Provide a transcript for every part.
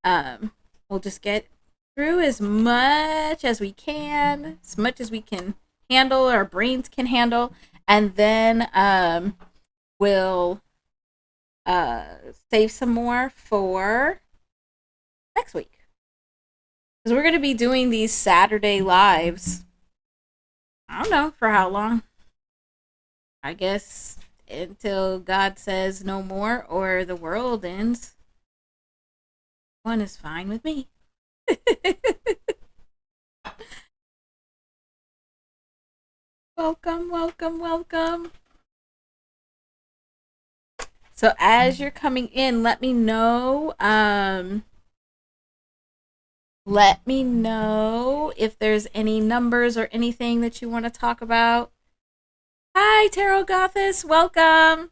Um, we'll just get through as much as we can, as much as we can handle, our brains can handle, and then we'll save some more for next week. Because we're going to be doing these Saturday lives. I don't know for how long. I guess until God says no more or the world ends. One is fine with me. Welcome, welcome, welcome. So as you're coming in, let me know. Let me know if there's any numbers or anything that you want to talk about. Hi, Tarot Gothis. Welcome.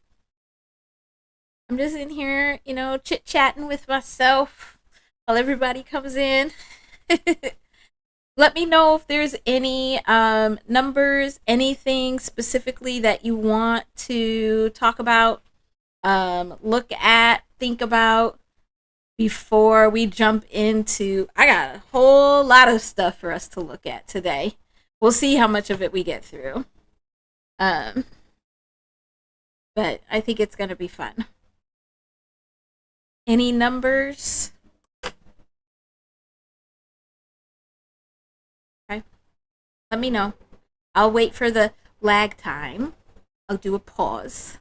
I'm just in here, chit-chatting with myself while everybody comes in. Let me know if there's any numbers, anything specifically that you want to talk about, look at, think about before we jump into. I got a whole lot of stuff for us to look at today. We'll see how much of it we get through. But I think it's going to be fun. Any numbers? Okay. Let me know. I'll wait for the lag time. I'll do a pause.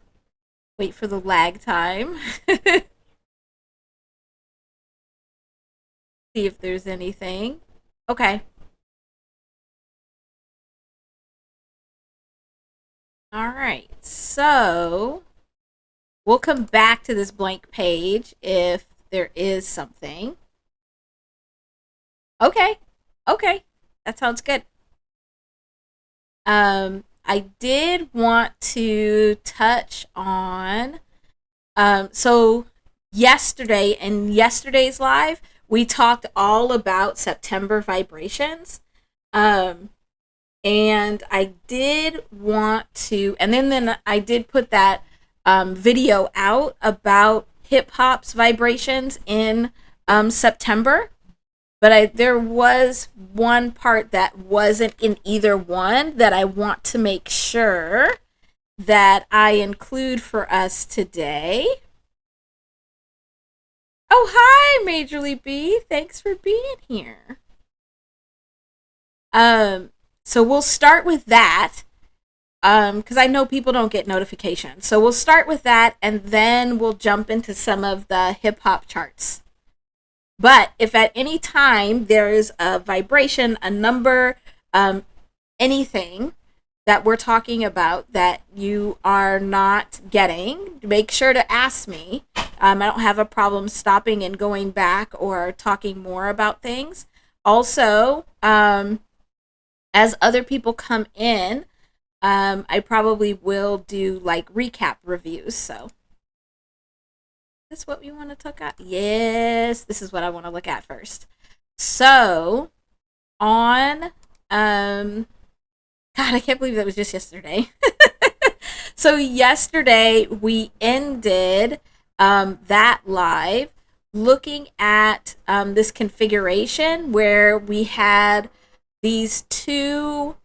Wait for the lag time. See if there's anything. Okay. All right. So we'll come back to this blank page if there is something. Okay. Okay. That sounds good. I did want to touch on so yesterday in yesterday's live we talked all about September vibrations. And I did want to, and then I did put that video out about hip hop's vibrations in September. But there was one part that wasn't in either one that I want to make sure that I include for us today. Oh, hi, Majorly B. Thanks for being here. So we'll start with that, because I know people don't get notifications. So we'll start with that, and then we'll jump into some of the hip hop charts. But if at any time there is a vibration, a number, anything that we're talking about that you are not getting, make sure to ask me. I don't have a problem stopping and going back or talking more about things. Also, as other people come in, I probably will do like recap reviews. So this is what we want to look at. Yes, this is what I want to look at first. So on God, I can't believe that was just yesterday. So yesterday we ended that live looking at this configuration where we had these two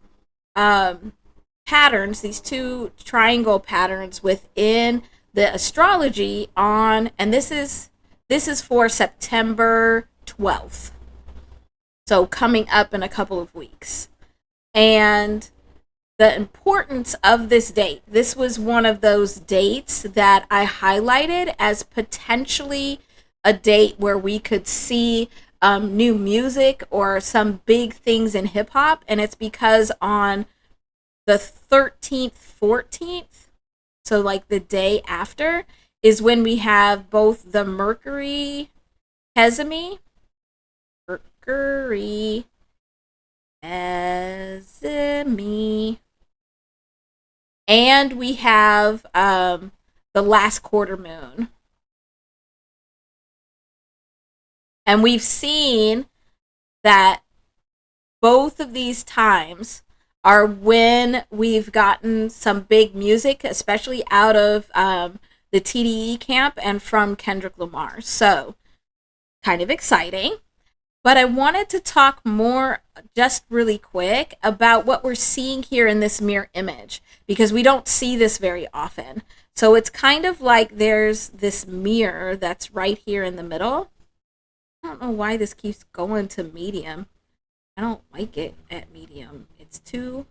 patterns, these two triangle patterns within the astrology on, and this is for September 12th. So coming up in a couple of weeks. And the importance of this date. This was one of those dates that I highlighted as potentially a date where we could see new music or some big things in hip hop. And it's because on the 13th, 14th, so like the day after, is when we have both the Mercury Hezemi, and we have the last quarter moon. And we've seen that both of these times are when we've gotten some big music, especially out of the TDE camp and from Kendrick Lamar. So kind of exciting. But I wanted to talk more, just really quick, about what we're seeing here in this mirror image, because we don't see this very often. So it's kind of like there's this mirror that's right here in the middle. I don't know why this keeps going to medium. I don't like it at medium. It's too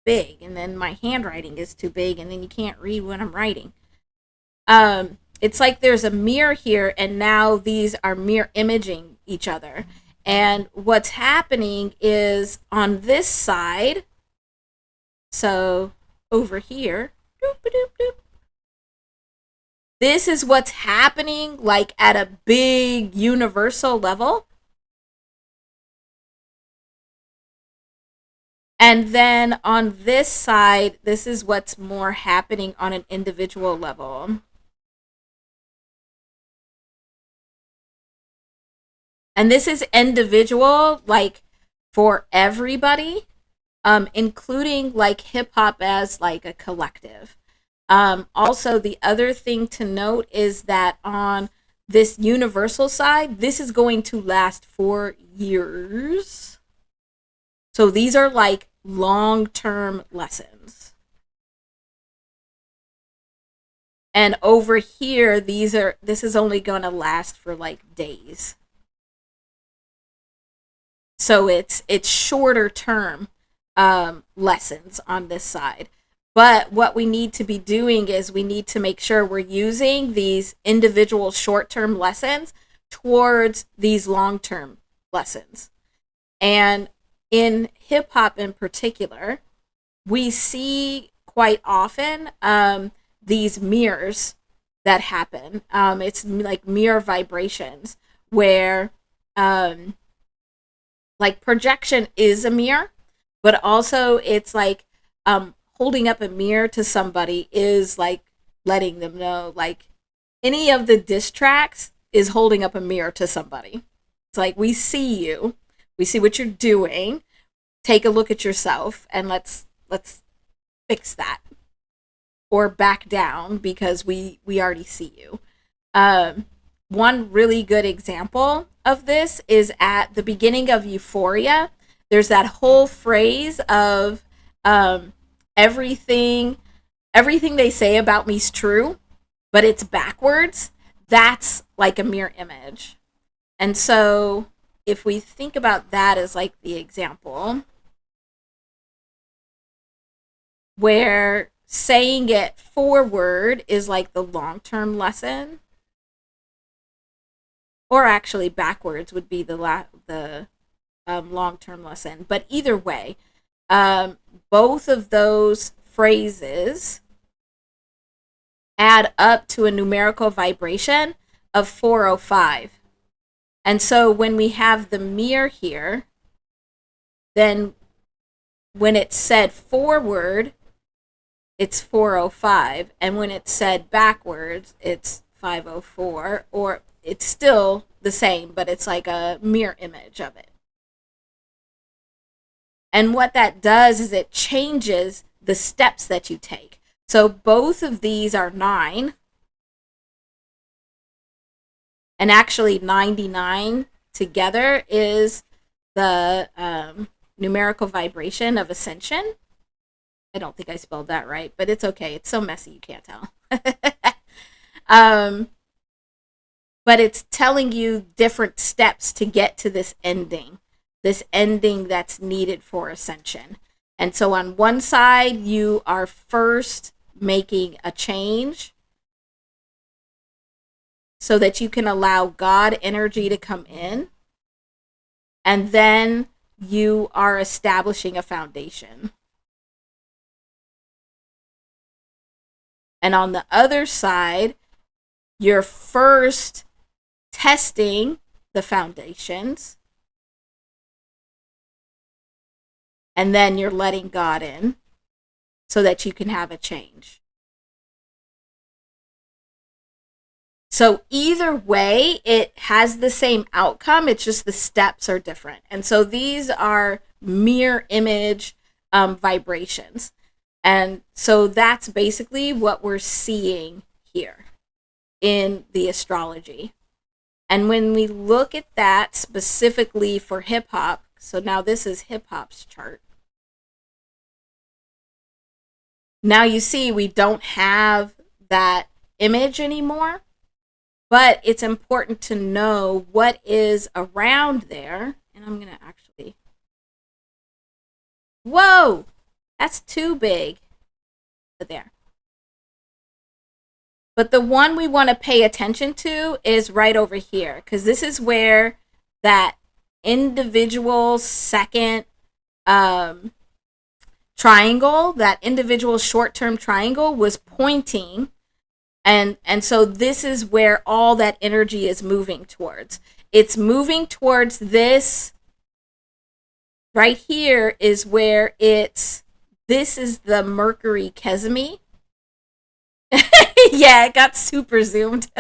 big, and then my handwriting is too big, and then you can't read what I'm writing. It's like there's a mirror here, and now these are mirror imaging each other. And what's happening is on this side, so over here, doop, doop, doop, this is what's happening like at a big universal level. And then on this side, this is what's more happening on an individual level. And this is individual, like for everybody, including like hip hop as like a collective. Also, the other thing to note is that on this universal side, this is going to last for years. So these are like long-term lessons. And over here, this is only going to last for like days. So it's shorter term lessons on this side. But what we need to be doing is we need to make sure we're using these individual short-term lessons towards these long-term lessons. And in hip hop in particular, we see quite often these mirrors that happen. It's like mirror vibrations where like projection is a mirror, but also it's like holding up a mirror to somebody is like letting them know, like any of the diss tracks is holding up a mirror to somebody. It's like, we see you, we see what you're doing, take a look at yourself, and let's fix that, or back down because we already see you. One really good example of this is at the beginning of Euphoria. There's that whole phrase of everything they say about me is true, but it's backwards. That's like a mirror image. And so if we think about that as like the example, where saying it forward is like the long-term lesson, or actually backwards would be the long-term lesson. But either way, both of those phrases add up to a numerical vibration of 405. And so when we have the mirror here, then when it's said forward, it's 405. And when it's said backwards, it's 504. Or it's still the same, but it's like a mirror image of it. And what that does is it changes the steps that you take. So both of these are 9. And actually 99 together is the numerical vibration of ascension. I don't think I spelled that right, but it's okay. It's so messy you can't tell. But it's telling you different steps to get to this ending that's needed for ascension. And so on one side, you are first making a change so that you can allow God energy to come in. And then you are establishing a foundation. And on the other side, you're first testing the foundations. And then you're letting God in so that you can have a change. So either way, it has the same outcome. It's just the steps are different. And so these are mirror image vibrations. And so that's basically what we're seeing here in the astrology. And when we look at that specifically for hip hop, so now this is hip hop's chart. Now you see we don't have that image anymore, but it's important to know what is around there. And I'm going to actually, whoa, that's too big. But there. But the one we want to pay attention to is right over here, because this is where that individual second triangle, that individual short-term triangle was pointing, and so this is where all that energy is moving towards. It's moving towards this right here is where this is the Mercury Kesemi. Yeah, it got super zoomed.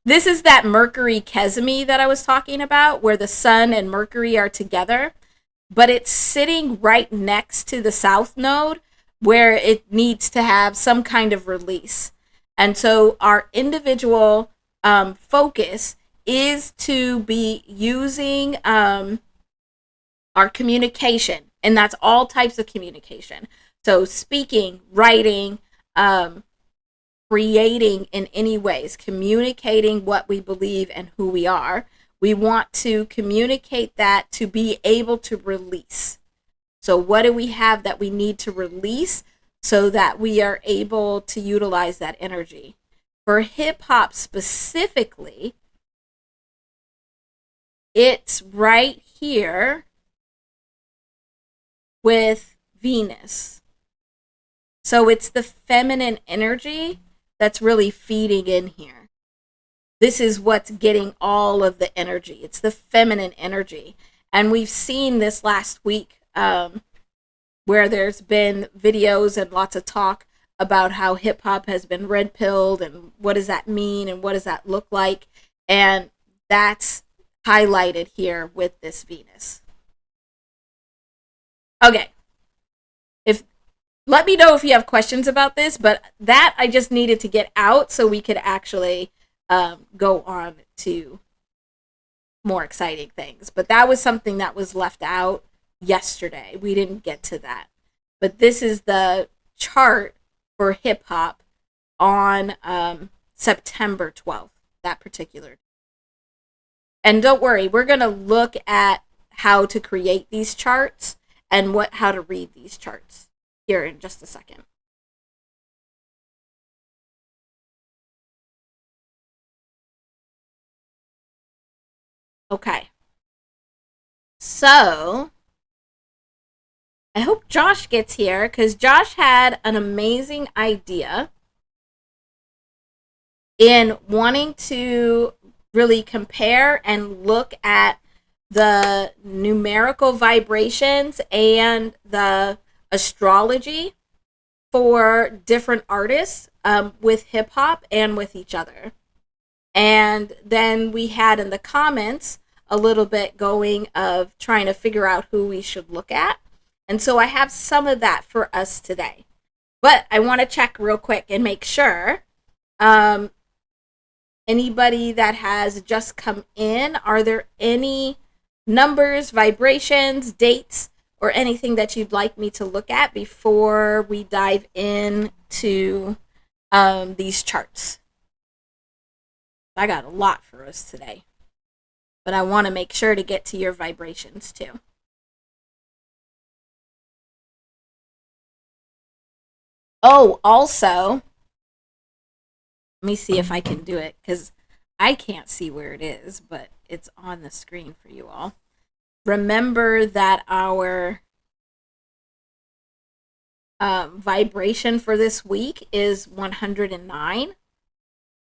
This is that Mercury Kesemi that I was talking about, where the Sun and Mercury are together, but it's sitting right next to the South Node, where it needs to have some kind of release. And so our individual focus is to be using our communication, and that's all types of communication. So speaking, writing, creating in any ways, communicating what we believe and who we are. We want to communicate that to be able to release. So what do we have that we need to release so that we are able to utilize that energy? For hip hop specifically, it's right here with Venus. So it's the feminine energy that's really feeding in here. This is what's getting all of the energy. It's the feminine energy. And we've seen this last week where there's been videos and lots of talk about how hip hop has been red pilled and what does that mean and what does that look like. And that's highlighted here with this Venus. Okay. Let me know if you have questions about this, but that I just needed to get out so we could actually go on to more exciting things. But that was something that was left out yesterday. We didn't get to that. But this is the chart for hip hop on September 12th, that particular. And don't worry, we're going to look at how to create these charts and how to read these charts here in just a second. Okay. So, I hope Josh gets here because Josh had an amazing idea in wanting to really compare and look at the numerical vibrations and the astrology for different artists with hip hop and with each other. And then we had in the comments a little bit going of trying to figure out who we should look at. And so I have some of that for us today. But I want to check real quick and make sure anybody that has just come in, are there any numbers, vibrations, dates, or anything that you'd like me to look at before we dive into these charts? I got a lot for us today, but I want to make sure to get to your vibrations too. Oh, also, let me see if I can do it because I can't see where it is, but it's on the screen for you all. Remember that our vibration for this week is 109.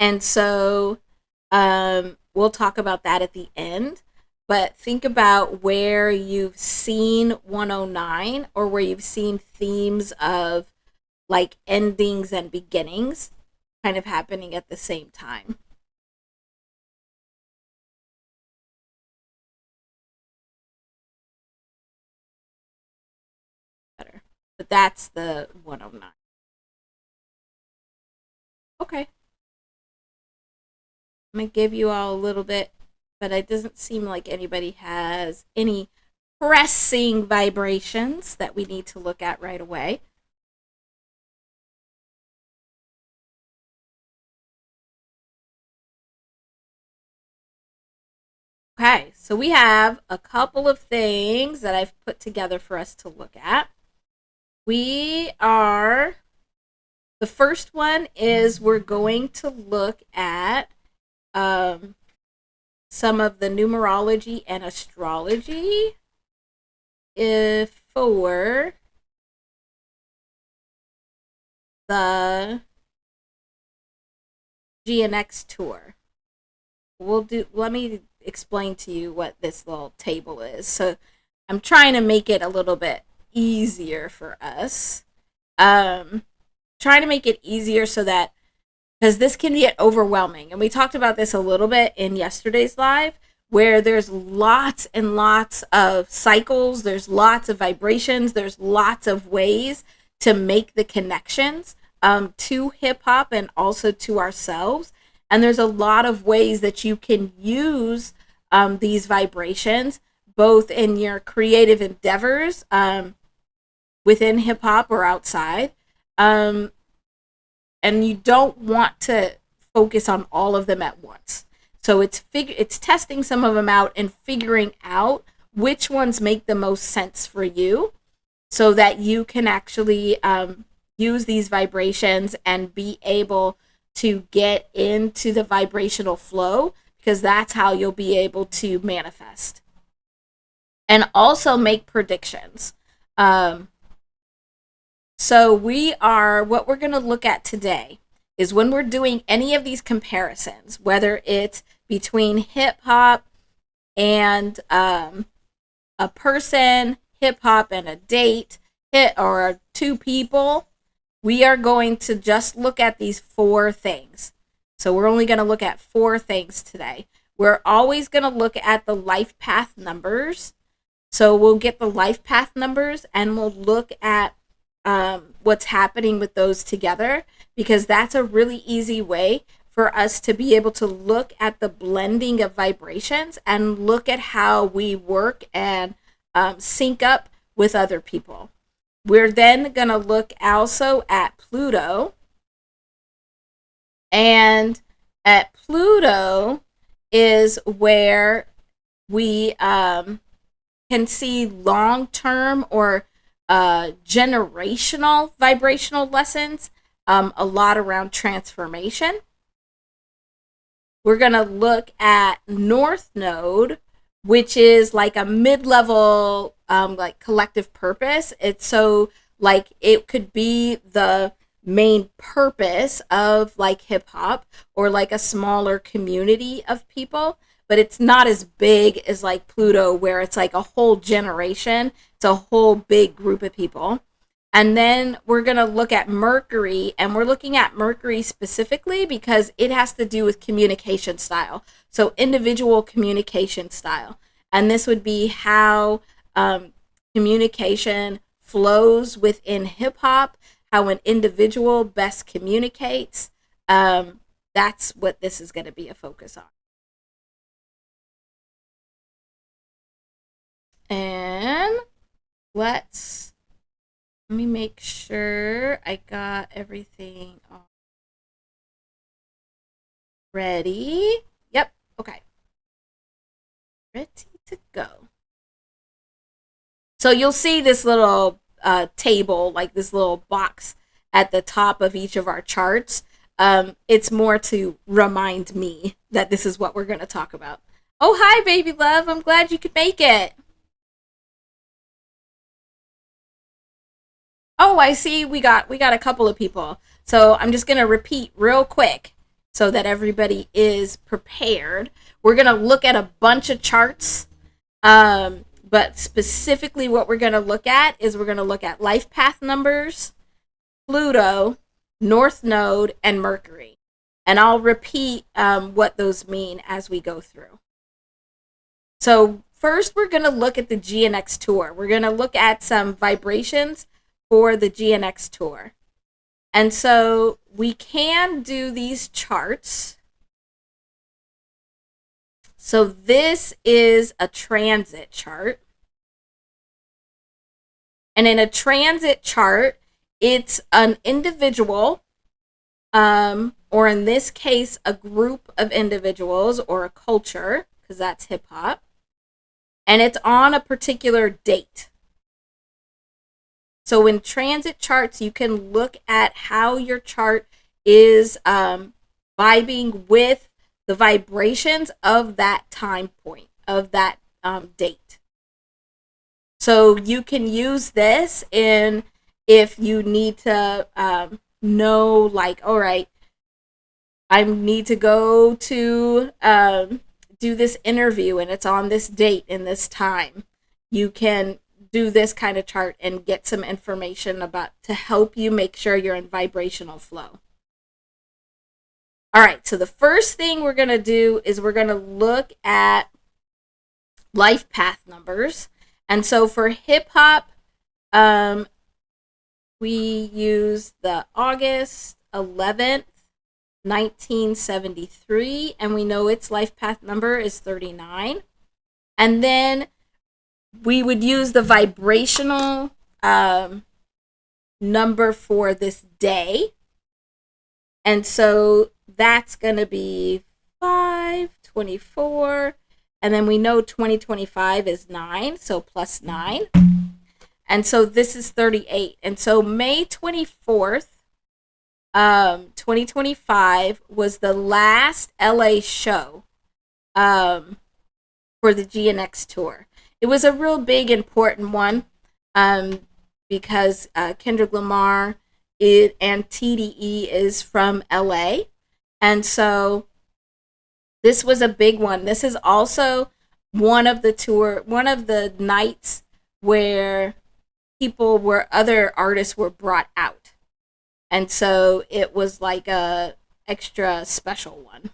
And so we'll talk about that at the end. But think about where you've seen 109 or where you've seen themes of like endings and beginnings kind of happening at the same time. Better. But that's the 109. Okay. I'm going to give you all a little bit, but it doesn't seem like anybody has any pressing vibrations that we need to look at right away. Okay, so we have a couple of things that I've put together for us to look at. The first one is we're going to look at some of the numerology and astrology for the GNX tour. Let me explain to you what this little table is. So I'm trying to make it a little bit easier for us. Trying to make it easier so that, because this can get overwhelming, and we talked about this a little bit in yesterday's live, where there's lots and lots of cycles, there's lots of vibrations, there's lots of ways to make the connections to hip hop and also to ourselves. And there's a lot of ways that you can use these vibrations, both in your creative endeavors within hip hop or outside. And you don't want to focus on all of them at once. So it's testing some of them out and figuring out which ones make the most sense for you, so that you can actually use these vibrations and be able to get into the vibrational flow, because that's how you'll be able to manifest and also make predictions. So what we're going to look at today is when we're doing any of these comparisons, whether it's between hip hop and a person, hip hop and a date, or two people, we are going to just look at these four things. So we're only going to look at four things today. We're always going to look at the life path numbers. So we'll get the life path numbers and we'll look at what's happening with those together, because that's a really easy way for us to be able to look at the blending of vibrations and look at how we work and sync up with other people. We're then going to look also at Pluto. And at Pluto is where we can see long-term or generational vibrational lessons, a lot around transformation. We're going to look at North Node, which is like a mid-level like collective purpose. It's so like it could be the main purpose of like hip hop or like a smaller community of people, but it's not as big as like Pluto, where it's like a whole generation. It's a whole big group of people. And then we're going to look at Mercury, and we're looking at Mercury specifically because it has to do with communication style. So individual communication style. And this would be how communication flows within hip hop, how an individual best communicates. That's what this is going to be a focus on. And let me make sure I got everything ready. Yep, okay. Ready to go. So you'll see this little table, like this little box at the top of each of our charts. It's more to remind me that this is what we're going to talk about. Oh, hi, baby love. I'm glad you could make it. Oh, I see we got a couple of people. So I'm just going to repeat real quick so that everybody is prepared. We're going to look at a bunch of charts. But specifically what we're going to look at is we're going to look at life path numbers, Pluto, North Node, and Mercury. And I'll repeat what those mean as we go through. So first we're going to look at the GNX tour. We're going to look at some vibrations for the GNX tour. And so we can do these charts So this is a transit chart. And in a transit chart, it's an individual, or in this case, a group of individuals or a culture, because that's hip hop. And it's on a particular date. So in transit charts, you can look at how your chart is vibing with the vibrations of that time point, of that date. So you can use this in if you need to know, like, all right, I need to go to do this interview and it's on this date and this time. You can do this kind of chart and get some information about to help you make sure you're in vibrational flow. All right, so the first thing we're going to do is we're going to look at life path numbers. And so for hip hop, we use the August 11th, 1973, and we know its life path number is 39. And then we would use the vibrational number for this day. And so that's going to be 524. And then we know 2025 is 9, so plus 9. And so this is 38. And so May 24th, 2025 was the last LA show for the GNX tour. It was a real big, important one because Kendrick Lamar and TDE is from LA. And so this was a big one. This is also one of the nights where other artists were brought out. And so it was like a extra special one.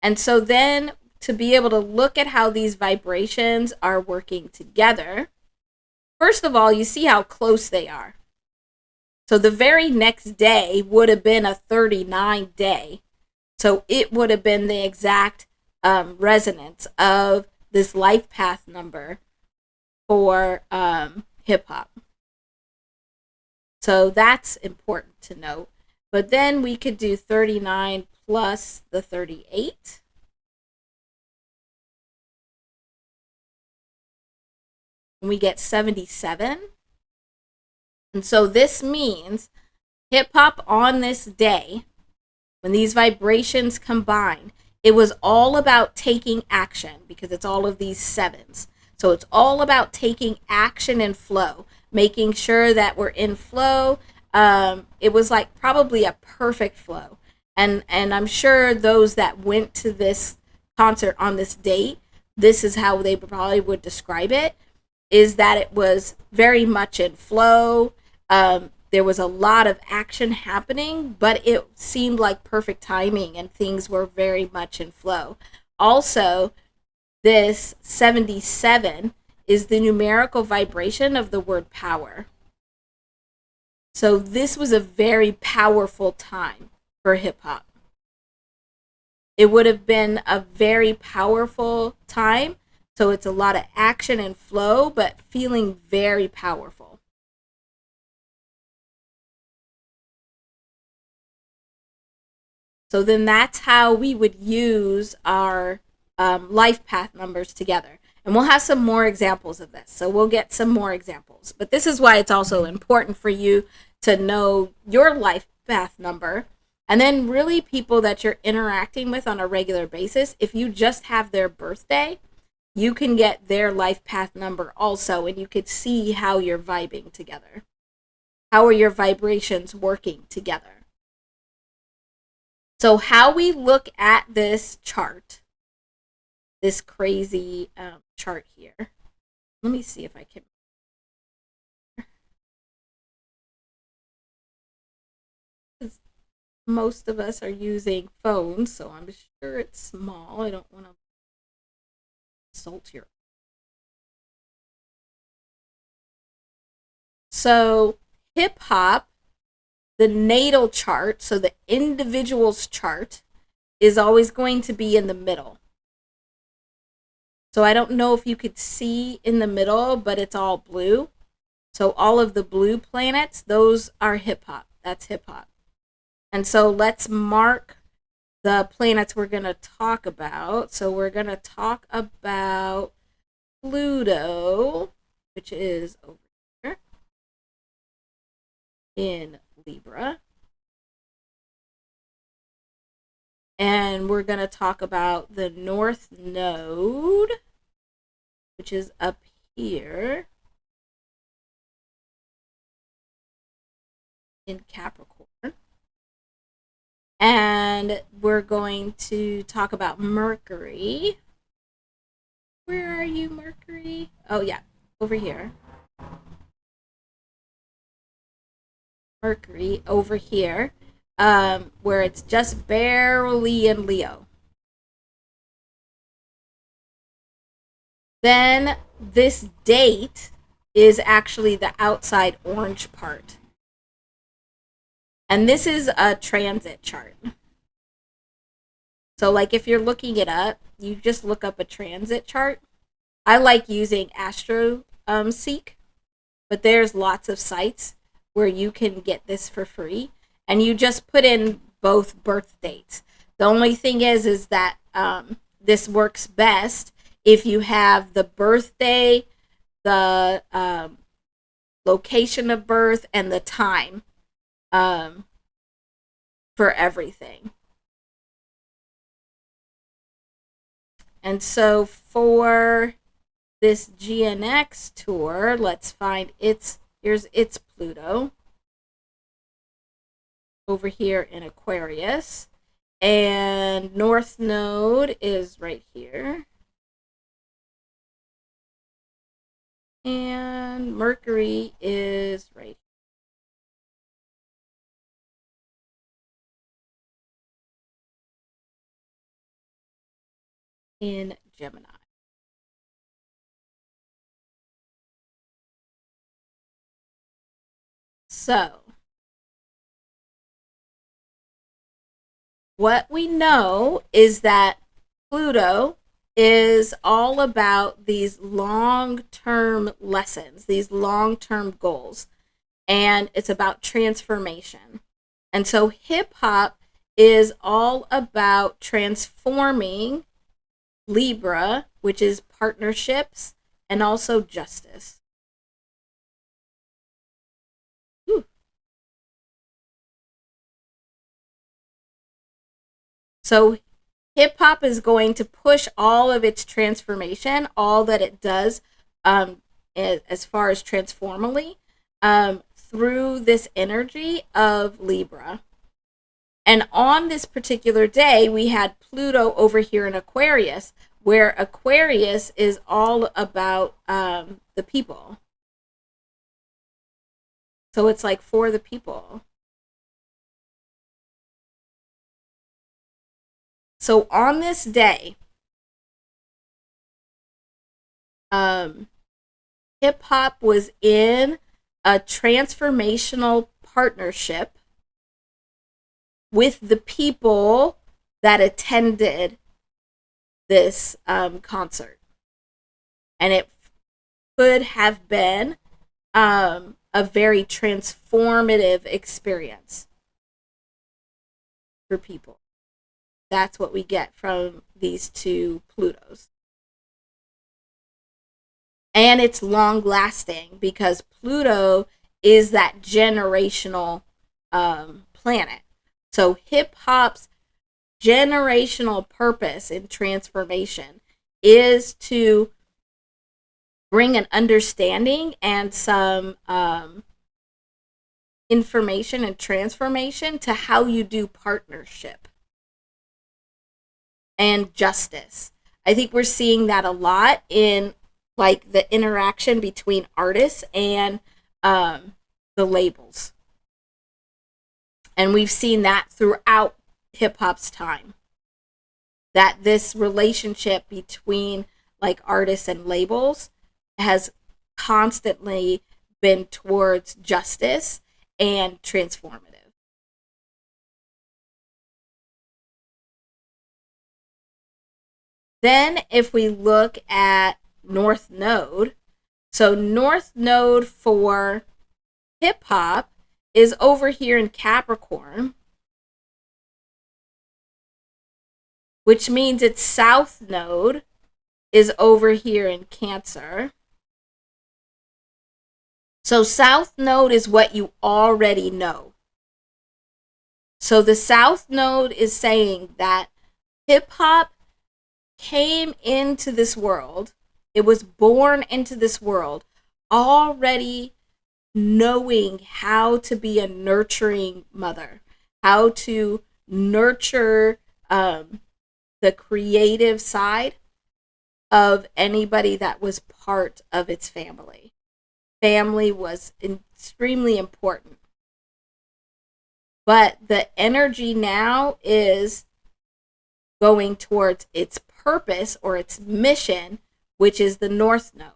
And so then to be able to look at how these vibrations are working together, first of all, you see how close they are. So the very next day would have been a 39 day. So it would have been the exact resonance of this life path number for hip hop. So that's important to note. But then we could do 39 plus the 38. And we get 77. And so this means hip hop on this day, when these vibrations combine, it was all about taking action because it's all of these sevens. So it's all about taking action and flow, making sure that we're in flow. It was like probably a perfect flow. And I'm sure those that went to this concert on this date, this is how they probably would describe it, is that it was very much in flow. There was a lot of action happening, but it seemed like perfect timing and things were very much in flow. Also, this 77 is the numerical vibration of the word power. So this was a very powerful time for hip hop. It would have been a very powerful time. So it's a lot of action and flow, but feeling very powerful. So then that's how we would use our life path numbers together. And we'll have some more examples of this. So we'll get some more examples. But this is why it's also important for you to know your life path number. And then really people that you're interacting with on a regular basis, if you just have their birthday, you can get their life path number also. And you could see how you're vibing together. How are your vibrations working together? So how we look at this chart, this crazy chart here. Let me see if I can. Most of us are using phones, so I'm sure it's small. I don't want to insult your. So hip hop, the natal chart, so the individual's chart, is always going to be in the middle. So I don't know if you could see in the middle, but it's all blue. So all of the blue planets, those are hip hop. That's hip hop. And so let's mark the planets we're going to talk about. So we're going to talk about Pluto, which is over here in Libra. And we're going to talk about the North Node, which is up here in Capricorn. And we're going to talk about Mercury. Where are you, Mercury? Oh, yeah, over here. Mercury over here, where it's just barely in Leo. Then this date is actually the outside orange part. And this is a transit chart. So, like, if you're looking it up, you just look up a transit chart. I like using Seek, but there's lots of sites where you can get this for free, and you just put in both birth dates. The only thing is that this works best if you have the birthday, the location of birth, and the time for everything. And so for this GNX tour, let's find here's its Pluto over here in Aquarius, and North Node is right here, and Mercury is right here in Gemini. So, what we know is that Pluto is all about these long-term lessons, these long-term goals, and it's about transformation. And so hip hop is all about transforming Libra, which is partnerships, and also justice. So hip hop is going to push all of its transformation, all that it does as far as transformally, through this energy of Libra. And on this particular day, we had Pluto over here in Aquarius, where Aquarius is all about the people. So it's like for the people. So on this day, hip hop was in a transformational partnership with the people that attended this concert. And it could have been a very transformative experience for people. That's what we get from these two Plutos. And it's long lasting because Pluto is that generational planet. So hip hop's generational purpose in transformation is to bring an understanding and some information and transformation to how you do partnership and justice. I think we're seeing that a lot in like the interaction between artists and the labels. And we've seen that throughout hip hop's time. That this relationship between like artists and labels has constantly been towards justice and transformative. Then if we look at North Node, so North Node for hip hop is over here in Capricorn, which means its South Node is over here in Cancer. So South Node is what you already know. So the South Node is saying that hip hop came into this world. It was born into this world already knowing how to be a nurturing mother, how to nurture the creative side of anybody that was part of its family. Family was extremely important. But the energy now is going towards its purpose or its mission, which is the North Node.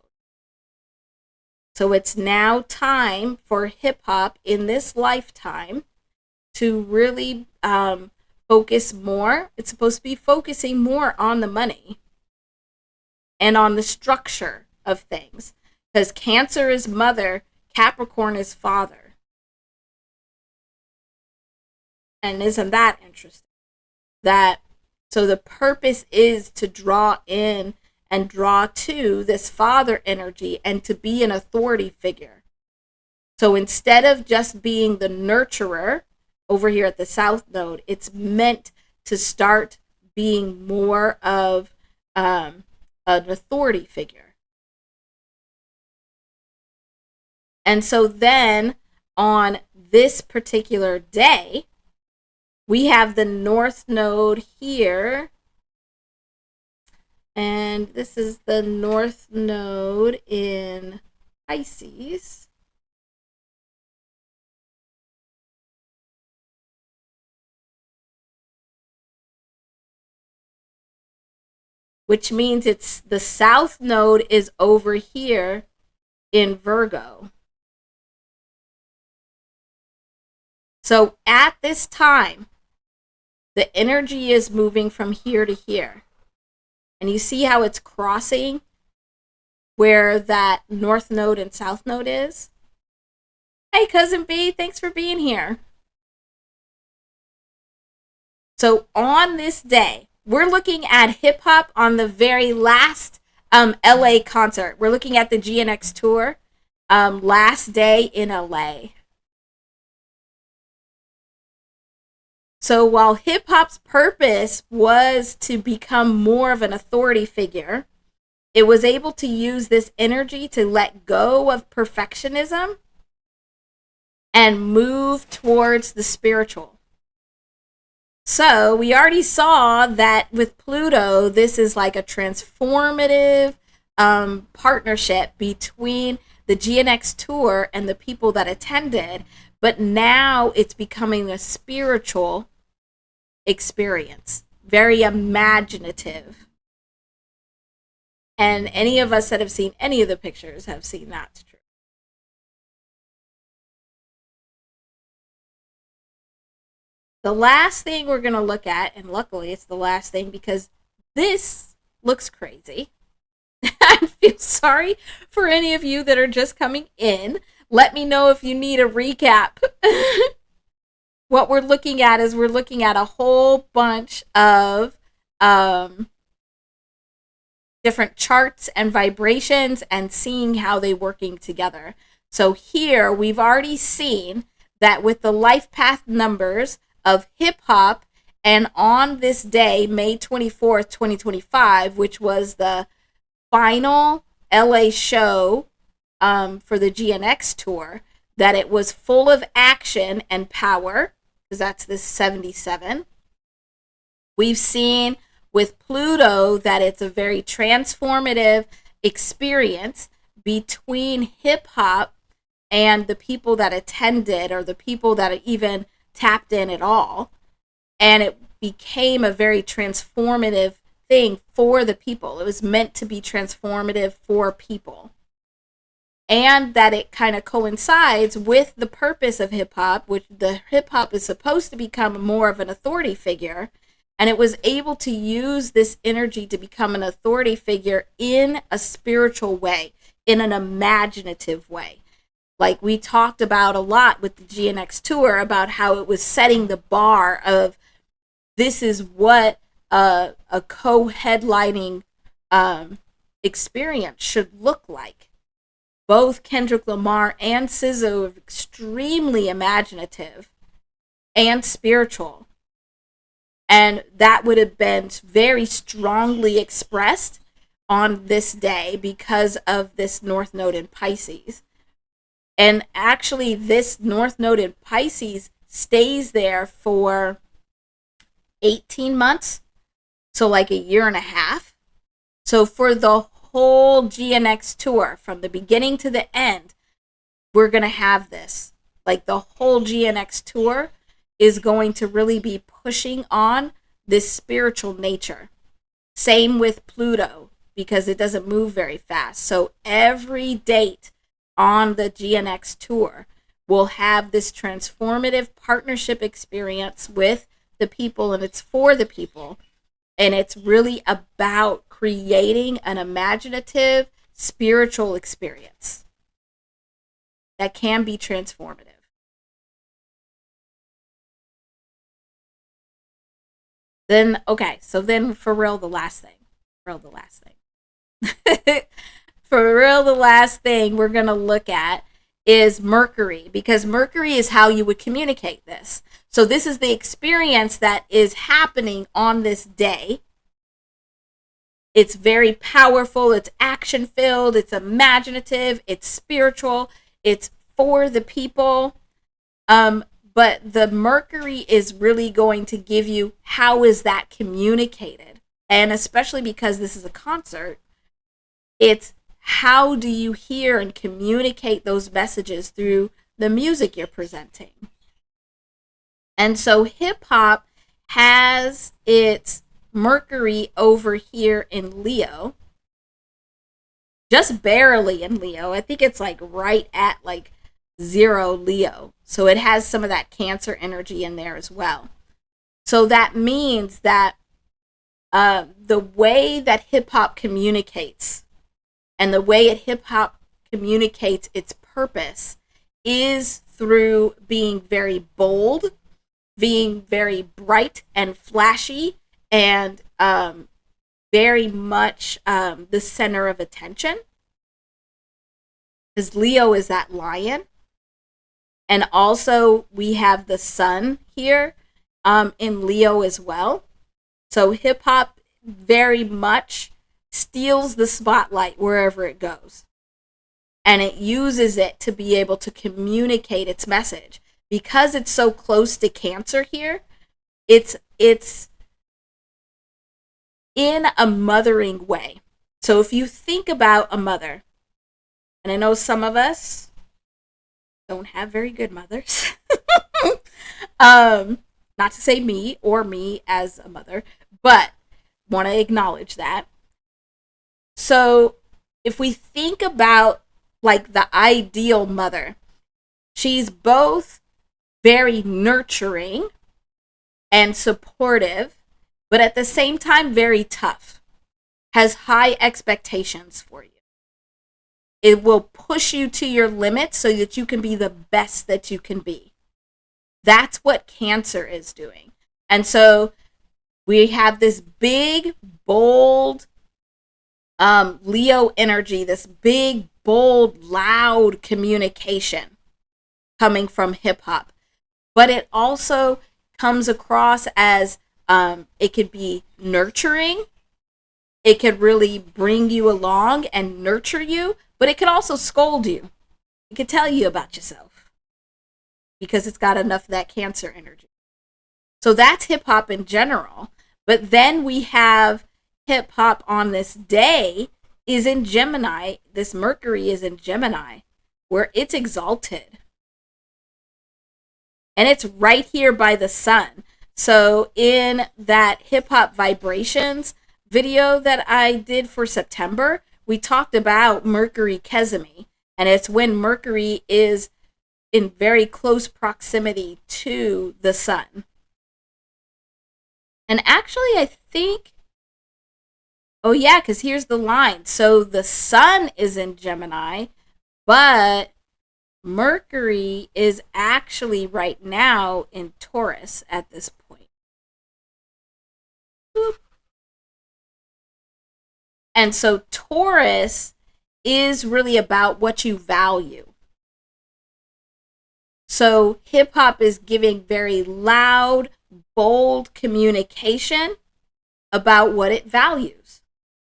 So it's now time for hip hop in this lifetime to really focus more. It's supposed to be focusing more on the money and on the structure of things. Because Cancer is mother, Capricorn is father. And isn't that interesting? So the purpose is to draw in and draw to this father energy and to be an authority figure. So instead of just being the nurturer over here at the South Node, it's meant to start being more of an authority figure. And so then on this particular day, we have the North Node here. And this is the North Node in Pisces. Which means it's the South Node is over here in Virgo. So at this time, the energy is moving from here to here. And you see how it's crossing where that North Node and South Node is? Hey, Cousin B, thanks for being here. So on this day, we're looking at hip hop on the very last LA concert. We're looking at the GNX tour, last day in LA. So while hip hop's purpose was to become more of an authority figure, it was able to use this energy to let go of perfectionism and move towards the spiritual. So we already saw that with Pluto, this is like a transformative partnership between the GNX tour and the people that attended. But now it's becoming a spiritual experience, very imaginative. And any of us that have seen any of the pictures have seen that's true. The last thing we're going to look at, and luckily it's the last thing because this looks crazy. I feel sorry for any of you that are just coming in. Let me know if you need a recap. What we're looking at is we're looking at a whole bunch of different charts and vibrations and seeing how they're working together. So here we've already seen that with the life path numbers of hip hop, and on this day, May 24th, 2025, which was the final LA show for the GNX tour, that it was full of action and power, because that's this 77. We've seen with Pluto that it's a very transformative experience between hip hop and the people that attended or the people that even tapped in at all. And it became a very transformative thing for the people. It was meant to be transformative for people. And that it kind of coincides with the purpose of hip hop, which the hip hop is supposed to become more of an authority figure. And it was able to use this energy to become an authority figure in a spiritual way, in an imaginative way. Like we talked about a lot with the GNX tour about how it was setting the bar of this is what a co-headlining experience should look like. Both Kendrick Lamar and SZA are extremely imaginative and spiritual. And that would have been very strongly expressed on this day because of this North Node in Pisces. And actually, this North Node in Pisces stays there for 18 months, so like a year and a half. So for the whole GNX tour, from the beginning to the end, we're going to have this. Like the whole GNX tour is going to really be pushing on this spiritual nature. Same with Pluto, because it doesn't move very fast. So every date on the GNX tour will have this transformative partnership experience with the people, and it's for the people. And it's really about creating an imaginative spiritual experience that can be transformative. Then, okay, so then for real, the last thing. For real, the last thing we're going to look at is Mercury, because Mercury is how you would communicate this. So this is the experience that is happening on this day. It's very powerful, it's action-filled, it's imaginative, it's spiritual, it's for the people. But the Mercury is really going to give you how is that communicated. And especially because this is a concert, it's how do you hear and communicate those messages through the music you're presenting. And so hip hop has its Mercury over here in Leo, just barely in Leo. I think it's like right at like 0 Leo. So it has some of that Cancer energy in there as well. So that means that the way that hip hop communicates and the way hip hop communicates its purpose is through being very bold, being very bright and flashy, and very much the center of attention. Because Leo is that lion. And also we have the sun here in Leo as well. So hip hop very much steals the spotlight wherever it goes. And it uses it to be able to communicate its message. Because it's so close to Cancer here, it's in a mothering way. So if you think about a mother, and I know some of us don't have very good mothers. Not to say me or me as a mother, but want to acknowledge that. So if we think about like the ideal mother, she's both very nurturing and supportive, but at the same time very tough, has high expectations for you. It will push you to your limits so that you can be the best that you can be. That's what Cancer is doing. And so we have this big, bold Leo energy, this big, bold, loud communication coming from hip hop. But it also comes across as it could be nurturing. It could really bring you along and nurture you, but it could also scold you. It could tell you about yourself because it's got enough of that Cancer energy. So that's hip hop in general. But then we have hip hop on this day is in Gemini. This Mercury is in Gemini, where it's exalted. And it's right here by the sun. So in that hip hop vibrations video that I did for September, we talked about Mercury Kesemi. And it's when Mercury is in very close proximity to the sun. And actually, I think, oh yeah, because here's the line. So the sun is in Gemini, but Mercury is actually right now in Taurus at this point. Boop. And so Taurus is really about what you value. So hip hop is giving very loud, bold communication about what it values.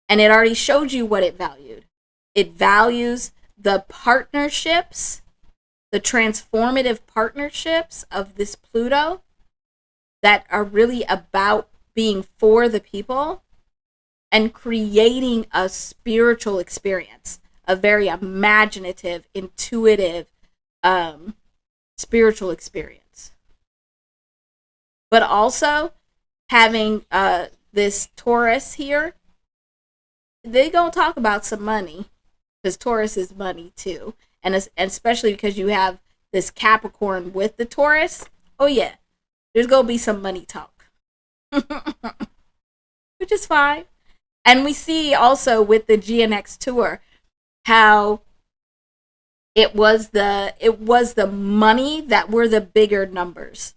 And it already showed you what it valued. It values the partnerships, the transformative partnerships of this Pluto that are really about being for the people and creating a spiritual experience, a very imaginative, intuitive, spiritual experience. But also having this Taurus here, they're going to talk about some money, because Taurus is money too. And especially because you have this Capricorn with the Taurus, oh yeah, there's going to be some money talk. Which is fine. And we see also with the GNX tour how it was the money that were the bigger numbers,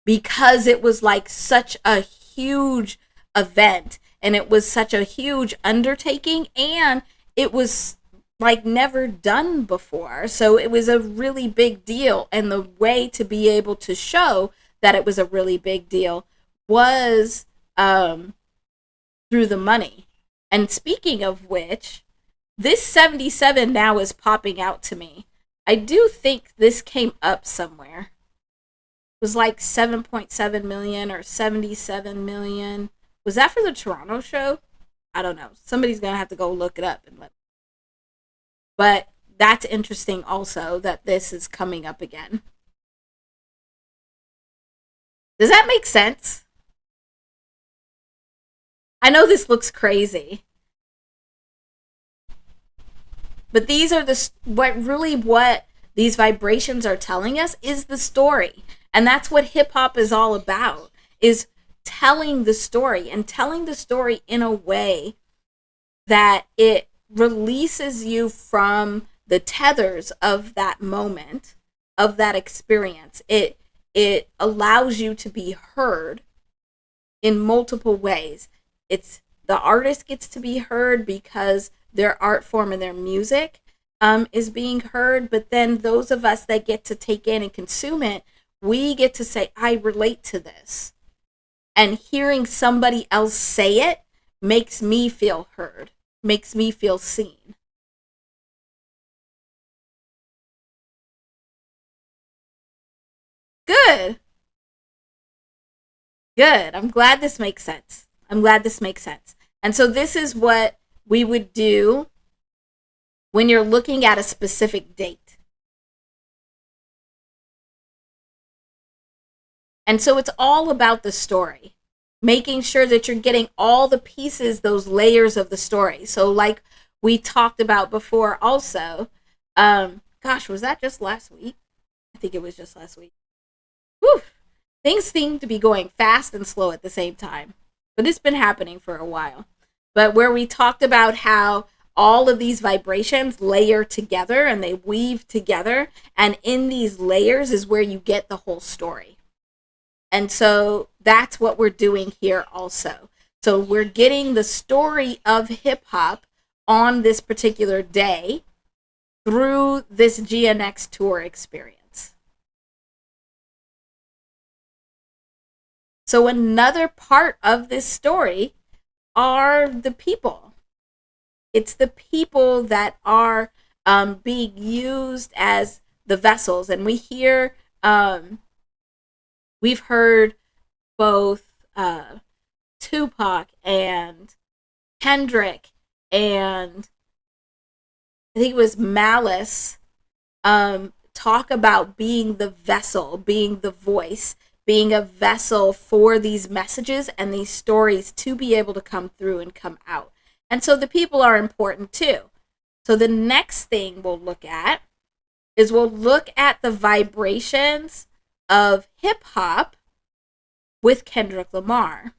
because it was like such a huge event and it was such a huge undertaking, and it was like never done before. So it was a really big deal, and the way to be able to show that it was a really big deal was through the money. And speaking of which, this 77 now is popping out to me. I do think this came up somewhere. It was like 7.7 million or 77 million. Was that for the Toronto show? I don't know. Somebody's going to have to go look it up and let me. But that's interesting also that this is coming up again. Does that make sense? I know this looks crazy, but these are what these vibrations are telling us is the story. And that's what hip hop is all about, is telling the story, and telling the story in a way that it releases you from the tethers of that moment, of that experience. It allows you to be heard in multiple ways. It's the artist gets to be heard because their art form and their music is being heard, but then those of us that get to take in and consume it, we get to say, I relate to this. And hearing somebody else say it makes me feel heard, makes me feel seen. Good. Good. I'm glad this makes sense. And so this is what we would do when you're looking at a specific date. And so it's all about the story, making sure that you're getting all the pieces, those layers of the story. So like we talked about before also, was that just last week? I think it was just last week. Whew. Things seem to be going fast and slow at the same time, but it's been happening for a while. But where we talked about how all of these vibrations layer together and they weave together, and in these layers is where you get the whole story. And so that's what we're doing here also. So we're getting the story of hip hop on this particular day through this GNX tour experience. So another part of this story are the people. It's the people that are being used as the vessels. And we hear, we've heard both Tupac and Kendrick and I think it was Malice talk about being the vessel, being the voice, being a vessel for these messages and these stories to be able to come through and come out. And so the people are important too. So the next thing we'll look at is we'll look at the vibrations of hip hop with Kendrick Lamar.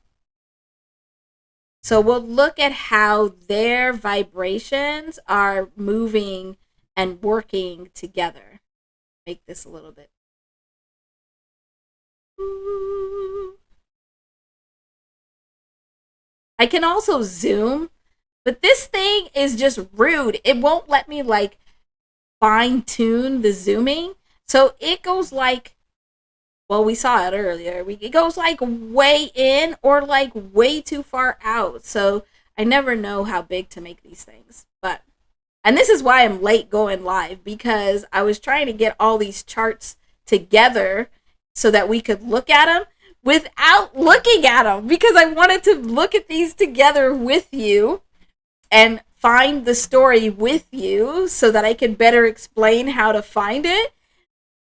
So we'll look at how their vibrations are moving and working together. Make this a little bit. I can also zoom, but this thing is just rude. It won't let me like fine tune the zooming. So it goes like, well, we saw it earlier. It goes like way in or like way too far out. So I never know how big to make these things. And this is why I'm late going live, because I was trying to get all these charts together so that we could look at them without looking at them, because I wanted to look at these together with you and find the story with you so that I could better explain how to find it.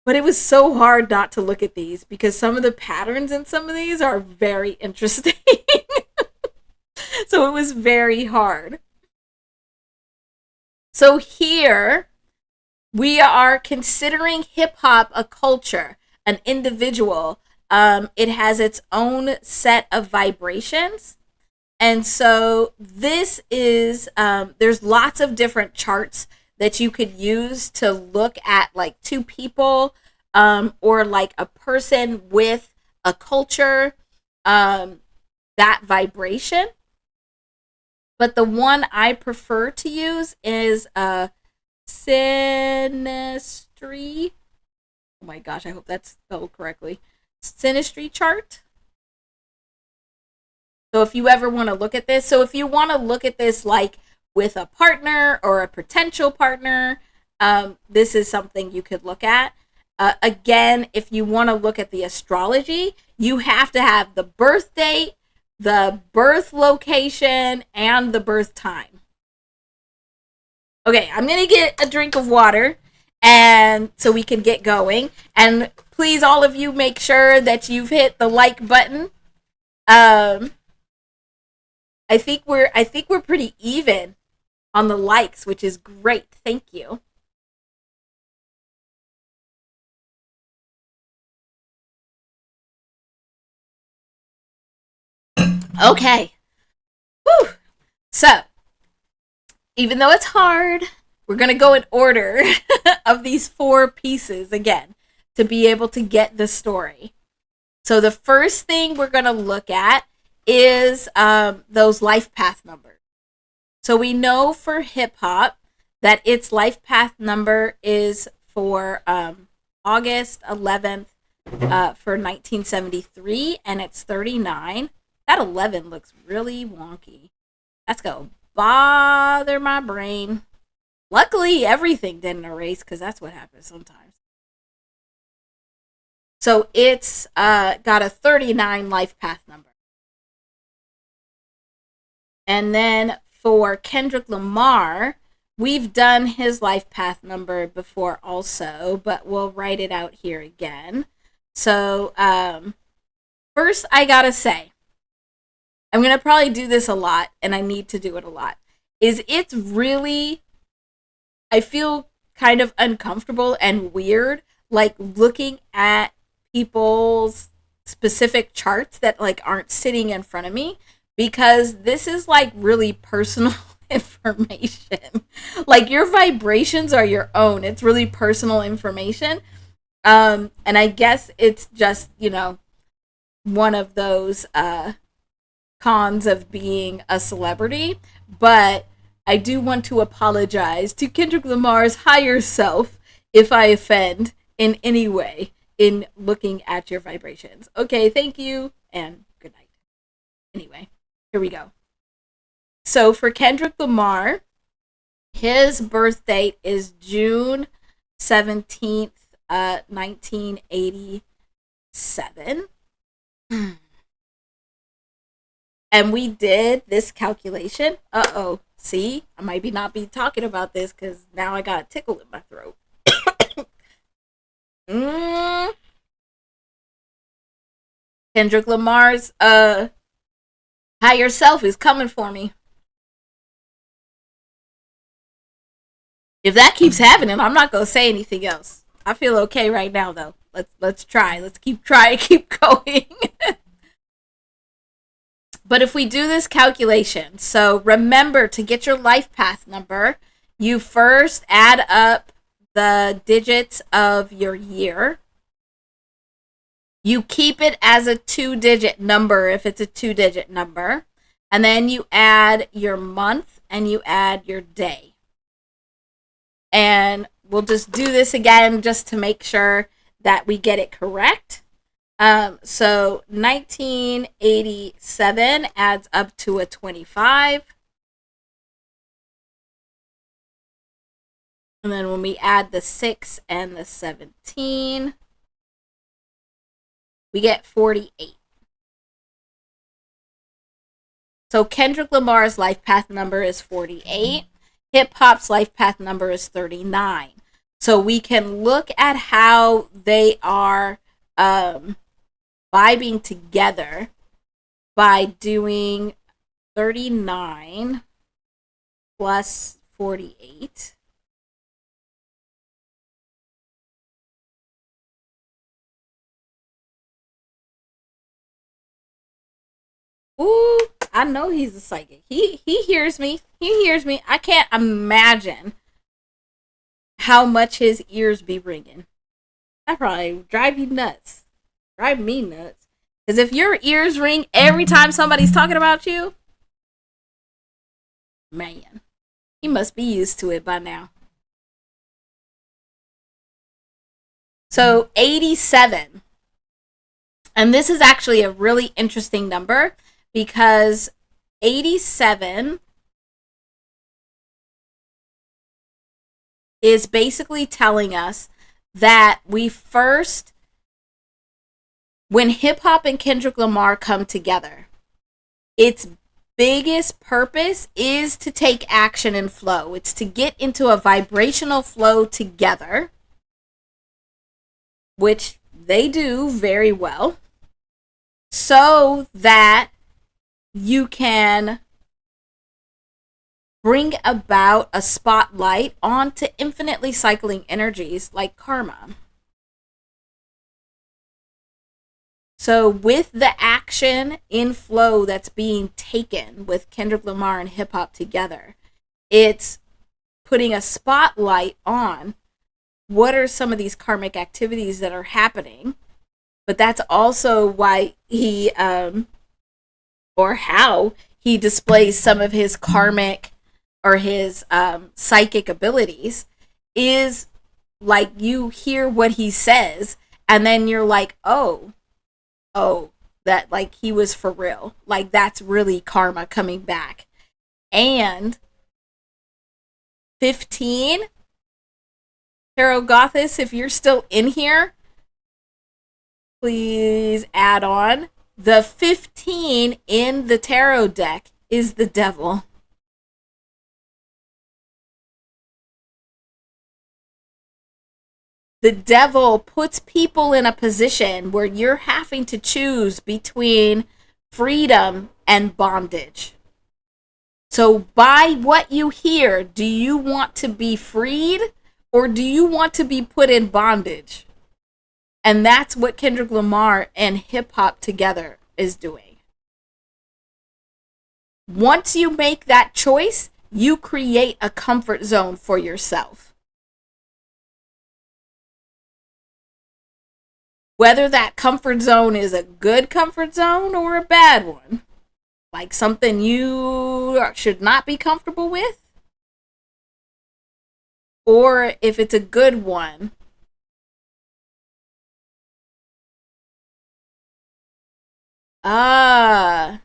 But it was so hard not to look at these because some of the patterns in some of these are very interesting. So it was very hard. So here we are considering hip hop a culture, an individual. It has its own set of vibrations. And so this is, there's lots of different charts that you could use to look at like two people, or like a person with a culture, that vibration. But the one I prefer to use is Synastry. Oh my gosh, I hope that's spelled correctly. Synastry chart. So if you ever want to look at this, so if you want to look at this like with a partner or a potential partner, this is something you could look at. Again, if you want to look at the astrology, you have to have the birth date, the birth location, and the birth time. Okay, I'm going to get a drink of water and so we can get going. And please, all of you, make sure that you've hit the like button. I think we're pretty even on the likes, which is great. Thank you. Okay. Whew. So, even though it's hard, we're going to go in order of these 4 pieces again to be able to get the story. So the first thing we're going to look at is those life path numbers. So we know for hip hop that its life path number is for August 11th for 1973, and it's 39. That 11 looks really wonky. That's going to bother my brain. Luckily, everything didn't erase, because that's what happens sometimes. So it's got a 39 life path number. And then for Kendrick Lamar, we've done his life path number before also, but we'll write it out here again. So first, I gotta say, I'm going to probably do this a lot, and I need to do it a lot, is it's really, I feel kind of uncomfortable and weird, like looking at people's specific charts that like aren't sitting in front of me, because this is like really personal information. Like your vibrations are your own. It's really personal information. And I guess it's just, one of those cons of being a celebrity, but I do want to apologize to Kendrick Lamar's higher self if I offend in any way in looking at your vibrations. Okay, thank you, and good night. Anyway, here we go. So for Kendrick Lamar, his birth date is June 17th, 1987. And we did this calculation. See, I might not be talking about this because now I got a tickle in my throat. Kendrick Lamar's higher self is coming for me. If that keeps happening, I'm not gonna say anything else. I feel okay right now, though. Let's try. Let's keep trying. Keep going. But if we do this calculation, so remember to get your life path number, you first add up the digits of your year. You keep it as a 2-digit number if it's a 2-digit number. And then you add your month and you add your day. And we'll just do this again just to make sure that we get it correct. So 1987 adds up to a 25. And then when we add the 6 and the 17, we get 48. So Kendrick Lamar's life path number is 48. Hip hop's life path number is 39. So we can look at how they are vibing together by doing 39 plus 48. Ooh, I know he's a psychic. He hears me. He hears me. I can't imagine how much his ears be ringing. That probably drive you nuts. Drive me nuts. Because if your ears ring every time somebody's talking about you, man, he must be used to it by now. So 87. And this is actually a really interesting number because 87 is basically telling us that we first, when hip hop and Kendrick Lamar come together, its biggest purpose is to take action and flow. It's to get into a vibrational flow together, which they do very well, so that you can bring about a spotlight onto infinitely cycling energies like karma. So with the action in flow that's being taken with Kendrick Lamar and hip hop together, it's putting a spotlight on what are some of these karmic activities that are happening. But that's also why he, or how he displays some of his karmic or his psychic abilities, is like you hear what he says and then you're like, oh, that like he was for real. Like that's really karma coming back. And 15, Tarot Gothis, if you're still in here, please add on. The 15 in the tarot deck is the devil. The devil puts people in a position where you're having to choose between freedom and bondage. So by what you hear, do you want to be freed or do you want to be put in bondage? And that's what Kendrick Lamar and hip hop together is doing. Once you make that choice, you create a comfort zone for yourself. Whether that comfort zone is a good comfort zone or a bad one, like something you should not be comfortable with, or if it's a good one. Yeah,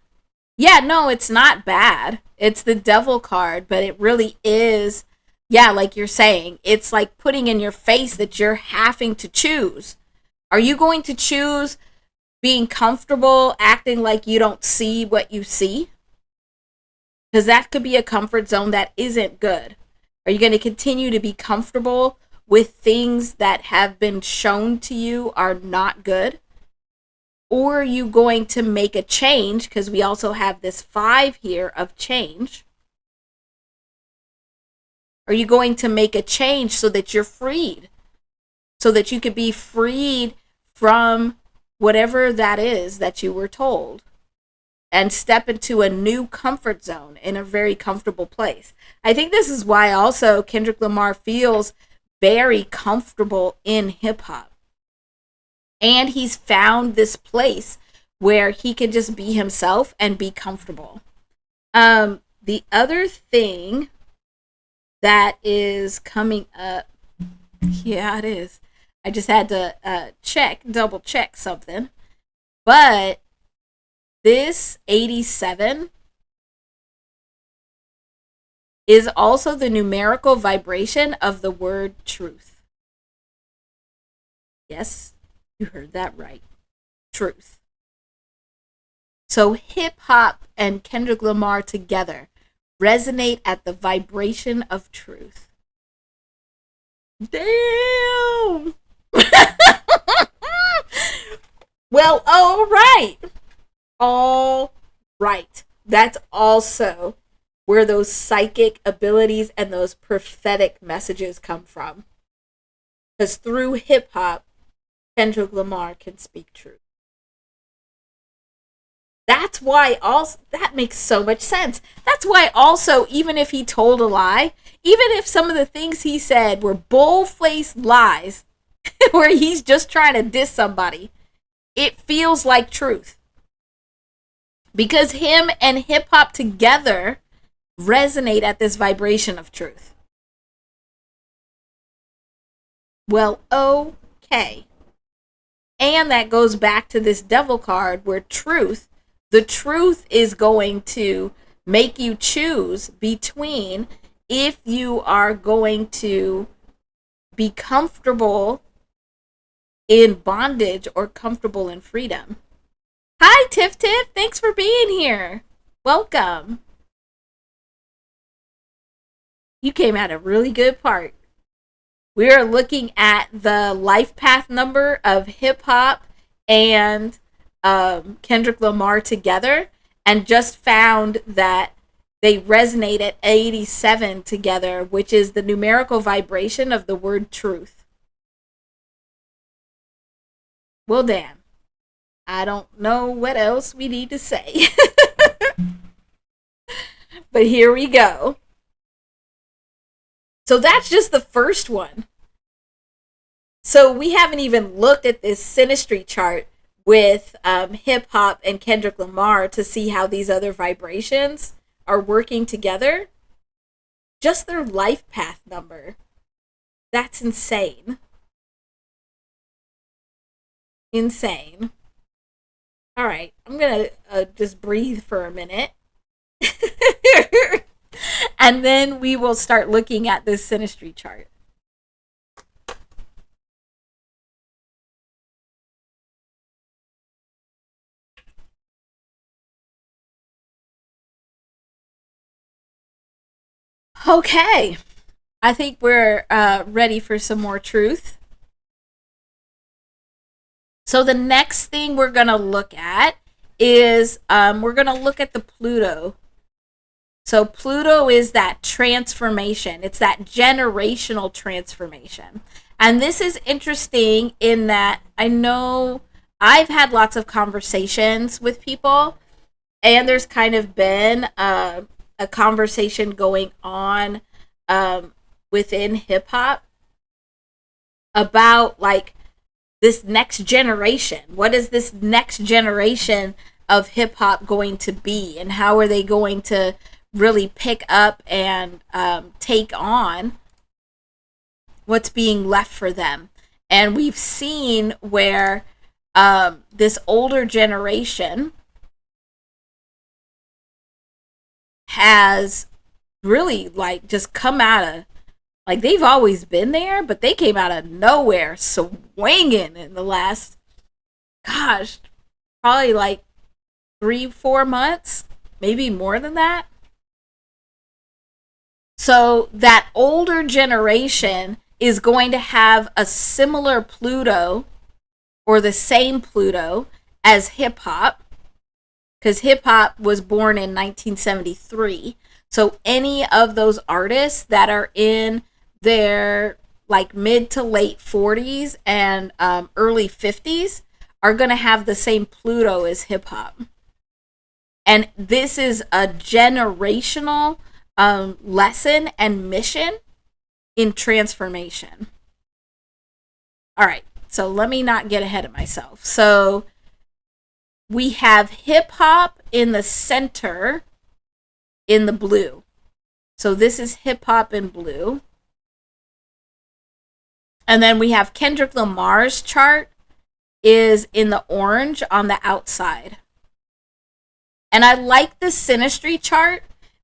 no, it's not bad. It's the devil card, but it really is, yeah, like you're saying, it's like putting in your face that you're having to choose. Are you going to choose being comfortable, acting like you don't see what you see? Because that could be a comfort zone that isn't good. Are you going to continue to be comfortable with things that have been shown to you are not good? Or are you going to make a change? Because we also have this 5 here of change. Are you going to make a change so that you're freed? So that you could be freed from whatever that is that you were told. and step into a new comfort zone in a very comfortable place. I think this is why also Kendrick Lamar feels very comfortable in hip hop. And he's found this place where he can just be himself and be comfortable. The other thing that is coming up, yeah, it is. I just had to double check something. But this 87 is also the numerical vibration of the word truth. Yes, you heard that right. Truth. So hip hop and Kendrick Lamar together resonate at the vibration of truth. Damn! Well, all right. All right. That's also where those psychic abilities and those prophetic messages come from. Because through hip hop, Kendrick Lamar can speak truth. That's why also, that makes so much sense. That's why also, even if he told a lie, even if some of the things he said were bull-faced lies, where he's just trying to diss somebody, it feels like truth. Because him and hip-hop together resonate at this vibration of truth. Well, okay. And that goes back to this devil card where the truth is going to make you choose between if you are going to be comfortable in bondage or comfortable in freedom. Hi, Tiff Tiff. Thanks for being here. Welcome. You came at a really good part. We are looking at the life path number of hip hop and Kendrick Lamar together, and just found that they resonate at 87 together, which is the numerical vibration of the word truth. Well, damn. I don't know what else we need to say. But here we go. So that's just the first one. So we haven't even looked at this synastry chart with hip hop and Kendrick Lamar to see how these other vibrations are working together. Just their life path number. That's insane. Insane. All right, I'm going to just breathe for a minute. And then we will start looking at this synastry chart. Okay, I think we're ready for some more truth. So the next thing we're going to look at is we're going to look at the Pluto. So Pluto is that transformation. It's that generational transformation. And this is interesting in that I know I've had lots of conversations with people, and there's kind of been a conversation going on within hip hop about like this next generation. What is this next generation of hip hop going to be, and how are they going to really pick up and take on what's being left for them? And we've seen where this older generation has really like just come out of, like, they've always been there, but they came out of nowhere swinging in the last, gosh, probably like 3-4 months, maybe more than that. So that older generation is going to have a similar Pluto or the same Pluto as hip hop, because hip hop was born in 1973. So any of those artists that are in their like mid to late 40s and early 50s are going to have the same Pluto as hip hop. And this is a generational lesson and mission in transformation. All right, so let me not get ahead of myself. So we have hip hop in the center in the blue. So this is hip hop in blue. And then we have Kendrick Lamar's chart is in the orange on the outside. And I like the synastry chart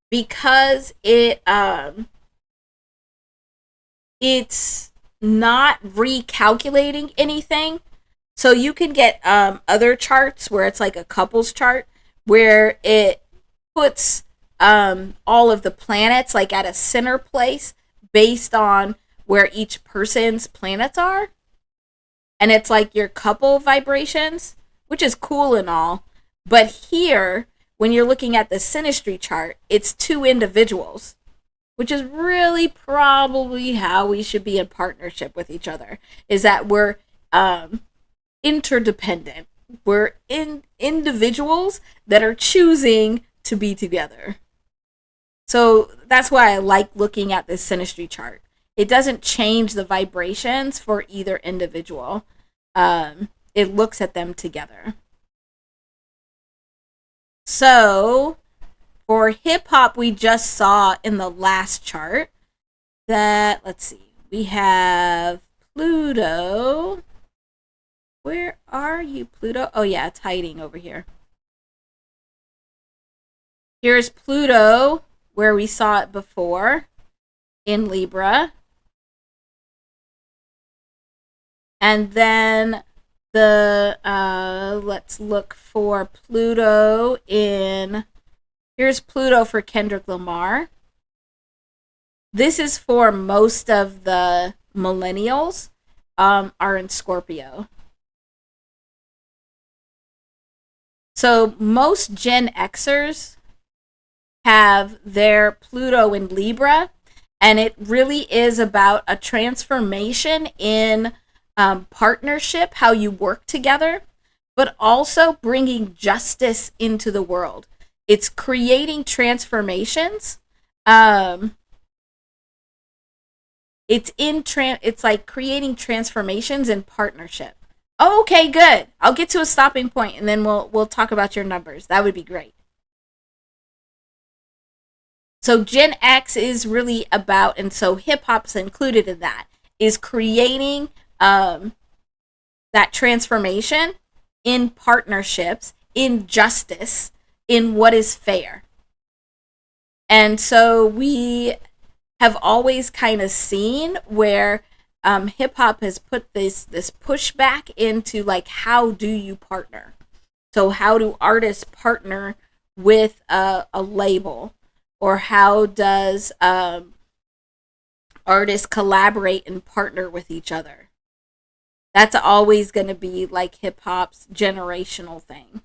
because it's not recalculating anything. So you can get other charts where it's like a couples chart where it puts all of the planets like at a center place based on where each person's planets are. And it's like your couple vibrations, which is cool and all. But here, when you're looking at the synastry chart, it's two individuals, which is really probably how we should be in partnership with each other, is that we're interdependent. We're individuals that are choosing to be together. So that's why I like looking at this synastry chart. It doesn't change the vibrations for either individual. It looks at them together. So for hip hop, we just saw in the last chart that, let's see, we have Pluto. Where are you, Pluto? Oh yeah, it's hiding over here. Here's Pluto, where we saw it before, in Libra. And then let's look for Pluto here's Pluto for Kendrick Lamar. This is for most of the millennials are in Scorpio. So most Gen Xers have their Pluto in Libra, and it really is about a transformation in partnership, how you work together, but also bringing justice into the world. It's creating transformations. It's like creating transformations in partnership. Oh, okay, good. I'll get to a stopping point and then we'll talk about your numbers. That would be great. So Gen X is really about, and so hip hop's included in that, is creating that transformation in partnerships, in justice, in what is fair. And so we have always kind of seen where hip hop has put this pushback into like, how do you partner? So how do artists partner with a label, or how does artists collaborate and partner with each other? That's always going to be like hip hop's generational thing.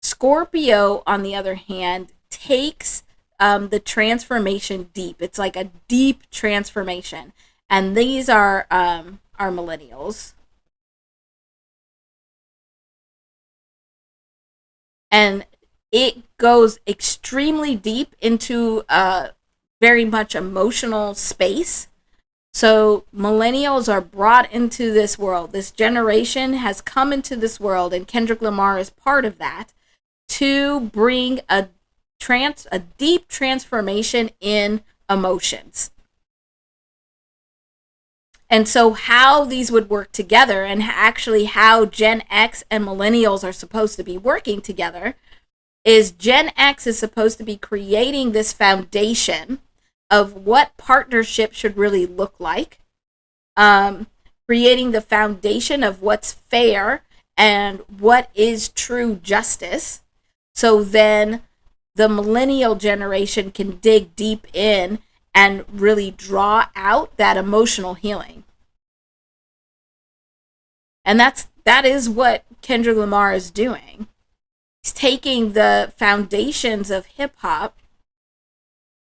Scorpio, on the other hand, takes the transformation deep. It's like a deep transformation. And these are millennials. And it goes extremely deep into a very much emotional space. So millennials are brought into this world. This generation has come into this world, and Kendrick Lamar is part of that, to bring a deep transformation in emotions. And so how these would work together, and actually how Gen X and millennials are supposed to be working together, is Gen X is supposed to be creating this foundation of what partnership should really look like, creating the foundation of what's fair and what is true justice. So then the millennial generation can dig deep in and really draw out that emotional healing. And that is what Kendrick Lamar is doing. He's taking the foundations of hip hop,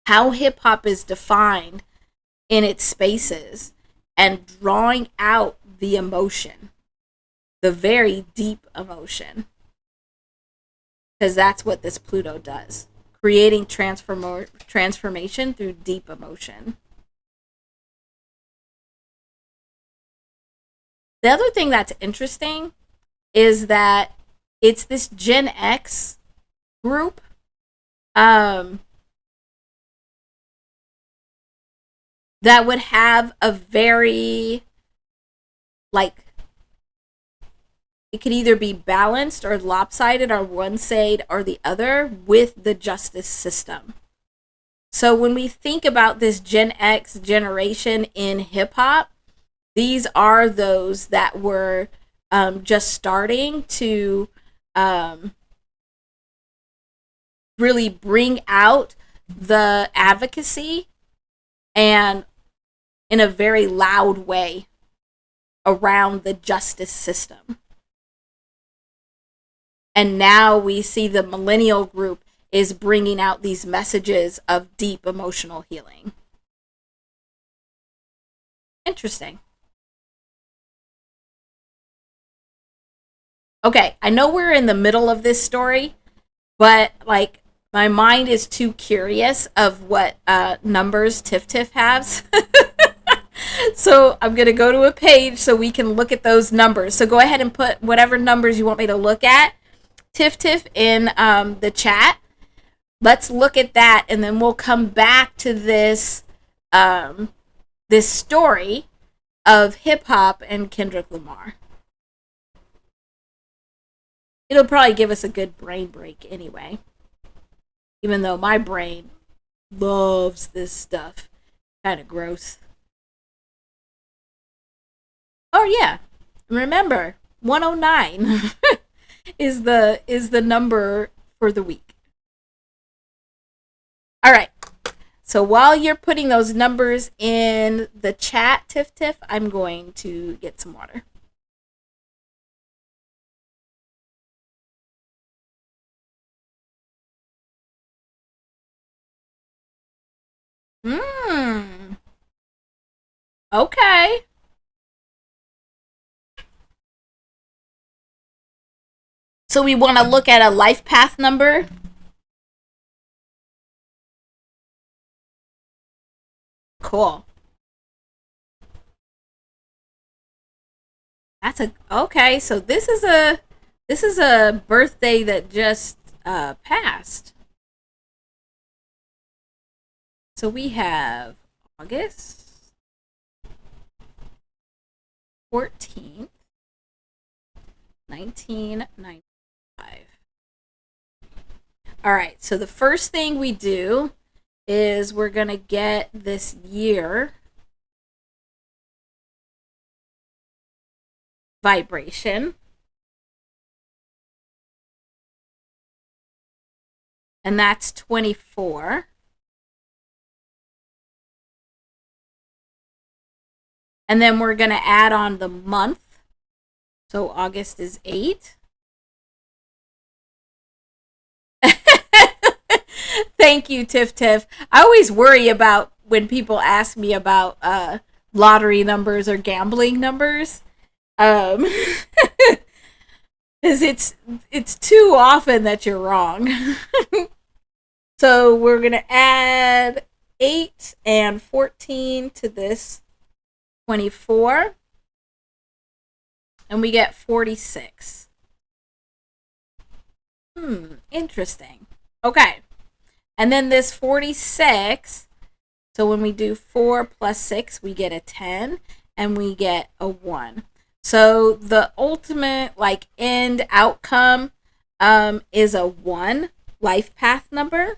how hip hop is defined in its spaces, and drawing out the emotion, the very deep emotion. because that's what this Pluto does, creating transformation through deep emotion. The other thing that's interesting is that it's this Gen X group. That would have a very, like, it could either be balanced or lopsided or one side or the other with the justice system. So when we think about this Gen X generation in hip hop, these are those that were just starting to really bring out the advocacy and in a very loud way around the justice system. And now we see the millennial group is bringing out these messages of deep emotional healing. Interesting. Okay, I know we're in the middle of this story, but like my mind is too curious of what numbers Tiff Tiff has. So I'm going to go to a page so we can look at those numbers. So go ahead and put whatever numbers you want me to look at, Tiff Tiff, in the chat. Let's look at that, and then we'll come back to this this story of hip hop and Kendrick Lamar. It'll probably give us a good brain break anyway, even though my brain loves this stuff. Kind of gross. Oh yeah, remember 109 is the number for the week. All right. So while you're putting those numbers in the chat, Tiff Tiff, I'm going to get some water. Okay. So we want to look at a life path number. Cool. That's a okay. So this is a birthday that just passed. So we have August 14th, 1995. All right, so the first thing we do is we're going to get this year vibration. And that's 24. And then we're going to add on the month. So August is 8. Thank you, Tiff Tiff. I always worry about when people ask me about lottery numbers or gambling numbers. Because it's too often that you're wrong. So we're going to add 8 and 14 to this 24. And we get 46. Interesting. Okay. And then this 46, so when we do 4 plus 6, we get a 10, and we get a 1. So the ultimate, like, end outcome is a 1 life path number.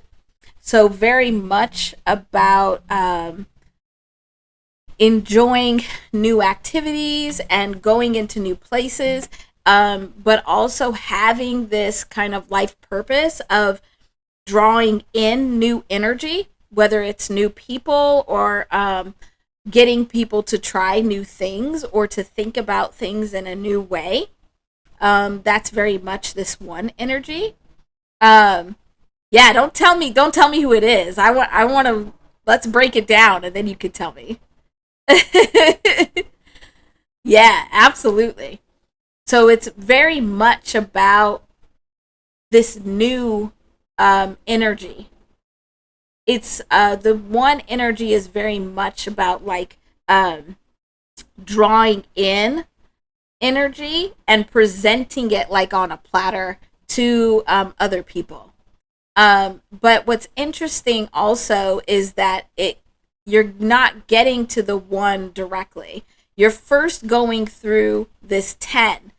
So very much about enjoying new activities and going into new places, but also having this kind of life purpose of drawing in new energy, whether it's new people or getting people to try new things or to think about things in a new way. That's very much this 1 energy. Yeah, don't tell me who it is. I want to, let's break it down and then you can tell me. Yeah, absolutely. So it's very much about this new energy. It's the one energy is very much about like drawing in energy and presenting it like on a platter to other people. But what's interesting also is that you're not getting to the one directly. You're first going through this 10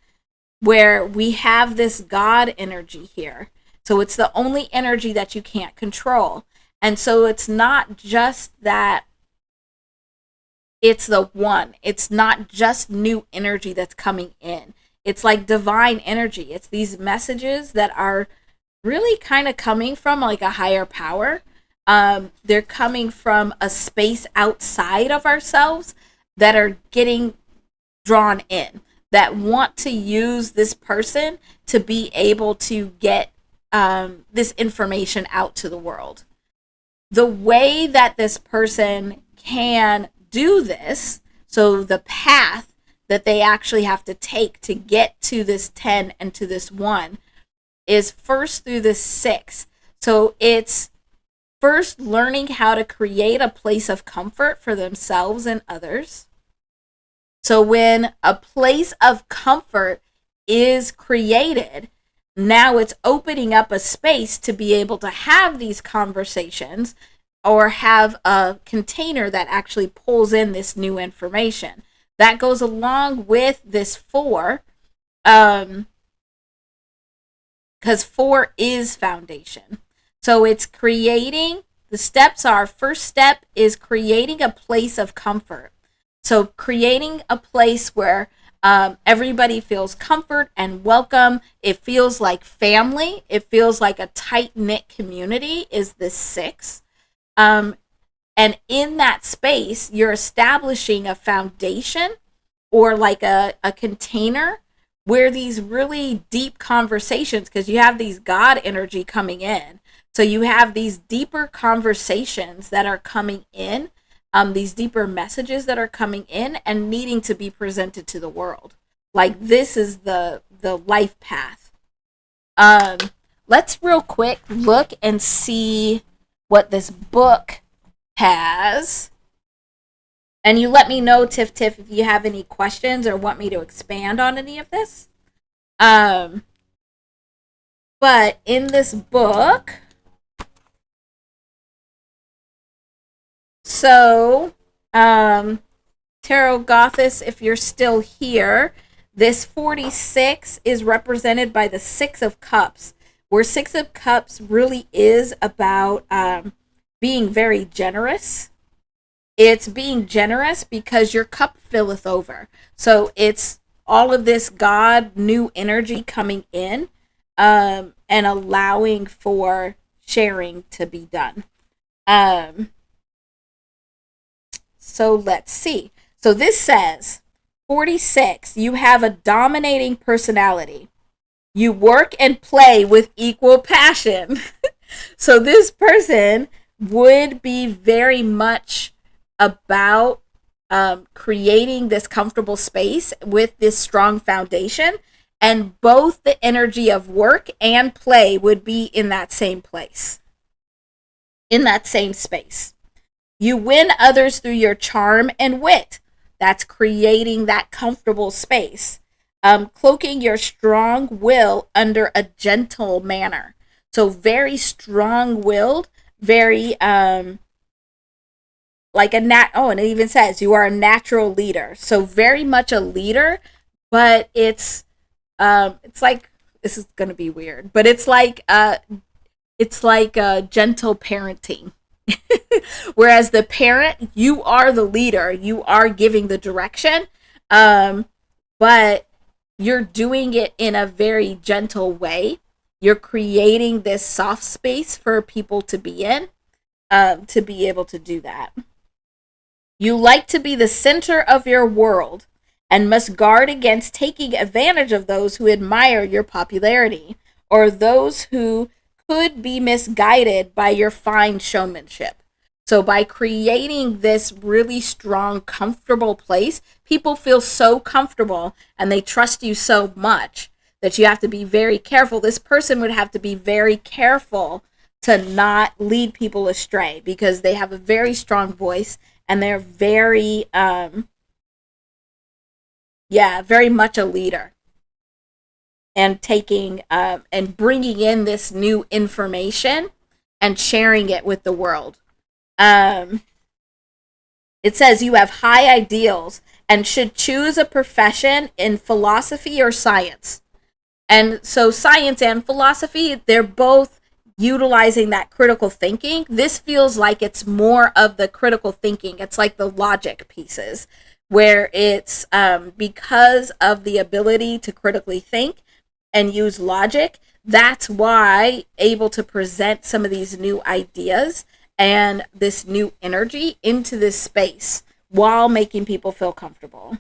where we have this God energy here. So it's the only energy that you can't control. And so it's not just that it's the one. It's not just new energy that's coming in. It's like divine energy. It's these messages that are really kind of coming from like a higher power. They're coming from a space outside of ourselves that are getting drawn in, that want to use this person to be able to get this information out to the world. The way that this person can do this, so the path that they actually have to take to get to this 10 and to this 1 is first through this 6. So it's first learning how to create a place of comfort for themselves and others. So when a place of comfort is created, now it's opening up a space to be able to have these conversations or have a container that actually pulls in this new information. That goes along with this 4, because 4 is foundation. So it's creating, the steps are, first step is creating a place of comfort. So creating a place where everybody feels comfort and welcome. It feels like family. It feels like a tight-knit community is this 6. And in that space, you're establishing a foundation or like a container where these really deep conversations, because you have these God energy coming in. So you have these deeper conversations that are coming in, these deeper messages that are coming in and needing to be presented to the world. Like this is the life path. Let's real quick look and see what this book has. And you let me know, Tiff, if you have any questions or want me to expand on any of this. But in this book, so, Tarot Gothis, if you're still here, this 46 is represented by the 6 of Cups, where 6 of Cups really is about being very generous. It's being generous because your cup filleth over. So it's all of this God new energy coming in and allowing for sharing to be done. So let's see. So this says, 46, you have a dominating personality. You work and play with equal passion. So this person would be very much about creating this comfortable space with this strong foundation, and both the energy of work and play would be in that same place, in that same space. You win others through your charm and wit. That's creating that comfortable space. Cloaking your strong will under a gentle manner. So very strong-willed, very like and it even says you are a natural leader. So very much a leader, but it's like, this is gonna be weird, but it's like gentle parenting. Whereas the parent, you are the leader, you are giving the direction, but you're doing it in a very gentle way. You're creating this soft space for people to be in, to be able to do that. You like to be the center of your world and must guard against taking advantage of those who admire your popularity or those who could be misguided by your fine showmanship. So by creating this really strong, comfortable place, people feel so comfortable and they trust you so much that you have to be very careful. This person would have to be very careful to not lead people astray, because they have a very strong voice and they're very, very much a leader, and taking and bringing in this new information and sharing it with the world. It says you have high ideals and should choose a profession in philosophy or science. And so science and philosophy, they're both utilizing that critical thinking. This feels like it's more of the critical thinking. It's like the logic pieces, where it's because of the ability to critically think and use logic, that's why able to present some of these new ideas and this new energy into this space while making people feel comfortable.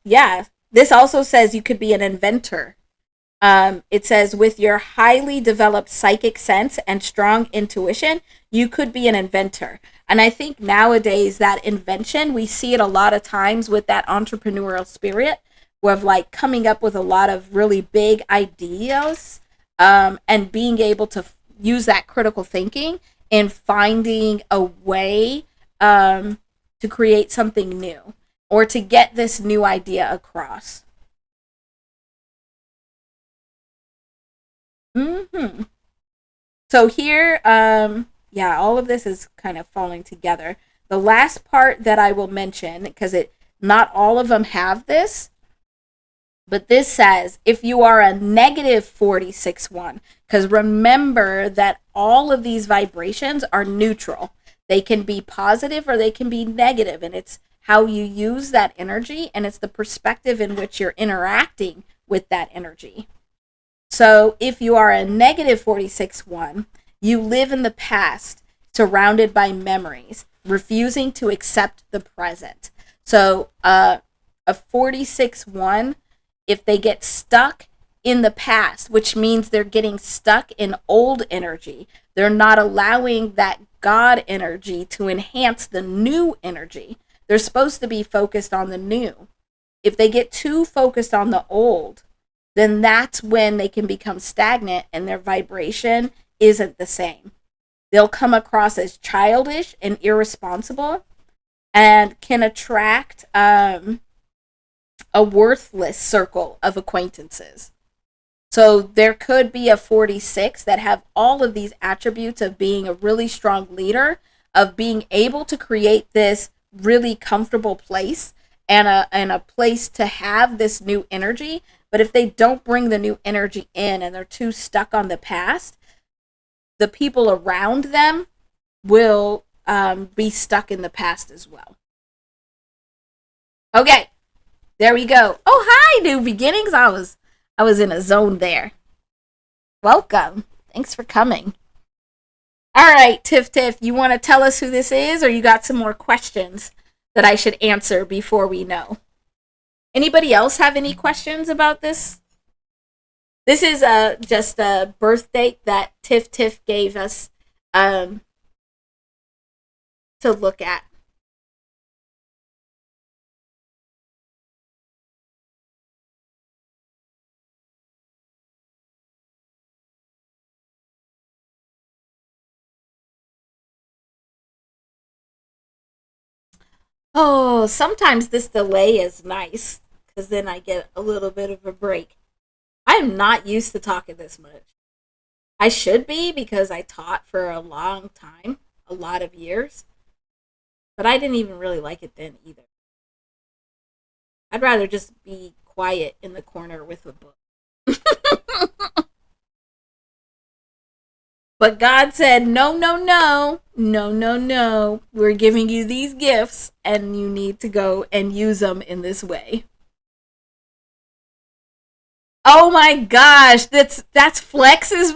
Yeah, this also says you could be an inventor. It says with your highly developed psychic sense and strong intuition, you could be an inventor. And I think nowadays that invention, we see it a lot of times with that entrepreneurial spirit, of like coming up with a lot of really big ideas, and being able to use that critical thinking and finding a way to create something new or to get this new idea across. So here, all of this is kind of falling together. The last part that I will mention, because not all of them have this, but this says if you are a negative 46-1, because remember that all of these vibrations are neutral. They can be positive or they can be negative, and it's how you use that energy, and it's the perspective in which you're interacting with that energy. So if you are a negative 46-1, you live in the past, surrounded by memories, refusing to accept the present. So a 46-1, if they get stuck in the past, which means they're getting stuck in old energy, they're not allowing that God energy to enhance the new energy. They're supposed to be focused on the new. If they get too focused on the old, then that's when they can become stagnant and their vibration isn't the same. They'll come across as childish and irresponsible and can attract a worthless circle of acquaintances. So there could be a 46 that have all of these attributes of being a really strong leader, of being able to create this really comfortable place and a place to have this new energy. But if they don't bring the new energy in and they're too stuck on the past, the people around them will be stuck in the past as well. Okay, there we go. Oh, hi, New Beginnings. I was in a zone there. Welcome. Thanks for coming. All right, Tiff, you want to tell us who this is, or you got some more questions that I should answer before we know? Anybody else have any questions about this? This is just a birth date that Tiff gave us to look at. Oh, sometimes this delay is nice, because then I get a little bit of a break. I'm not used to talking this much. I should be, because I taught for a long time, a lot of years. But I didn't even really like it then either. I'd rather just be quiet in the corner with a book. But God said, no, no, no, no, no, no. We're giving you these gifts, and you need to go and use them in this way. Oh my gosh, that's Flex's.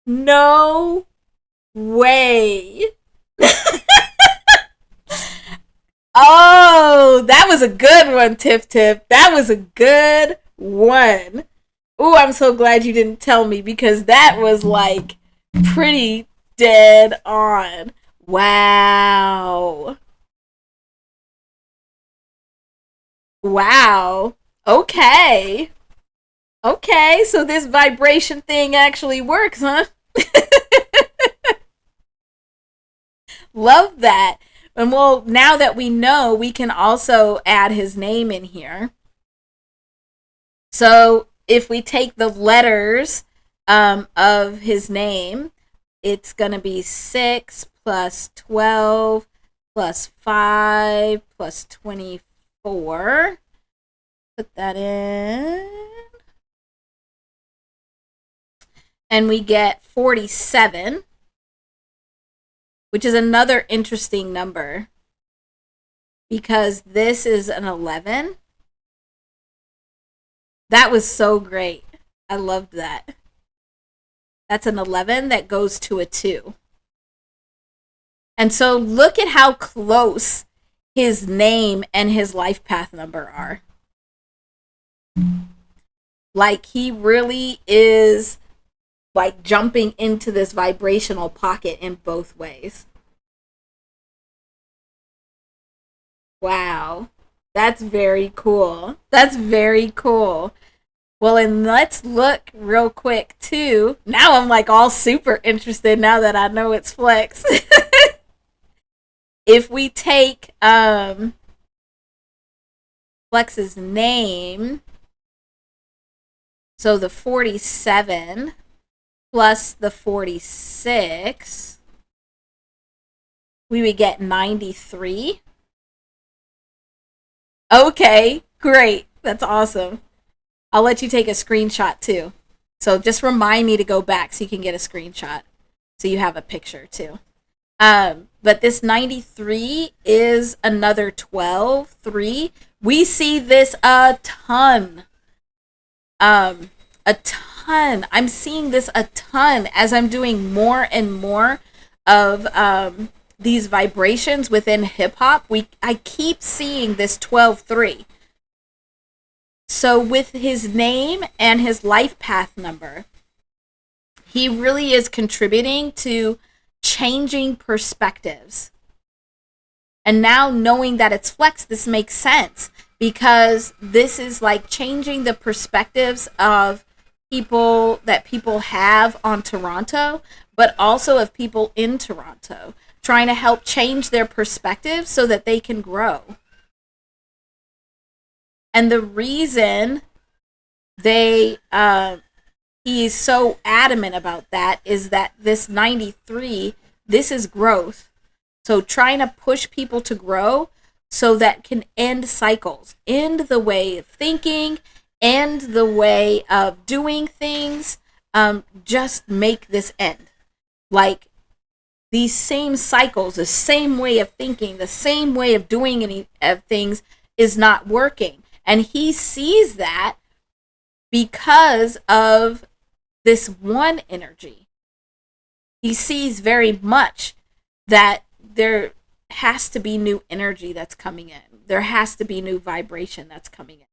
No way. Oh, that was a good one, Tiff. That was a good one. Ooh, I'm so glad you didn't tell me, because that was like pretty dead on. Wow. Wow. Okay. Okay, so this vibration thing actually works, huh? Love that. And well, now that we know, we can also add his name in here. So if we take the letters of his name, it's going to be 6 plus 12 plus 5 plus 24. Put that in. And we get 47, which is another interesting number because this is an 11. That was so great. I loved that. That's an 11 that goes to a 2. And so look at how close his name and his life path number are. Like he really is like jumping into this vibrational pocket in both ways. Wow. That's very cool. That's very cool. Well, and let's look real quick too. Now I'm like all super interested now that I know it's flex. If we take Flex's name, so the 47 plus the 46, we would get 93. Okay, great. That's awesome. I'll let you take a screenshot too. So just remind me to go back so you can get a screenshot so you have a picture too. But this 93 is another 12, 3. We see this a ton. A ton. I'm seeing this a ton as I'm doing more and more of these vibrations within hip hop. I keep seeing this 12-3. So with his name and his life path number, he really is contributing to changing perspectives. And now knowing that it's flex, this makes sense because this is like changing the perspectives of people that people have on Toronto, but also of people in Toronto, trying to help change their perspective so that they can grow. And the reason he's so adamant about that is that this 93, this is growth. So trying to push people to grow so that can end cycles, end the way of thinking, end the way of doing things, just make this end. Like these same cycles, the same way of thinking, the same way of doing any of things is not working. And he sees that because of this one energy. He sees very much that there has to be new energy that's coming in. There has to be new vibration that's coming in.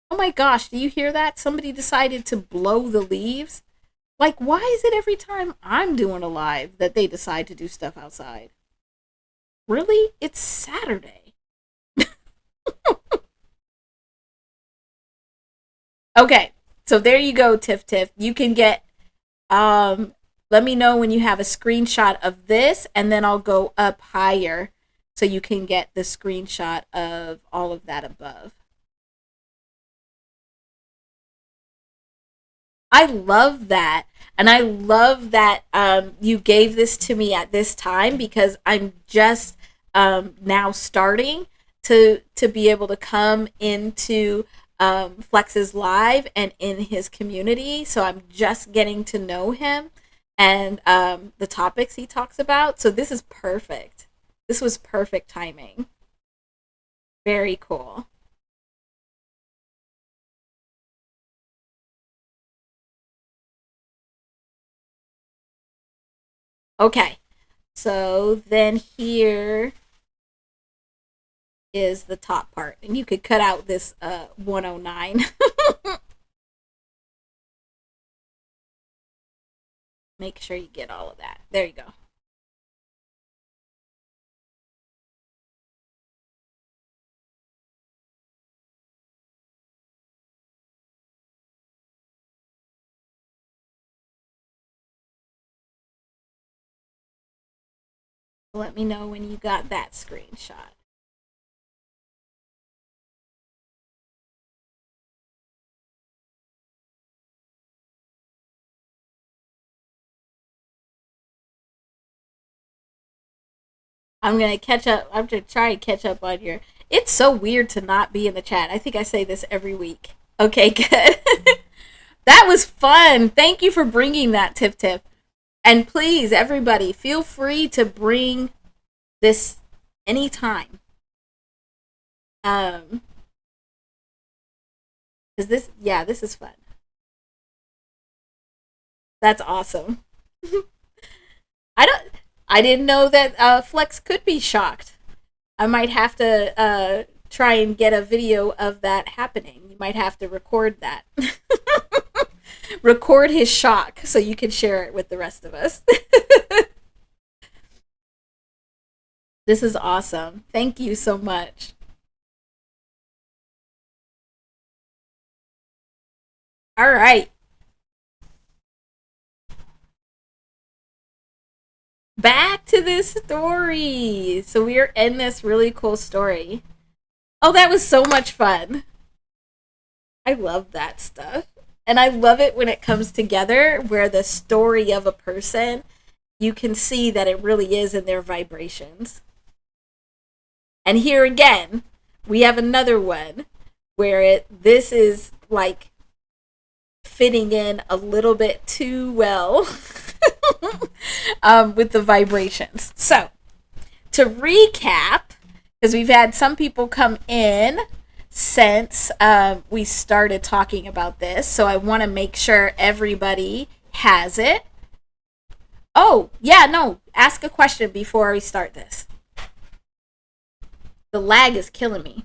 Oh my gosh, do you hear that? Somebody decided to blow the leaves. Like, why is it every time I'm doing a live that they decide to do stuff outside? Really? It's Saturday. Okay, so there you go, Tiff Tiff. You can get, let me know when you have a screenshot of this, and then I'll go up higher so you can get the screenshot of all of that above. I love that. And I love that you gave this to me at this time because I'm just now starting to be able to come into Flex's live and in his community. So I'm just getting to know him and the topics he talks about. So this is perfect. This was perfect timing. Very cool. Okay. So then here is the top part. And you could cut out this 109. Make sure you get all of that. There you go. Let me know when you got that screenshot. I'm gonna catch up. I'm gonna try and catch up on your. It's so weird to not be in the chat. I think I say this every week. Okay, good. That was fun. Thank you for bringing that, Tiff Tiff. And please, everybody, feel free to bring this anytime. Because this, yeah, this is fun. That's awesome. I didn't know that Flex could be shocked. I might have to try and get a video of that happening. You might have to record that. Record his shock so you can share it with the rest of us. This is awesome. Thank you so much. All right. Back to this story. So we are in this really cool story. Oh, that was so much fun. I love that stuff. And I love it when it comes together where the story of a person, you can see that it really is in their vibrations. And here again, we have another one where this is like fitting in a little bit too well with the vibrations. So, to recap, because we've had some people come in since we started talking about this, so I want to make sure everybody has it. Oh, yeah, no, ask a question before we start this. The lag is killing me.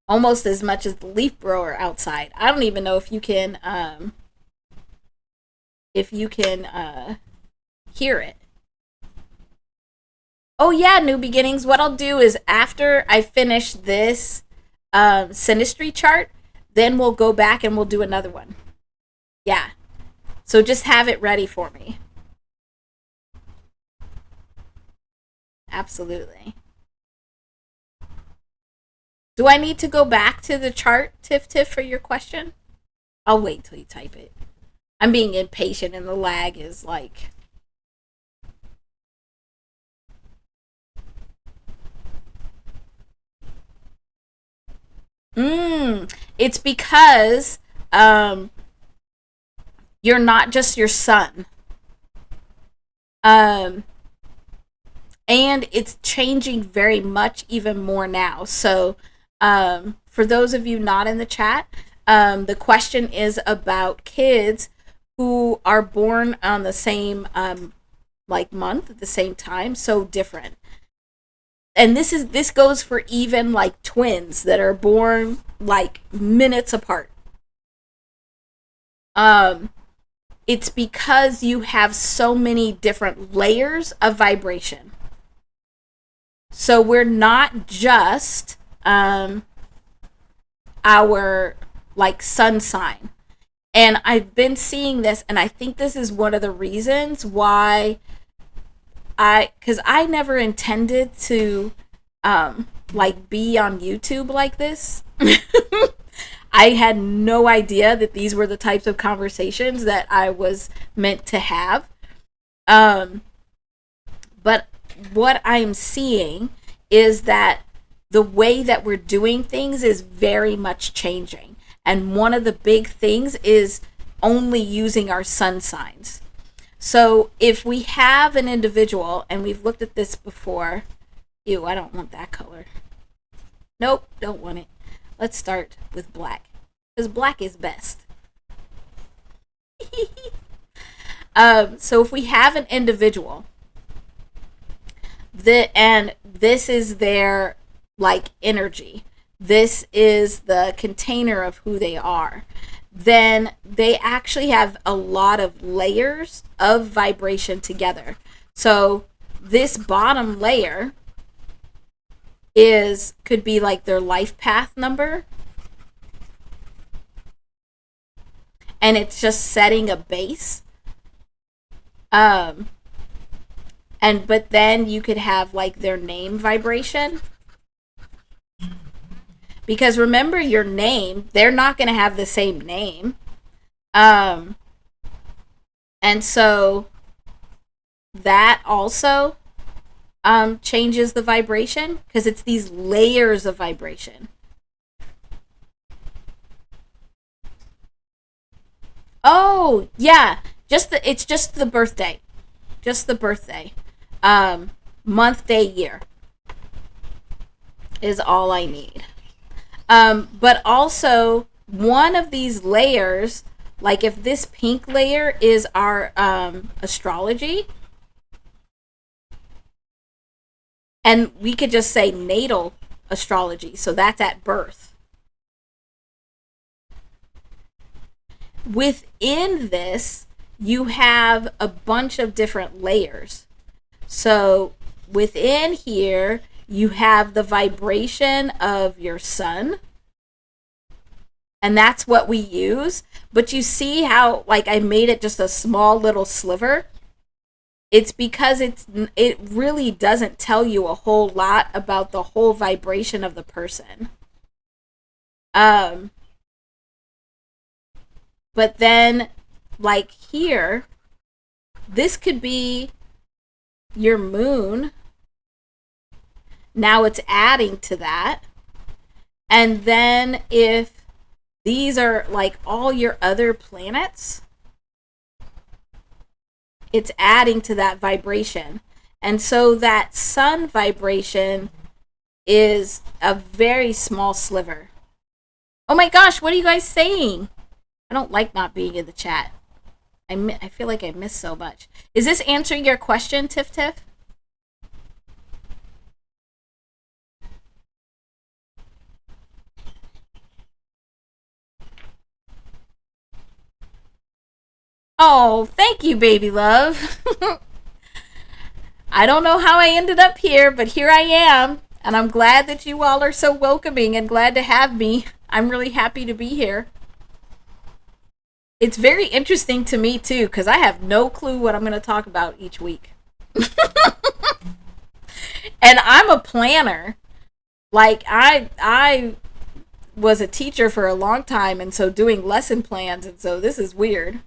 Almost as much as the leaf blower outside. I don't even know if you can hear it. Oh yeah, New Beginnings. What I'll do is after I finish this synastry chart, then we'll go back and we'll do another one. Yeah. So just have it ready for me. Absolutely. Do I need to go back to the chart, Tiff Tiff, for your question? I'll wait till you type it. I'm being impatient and the lag is like... It's because you're not just your sun. And it's changing very much even more now. So for those of you not in the chat, the question is about kids who are born on the same month at the same time, so different. And this goes for even like twins that are born like minutes apart. It's because you have so many different layers of vibration. So we're not just our like sun sign. And I've been seeing this, and I think this is one of the reasons why because I never intended to be on YouTube like this. I had no idea that these were the types of conversations that I was meant to have. But what I'm seeing is that the way that we're doing things is very much changing. And one of the big things is only using our sun signs. So if we have an individual, and we've looked at this before, ew, I don't want that color. Nope, don't want it. Let's start with black, because black is best. So if we have an individual, and this is their like energy, this is the container of who they are, then they actually have a lot of layers of vibration together. So this bottom layer could be like their life path number, and it's just setting a base. But then you could have like their name vibration. Because remember your name, they're not going to have the same name. And so that also changes the vibration, because it's these layers of vibration. Oh, yeah. It's just the birthday. Just the birthday. Month, day, year is all I need. But also, one of these layers, like if this pink layer is our astrology, and we could just say natal astrology, so that's at birth. Within this, you have a bunch of different layers. So within here, you have the vibration of your sun. And that's what we use. But you see how, like, I made it just a small little sliver? It's because it really doesn't tell you a whole lot about the whole vibration of the person. But then, like here, this could be your moon. Now it's adding to that. And then if these are like all your other planets, it's adding to that vibration. And so that sun vibration is a very small sliver. Oh my gosh, what are you guys saying? I don't like not being in the chat. I feel like I missed so much. Is this answering your question, Tiff Tiff? Oh, thank you, baby love. I don't know how I ended up here, but here I am. And I'm glad that you all are so welcoming and glad to have me. I'm really happy to be here. It's very interesting to me, too, because I have no clue what I'm going to talk about each week. And I'm a planner. Like, I was a teacher for a long time, and so doing lesson plans, and so this is weird.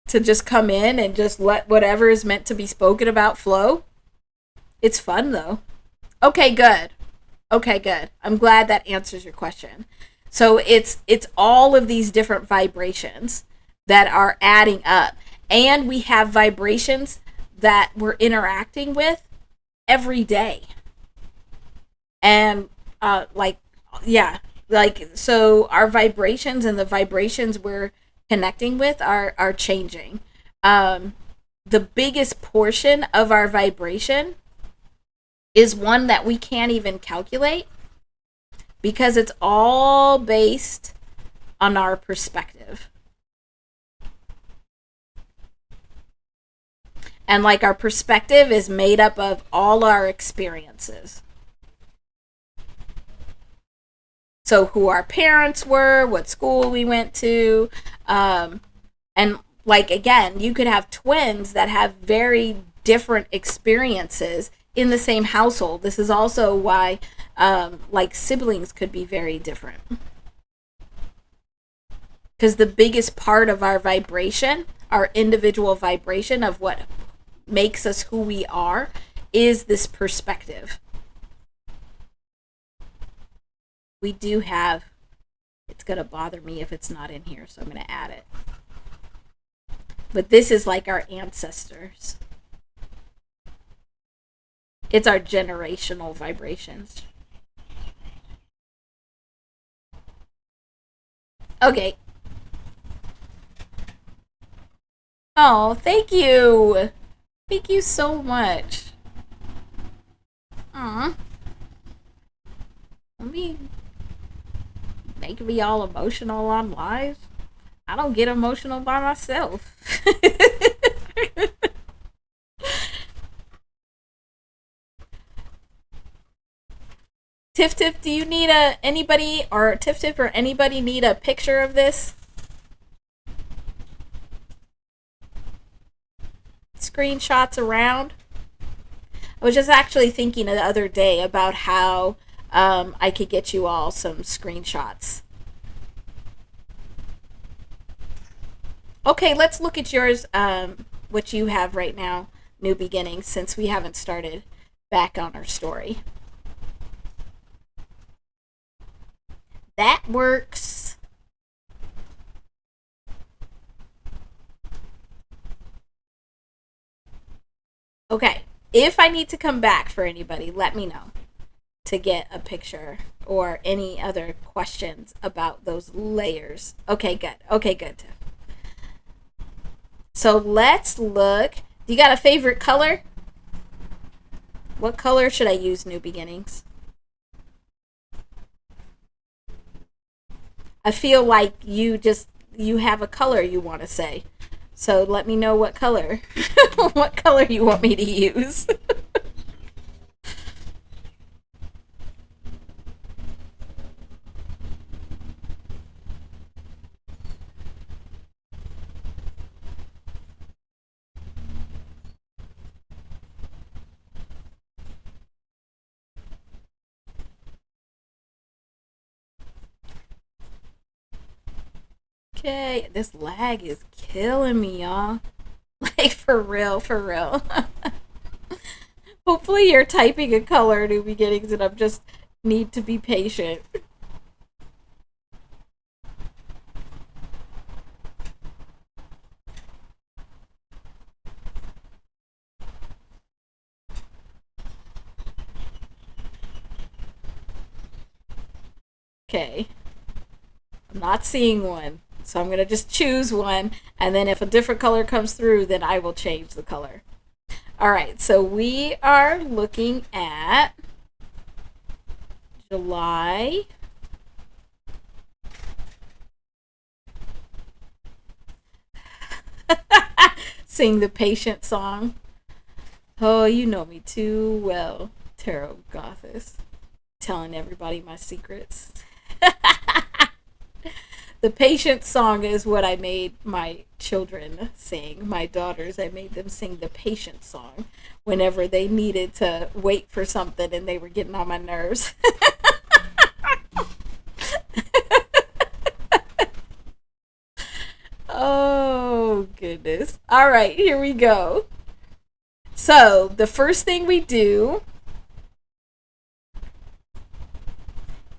To just come in and just let whatever is meant to be spoken about flow. It's fun, though. Okay, good. Okay, good. I'm glad that answers your question. So it's all of these different vibrations that are adding up. And we have vibrations that we're interacting with every day. And so our vibrations and the vibrations we're connecting with are changing. The biggest portion of our vibration is one that we can't even calculate, because it's all based on our perspective. And like our perspective is made up of all our experiences. So who our parents were, what school we went to, and like, again, you could have twins that have very different experiences in the same household. This is also why like siblings could be very different, because the biggest part of our vibration, our individual vibration of what makes us who we are, is this perspective. We do have, it's going to bother me if it's not in here, so I'm going to add it. But this is like our ancestors. It's our generational vibrations. Okay. Oh, thank you. Thank you so much. Aw. Making me all emotional on live. I don't get emotional by myself. Tiff Tiff, do you need anybody, or Tiff Tiff or anybody need a picture of this? screenshots around. I was just actually thinking the other day about how I could get you all some screenshots. Okay, let's look at yours, what you have right now, New Beginnings, since we haven't started back on our story. That works. Okay, if I need to come back for anybody, let me know to get a picture or any other questions about those layers. Okay, good. Okay, good. So let's look. Do you got a favorite color? What color should I use, New Beginnings? I feel like you have a color you want to say. So let me know what color. What color you want me to use. Okay, this lag is killing me, y'all. Like, for real, for real. Hopefully you're typing a color, New Beginnings, and I'm just need to be patient. Okay. I'm not seeing one. So I'm going to just choose one. And then if a different color comes through, then I will change the color. All right. So we are looking at July. Sing the patient song. Oh, you know me too well, Tarot Goddess. Telling everybody my secrets. The patient song is what I made my children sing. My daughters, I made them sing the patient song whenever they needed to wait for something and they were getting on my nerves. Oh, goodness. All right, here we go. So, the first thing we do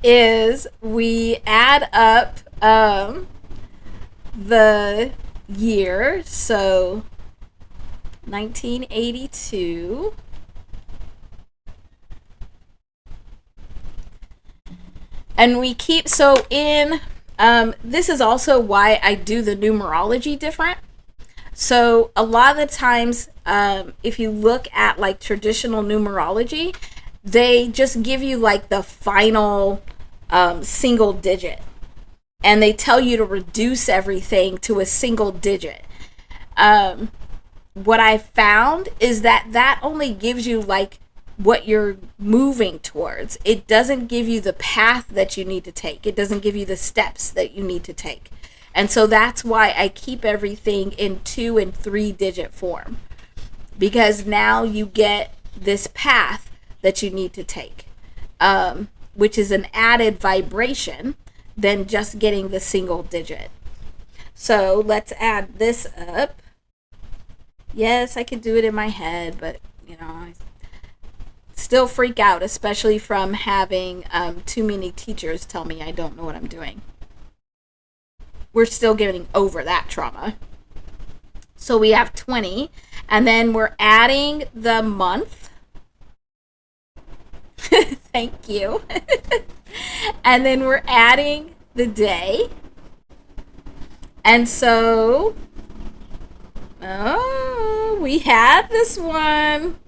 is we add up the year. So 1982, and we keep, so in this is also why I do the numerology different. So a lot of the times, if you look at like traditional numerology, they just give you like the final single digit, and they tell you to reduce everything to a single digit. What I found is that only gives you like what you're moving towards. It doesn't give you the path that you need to take. It doesn't give you the steps that you need to take. And so that's why I keep everything in 2 and 3 digit form, because now you get this path that you need to take, which is an added vibration than just getting the single digit. So let's add this up. Yes, I could do it in my head, but you know, I still freak out, especially from having too many teachers tell me I don't know what I'm doing. We're still getting over that trauma. So we have 20, and then we're adding the month. Thank you. And then we're adding the day. And so, we had this one.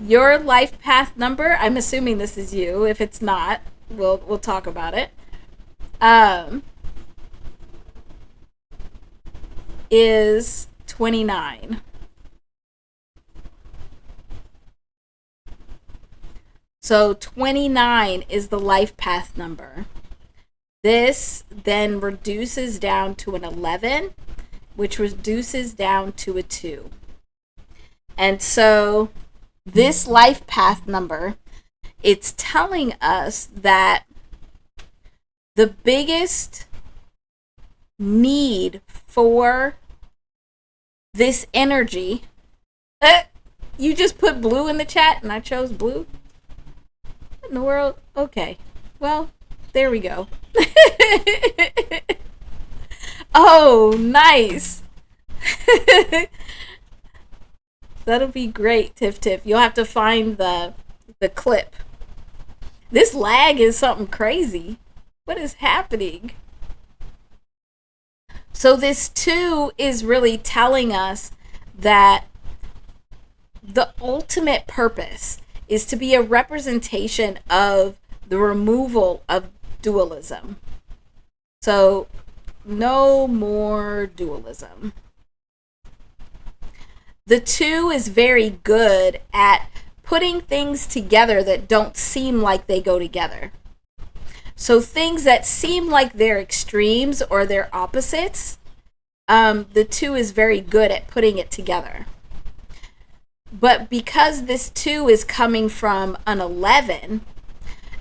Your life path number, I'm assuming this is you. If it's not, we'll talk about it. Is 29. So 29 is the life path number. This then reduces down to an 11, which reduces down to a 2. And so this life path number, it's telling us that the biggest need for this energy. You just put blue in the chat and I chose blue? What in the world? Okay. Well, there we go. Oh, nice. That'll be great, Tiff Tiff. You'll have to find the clip. This lag is something crazy. What is happening? So this 2 is really telling us that the ultimate purpose is to be a representation of the removal of dualism. So no more dualism. The 2 is very good at putting things together that don't seem like they go together. So things that seem like they're extremes or they're opposites, the 2 is very good at putting it together. But because this 2 is coming from an 11,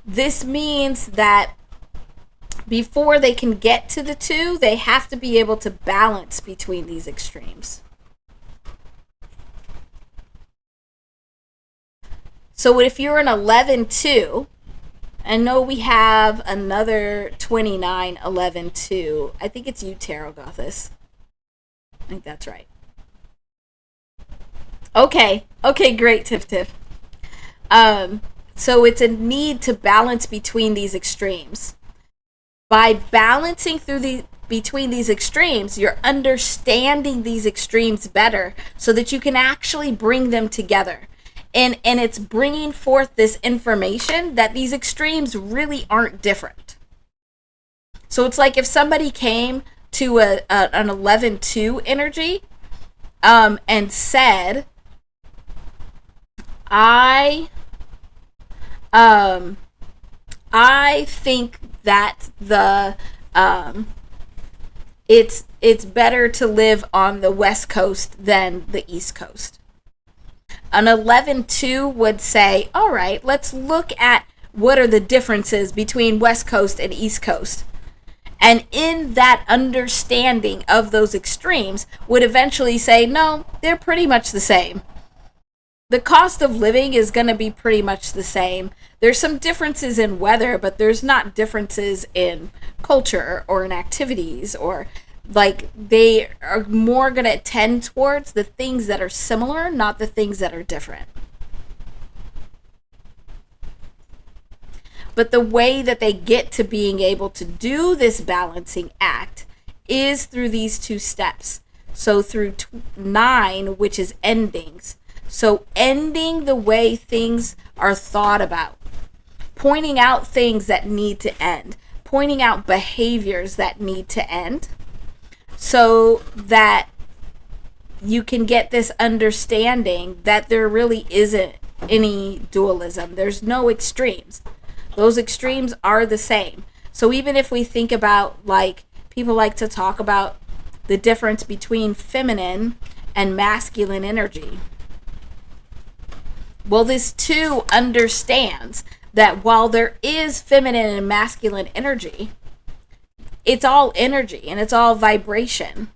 this means that before they can get to the 2, they have to be able to balance between these extremes. So if you're an 11-2, I know we have another 29-11-2. I think it's you, Tarot Gothis. I think that's right. Okay, great, Tiff Tiff. So it's a need to balance between these extremes. By balancing between these extremes, you're understanding these extremes better so that you can actually bring them together. And it's bringing forth this information that these extremes really aren't different. So it's like if somebody came to an 11-2 energy and said, I think that it's better to live on the West Coast than the East Coast. An 11-2 would say, all right, let's look at what are the differences between West Coast and East Coast. And in that understanding of those extremes would eventually say, no, they're pretty much the same. The cost of living is going to be pretty much the same. There's some differences in weather, but there's not differences in culture or in activities, or like they are more going to tend towards the things that are similar, not the things that are different. But the way that they get to being able to do this balancing act is through these 2 steps. So through 9, which is endings. So ending the way things are thought about, pointing out things that need to end, pointing out behaviors that need to end, so that you can get this understanding that there really isn't any dualism. There's no extremes. Those extremes are the same. So even if we think about, like, people like to talk about the difference between feminine and masculine energy. Well, this 2 understands that while there is feminine and masculine energy, it's all energy and it's all vibration.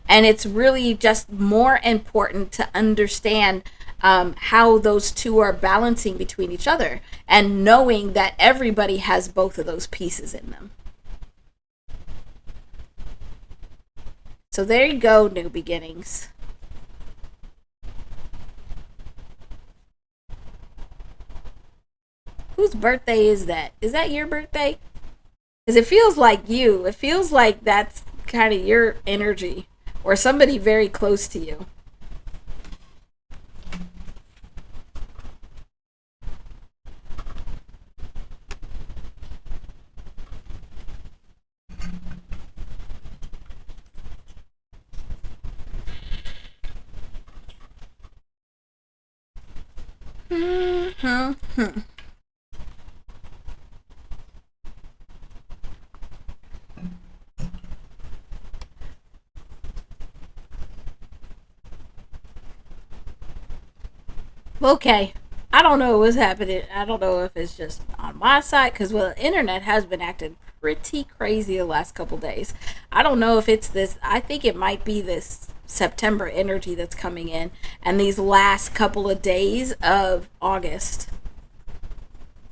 And it's really just more important to understand how those 2 are balancing between each other and knowing that everybody has both of those pieces in them. So there you go, new beginnings. Whose birthday is that? Is that your birthday? Because it feels like you. It feels like that's kind of your energy or somebody very close to you. Okay. I don't know what's happening. I don't know if it's just on my side because well, the internet has been acting pretty crazy the last couple days. I don't know if it's this. I think it might be this September energy that's coming in, and these last couple of days of August.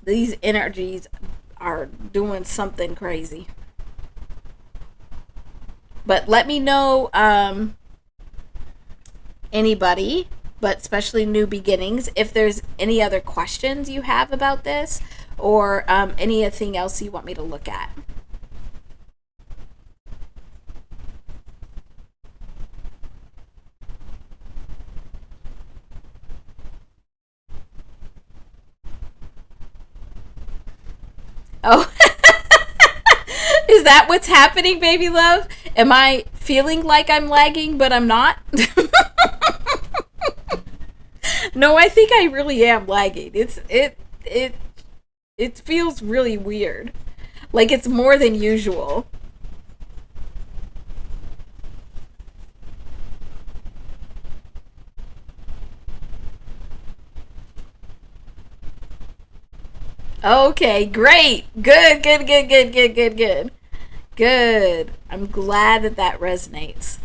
These energies are doing something crazy. But let me know, anybody, but especially new beginnings, if there's any other questions you have about this or anything else you want me to look at. Oh, is that what's happening, baby love? Am I feeling like I'm lagging, but I'm not? No, I think I really am lagging. It feels really weird. Like it's more than usual. Okay, great. Good, good, good, good, good, good, good. Good. I'm glad that that resonates.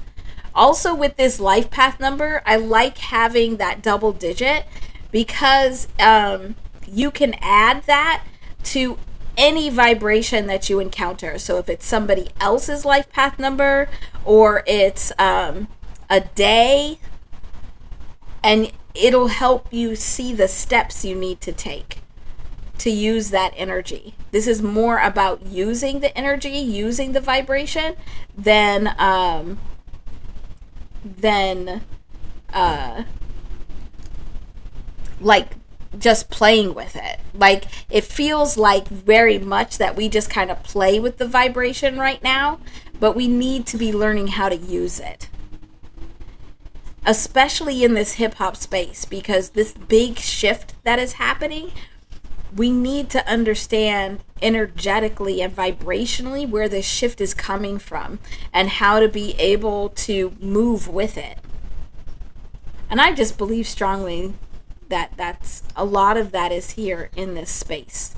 Also, with this life path number, I like having that double digit because you can add that to any vibration that you encounter. So, if it's somebody else's life path number or it's a day, and it'll help you see the steps you need to take to use that energy. This is more about using the energy, using the vibration, than uh, like just playing with it. Like it feels like very much that we just kind of play with the vibration right now, but we need to be learning how to use it. Especially in this hip hop space, because this big shift that is happening, we need to understand energetically and vibrationally where this shift is coming from and how to be able to move with it. And I just believe strongly that that's a lot of that is here in this space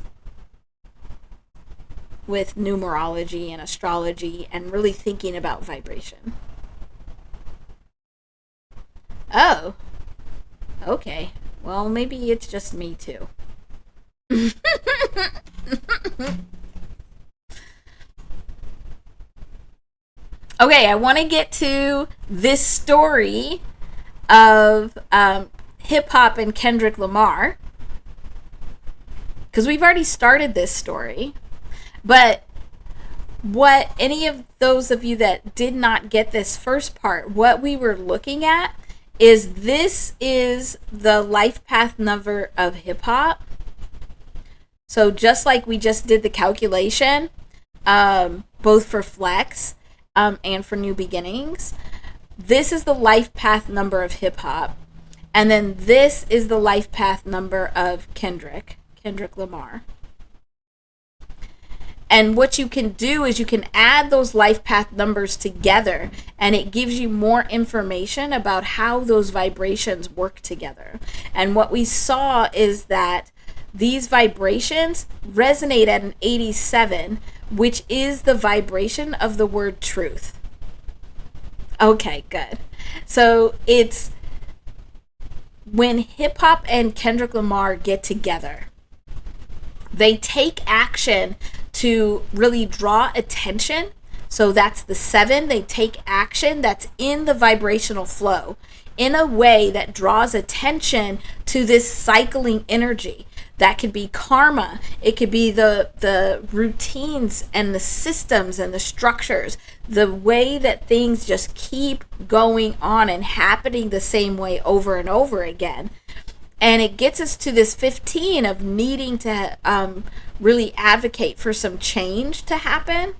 with numerology and astrology and really thinking about vibration. Oh, okay. Well, maybe it's just me too. Okay, I want to get to this story of hip hop and Kendrick Lamar because we've already started this story. But what any of those of you that did not get this first part, what we were looking at is this is the life path number of hip hop. So just like we just did the calculation, both for flex and for new beginnings, this is the life path number of hip hop. And then this is the life path number of Kendrick Lamar. And what you can do is you can add those life path numbers together and it gives you more information about how those vibrations work together. And what we saw is that these vibrations resonate at an 87, which is the vibration of the word truth. Okay, good. So it's when hip hop and Kendrick Lamar get together, they take action to really draw attention. So that's the 7. They take action that's in the vibrational flow in a way that draws attention to this cycling energy. That could be karma. It could be the routines and the systems and the structures, the way that things just keep going on and happening the same way over and over again. And it gets us to this 15 of needing to really advocate for some change to happen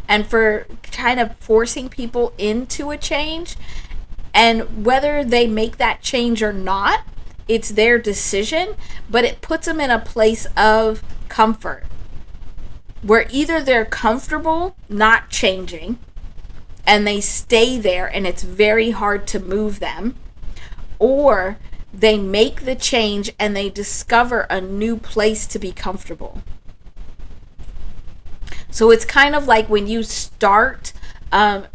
and for kind of forcing people into a change. And whether they make that change or not, it's their decision, but it puts them in a place of comfort where either they're comfortable not changing and they stay there and it's very hard to move them, or They make the change and they discover a new place to be comfortable. So it's kind of like when you start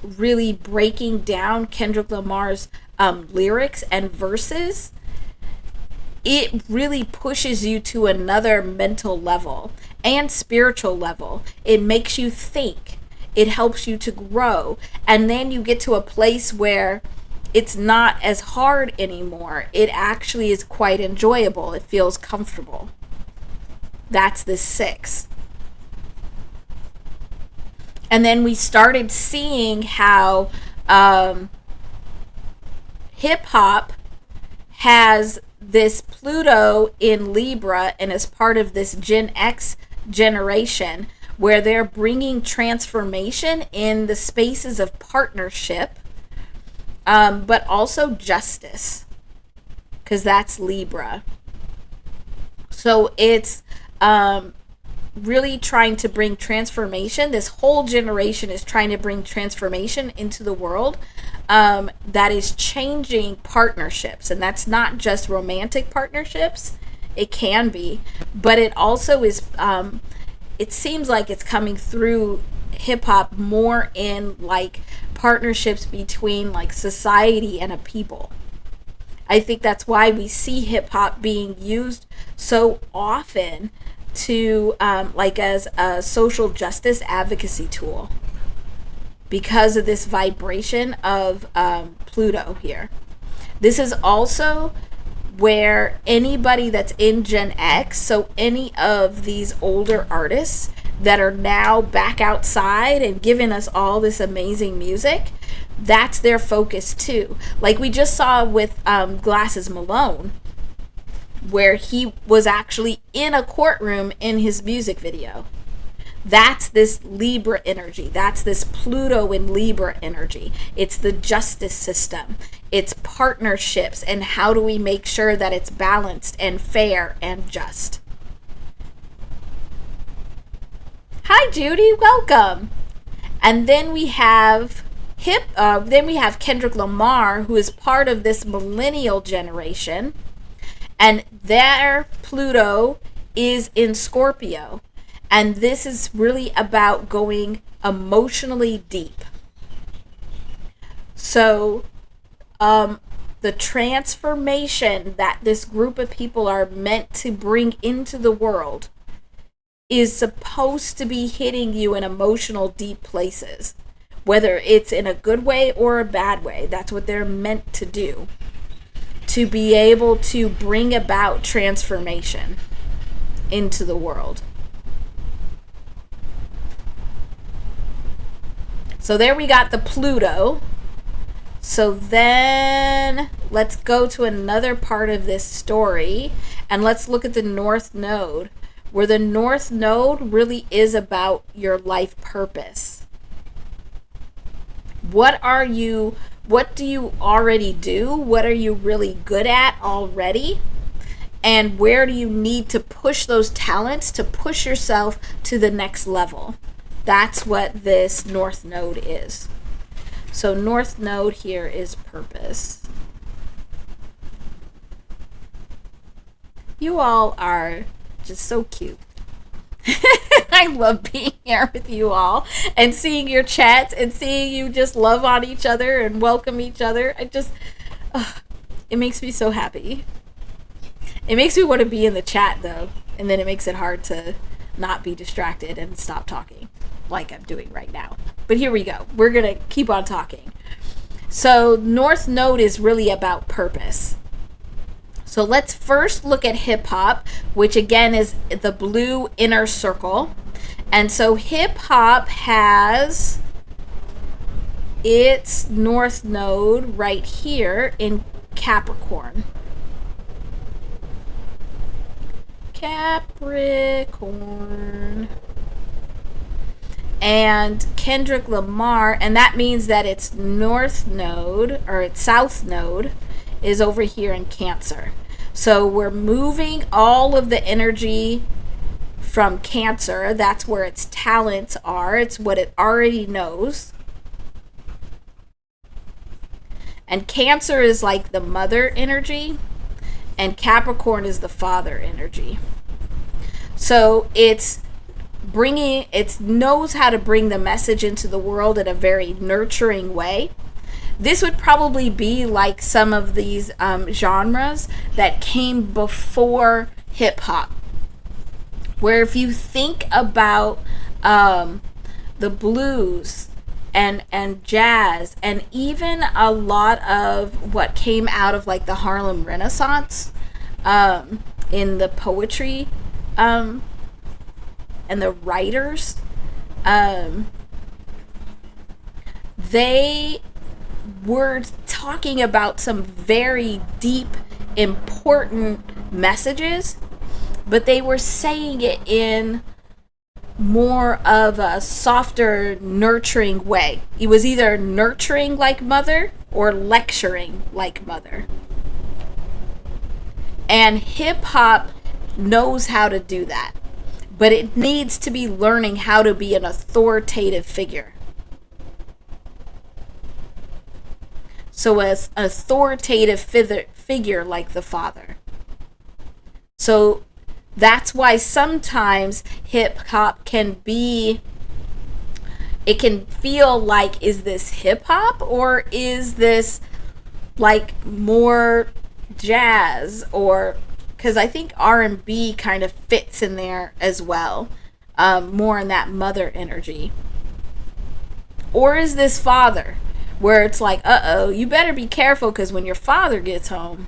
really breaking down Kendrick Lamar's lyrics and verses, it really pushes you to another mental level and spiritual level. It makes you think. It helps you to grow. And then you get to a place where it's not as hard anymore. It actually is quite enjoyable. It feels comfortable. That's the 6. And then we started seeing how hip-hop has this Pluto in Libra and is part of this Gen X generation, where they're bringing transformation in the spaces of partnership, but also justice, because that's Libra. So it's really trying to bring transformation. This whole generation is trying to bring transformation into the world that is changing partnerships. And that's not just romantic partnerships. It can be, but it also is, it seems like it's coming through hip hop more in like partnerships between like society and a people. I think that's why we see hip hop being used so often to like as a social justice advocacy tool, because of this vibration of Pluto here. This is also where anybody that's in Gen X, so any of these older artists that are now back outside and giving us all this amazing music, that's their focus too. Like we just saw with Glasses Malone, where he was actually in a courtroom in his music video. That's this Libra energy. That's this Pluto in Libra energy. It's the justice system. It's partnerships, and how do we make sure that it's balanced and fair and just. Hi Judy, welcome. And then we have Kendrick Lamar, who is part of this millennial generation, and their Pluto is in Scorpio. And this is really about going emotionally deep. So the transformation that this group of people are meant to bring into the world is supposed to be hitting you in emotional deep places, whether it's in a good way or a bad way. That's what they're meant to do, to be able to bring about transformation into the world. So there we got the Pluto. So then let's go to another part of this story, and let's look at the North Node, where the North Node really is about your life purpose. What do you already do? What are you really good at already? And where do you need to push those talents to push yourself to the next level? That's what this North Node is. So North Node here is purpose. You all are just so cute. I love being here with you all and seeing your chats and seeing you just love on each other and welcome each other. It makes me so happy. It makes me want to be in the chat though, and then it makes it hard to not be distracted and stop talking like I'm doing right now. But here we go. We're going to keep on talking. So North Node is really about purpose. So let's first look at hip hop, which again is the blue inner circle. And so hip hop has its North Node right here in Capricorn. Capricorn. And Kendrick Lamar, and that means that its North Node, or its South Node, is over here in Cancer. So we're moving all of the energy from Cancer. That's where its talents are. It's what it already knows. And Cancer is like the mother energy. and Capricorn is the father energy. So it knows how to bring the message into the world in a very nurturing way. This would probably be like some of these genres that came before hip hop, where if you think about the blues and jazz, and even a lot of what came out of like the Harlem Renaissance, in the poetry, and the writers, they were talking about some very deep, important messages, but they were saying it in more of a softer, nurturing way. It was either nurturing like Mother or lecturing like Mother. And hip hop knows how to do that, but it needs to be learning how to be an authoritative figure. So as an authoritative figure like the father. So that's why sometimes hip hop can be, it can feel like, is this hip hop or is this like more jazz? Or because I think R&B kind of fits in there as well, more in that mother energy. Or is this father, where it's like, uh-oh, you better be careful because when your father gets home.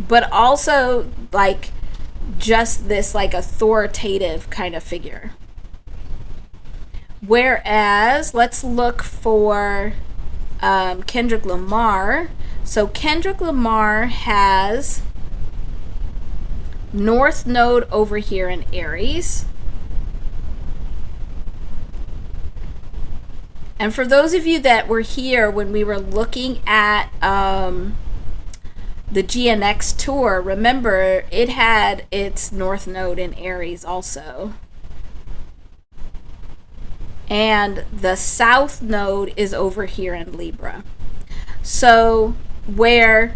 But also like just this like authoritative kind of figure. Whereas let's look for Kendrick Lamar. So Kendrick Lamar has North Node over here in Aries. And for those of you that were here when we were looking at the GNX tour, remember it had its North Node in Aries also. And the South Node is over here in Libra. So where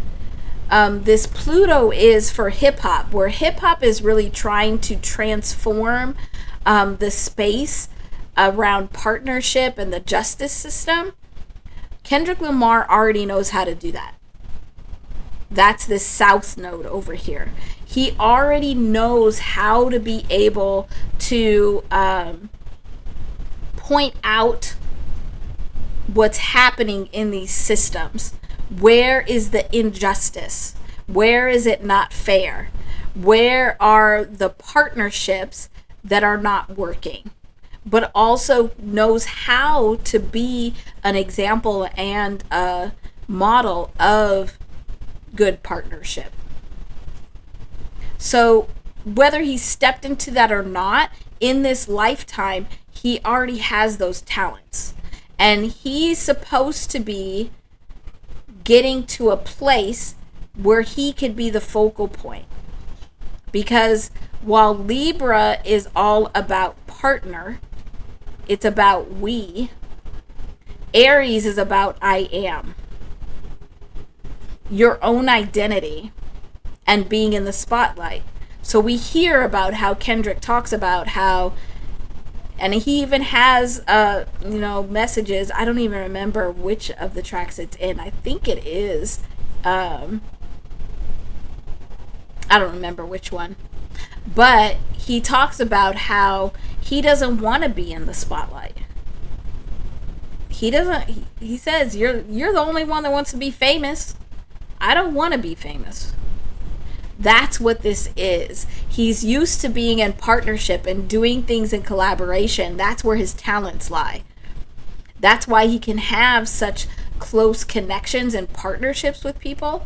this Pluto is for hip hop, where hip hop is really trying to transform the space around partnership and the justice system, Kendrick Lamar already knows how to do that. That's the South Node over here. He already knows how to be able to point out what's happening in these systems. Where is the injustice? Where is it not fair? Where are the partnerships that are not working? But also knows how to be an example and a model of good partnership. So whether he stepped into that or not, in this lifetime, he already has those talents. And he's supposed to be getting to a place where he could be the focal point. Because while Libra is all about partner, it's about we, Aries is about I am. Your own identity and being in the spotlight. So we hear about how Kendrick talks about how, and he even has messages. I don't even remember which of the tracks it's in. I think it is I don't remember which one. But he talks about how he doesn't want to be in the spotlight. He doesn't. He says, you're the only one that wants to be famous. I don't want to be famous. That's what this is. He's used to being in partnership and doing things in collaboration. That's where his talents lie. That's why he can have such close connections and partnerships with people.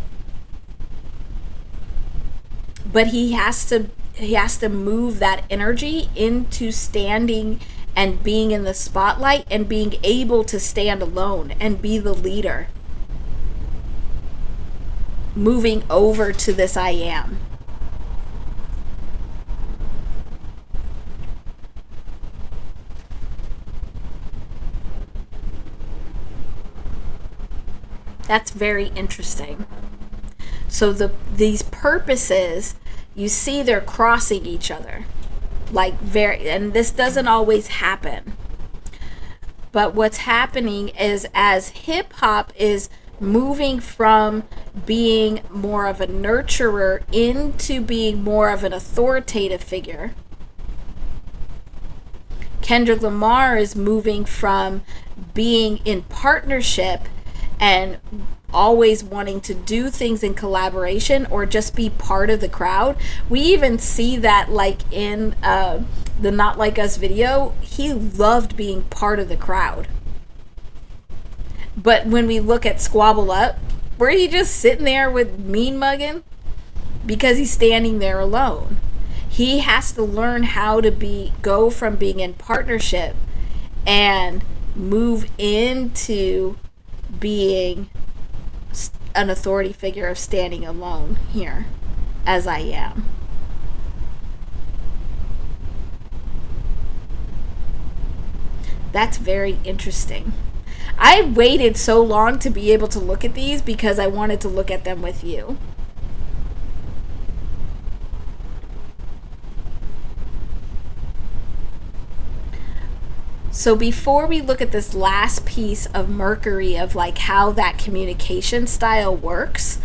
But he has to move that energy into standing and being in the spotlight and being able to stand alone and be the leader. Moving over to this I am. That's very interesting. So these purposes, you see they're crossing each other. Like and this doesn't always happen. But what's happening is, as hip hop is moving from being more of a nurturer into being more of an authoritative figure, Kendrick Lamar is moving from being in partnership and always wanting to do things in collaboration or just be part of the crowd. We even see that like in the Not Like Us video. He loved being part of the crowd. But when we look at Squabble Up, where he just sitting there with mean mugging because he's standing there alone. He has to learn how to go from being in partnership and move into being an authority figure of standing alone here as I am. That's very interesting. I waited so long to be able to look at these because I wanted to look at them with you. So before we look at this last piece of Mercury, of like how that communication style works,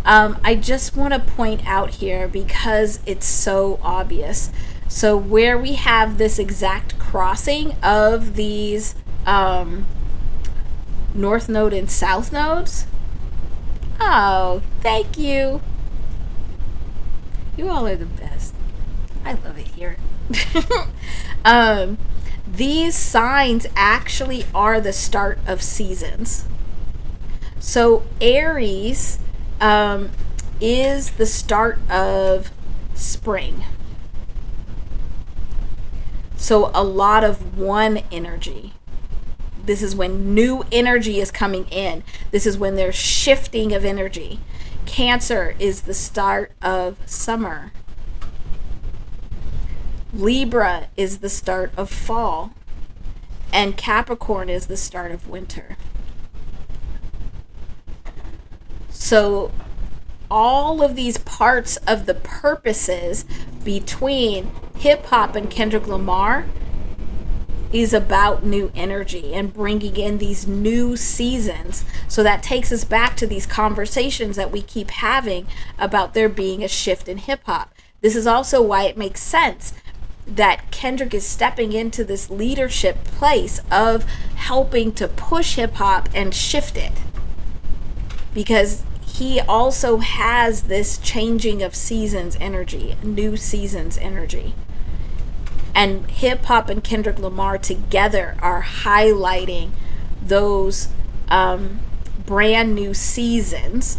I just want to point out here, because it's so obvious. So where we have this exact crossing of these North Node and South Nodes. Oh, thank you. You all are the best. I love it here. These signs actually are the start of seasons. So Aries is the start of spring. So a lot of one energy. This is when new energy is coming in. This is when there's shifting of energy. Cancer is the start of summer. Libra is the start of fall. And Capricorn is the start of winter. So all of these parts of the purposes between hip hop and Kendrick Lamar is about new energy and bringing in these new seasons. So that takes us back to these conversations that we keep having about there being a shift in hip hop. This is also why it makes sense that Kendrick is stepping into this leadership place of helping to push hip hop and shift it, because he also has this changing of seasons energy, new seasons energy. And hip hop and Kendrick Lamar together are highlighting those brand new seasons.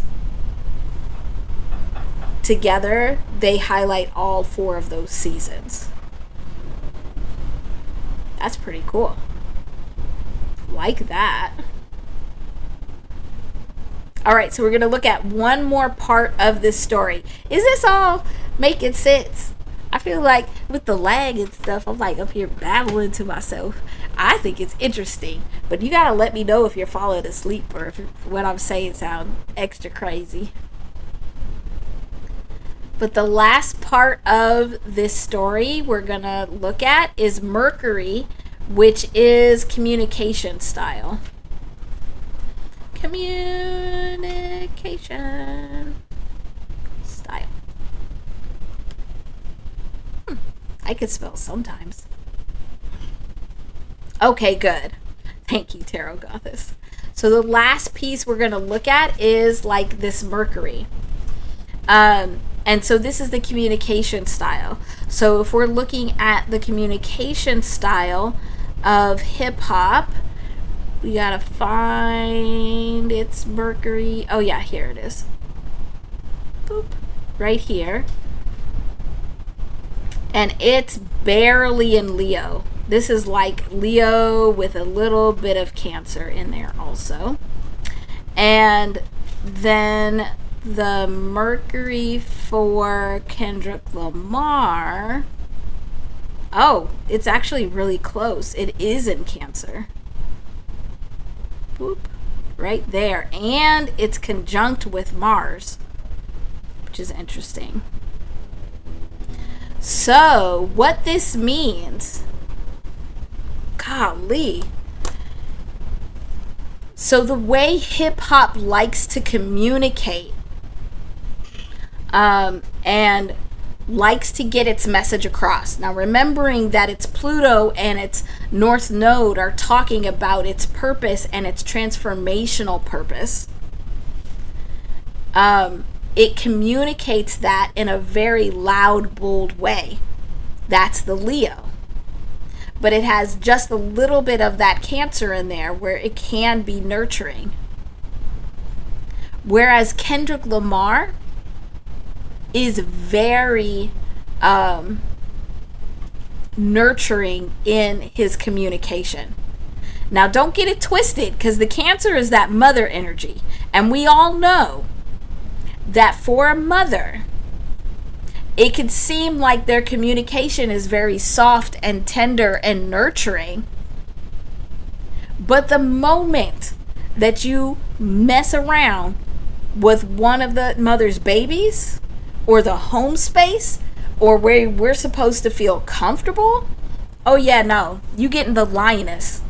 Together, they highlight all 4 of those seasons. That's pretty cool. Like that. All right, so we're going to look at one more part of this story. Is this all making sense? I feel like with the lag and stuff, I'm like up here babbling to myself. I think it's interesting, but you got to let me know if you're falling asleep or if what I'm saying sounds extra crazy. But the last part of this story we're going to look at is Mercury, which is communication style. Communication style. I could spell sometimes. Okay, good. Thank you, Tarot Goddess. So the last piece we're going to look at is like this Mercury. And so this is the communication style. So if we're looking at the communication style of hip hop, we gotta find its Mercury. Oh yeah, here it is. Boop. Right here. And it's barely in Leo. This is like Leo with a little bit of Cancer in there also. And then the Mercury for Kendrick Lamar. Oh, it's actually really close. It is in Cancer. Boop. Right there. And it's conjunct with Mars. which is interesting. So what this means, golly. So the way hip hop likes to communicate and likes to get its message across. Now, remembering that its Pluto and its North Node are talking about its purpose and its transformational purpose, it communicates that in a very loud, bold way. That's the Leo. But it has just a little bit of that Cancer in there where it can be nurturing. Whereas Kendrick Lamar is very nurturing in his communication. Now, don't get it twisted, because the Cancer is that mother energy. And we all know that for a mother, it can seem like their communication is very soft and tender and nurturing. But the moment that you mess around with one of the mother's babies, or the home space, or where we're supposed to feel comfortable, oh yeah, no, you getting the lioness.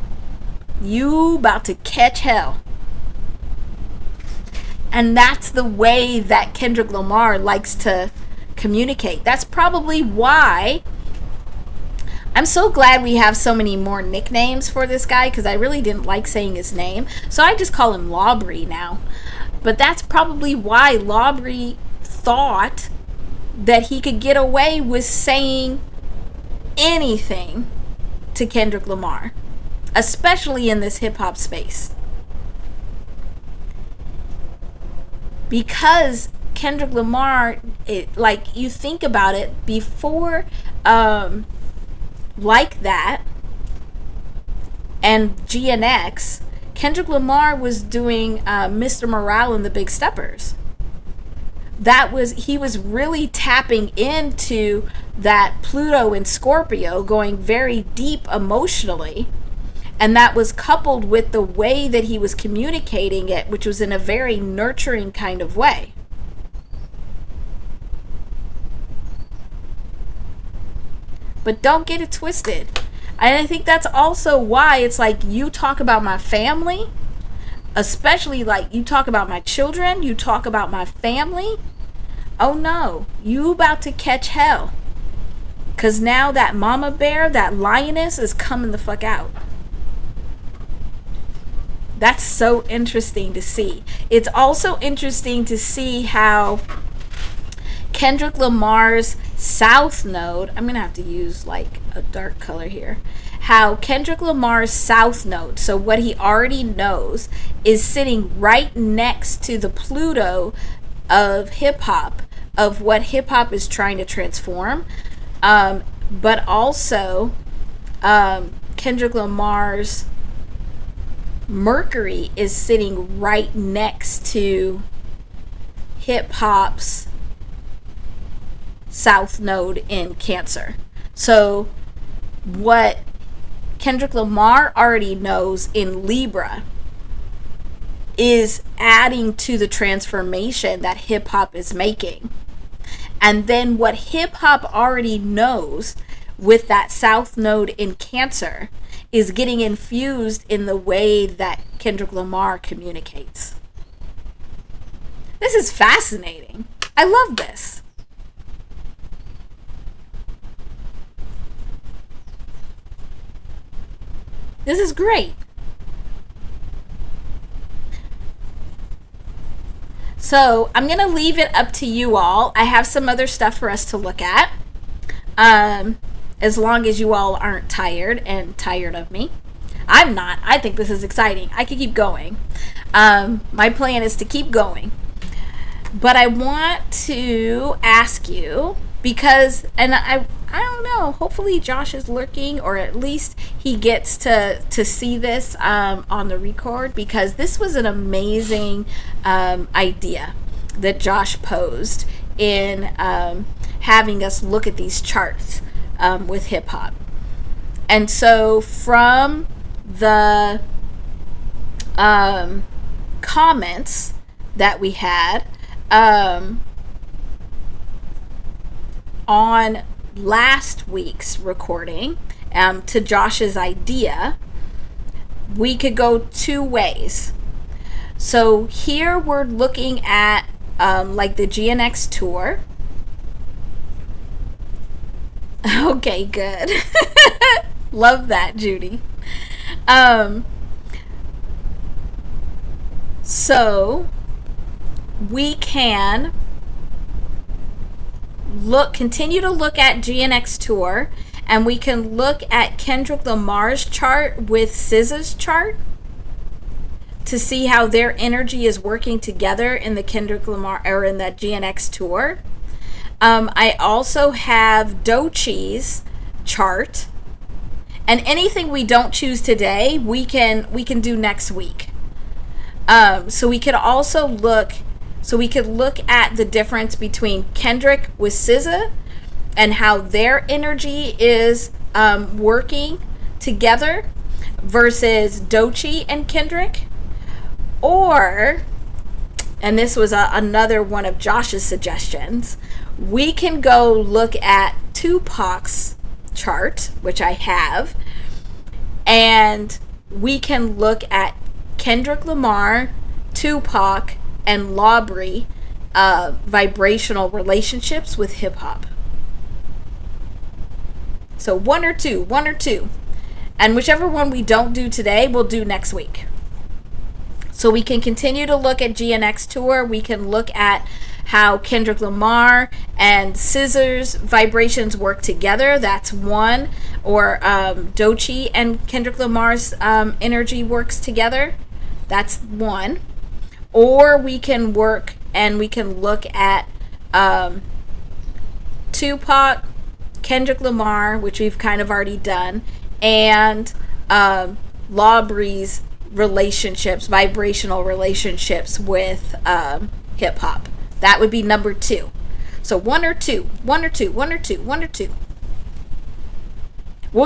You about to catch hell. And that's the way that Kendrick Lamar likes to communicate. That's probably why I'm so glad we have so many more nicknames for this guy, because I really didn't like saying his name, so I just call him Lawbry now. But that's probably why Lawbry thought that he could get away with saying anything to Kendrick Lamar, especially in this hip-hop space, because Kendrick Lamar, like, you think about it, before Like That and GNX, Kendrick Lamar was doing Mr. Morale and the Big Steppers. He was really tapping into that Pluto and Scorpio, going very deep emotionally. And that was coupled with the way that he was communicating it, which was in a very nurturing kind of way. But don't get it twisted. And I think that's also why it's like, you talk about my family, especially like you talk about my children, you talk about my family. Oh no, you about to catch hell. Because now that mama bear, that lioness, is coming the fuck out. That's so interesting to see. It's also interesting to see how Kendrick Lamar's South Node, I'm going to have to use like a dark color here, how Kendrick Lamar's South Node, so what he already knows, is sitting right next to the Pluto of hip-hop, of what hip-hop is trying to transform. But also Kendrick Lamar's Mercury is sitting right next to hip-hop's South Node in Cancer. So what Kendrick Lamar already knows in Libra is adding to the transformation that hip-hop is making. And then what hip-hop already knows with that South Node in Cancer is getting infused in the way that Kendrick Lamar communicates. This is fascinating. I love this. This is great. So I'm going to leave it up to you all. I have some other stuff for us to look at. As long as you all aren't tired of me. I'm not. I think this is exciting. I could keep going. My plan is to keep going. But I want to ask you, because, and I don't know, hopefully Josh is lurking, or at least he gets to see this on the record, because this was an amazing idea that Josh posed in having us look at these charts with hip-hop. And so from the comments that we had, on last week's recording, to Josh's idea, we could go two ways. So here we're looking at like the GNX tour. Okay, good. Love that, Judy. So we can continue to look at GNX tour, and we can look at Kendrick Lamar's chart with SZA's chart to see how their energy is working together in the Kendrick Lamar or in that GNX tour. I also have Doechie's chart, and anything we don't choose today, we can do next week. So we could also look at the difference between Kendrick with SZA and how their energy is working together versus Doechie and Kendrick. Or, and this was another one of Josh's suggestions, we can go look at Tupac's chart, which I have, and we can look at Kendrick Lamar, Tupac, and Lawbry vibrational relationships with hip hop. So one or two. And whichever one we don't do today, we'll do next week. So we can continue to look at GNX tour. We can look at how Kendrick Lamar and SZA's vibrations work together. That's one. Or Doechie and Kendrick Lamar's energy works together. That's one. Or we can work and we can look at Tupac, Kendrick Lamar, which we've kind of already done, and Lawbry's relationships, vibrational relationships with hip hop. That would be number two. So one or two. We're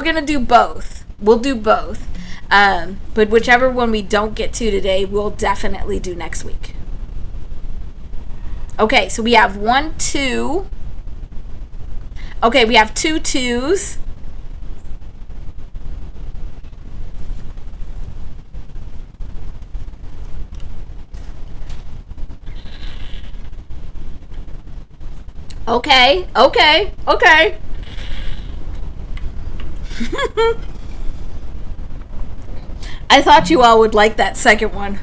going to do both. We'll do both. But whichever one we don't get to today, we'll definitely do next week. Okay, so we have 1, 2. Okay, we have 2 twos. Okay. I thought you all would like that second one.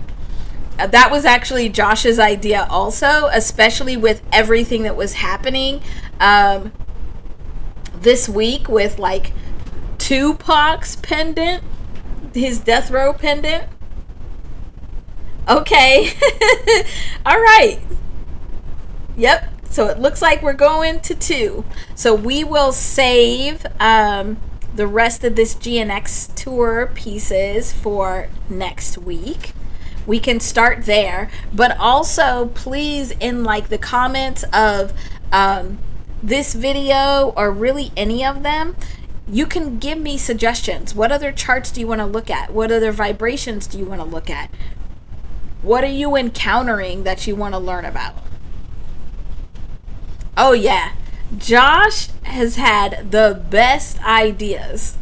That was actually Josh's idea also, especially with everything that was happening this week with like Tupac's pendant, his death row pendant. Okay. All right. Yep. So it looks like we're going to 2. So we will save the rest of this GNX tour pieces for next week. We can start there, but also please, in like the comments of this video or really any of them, you can give me suggestions. What other charts do you want to look at? What other vibrations do you want to look at? What are you encountering that you want to learn about? Oh yeah, Josh has had the best ideas.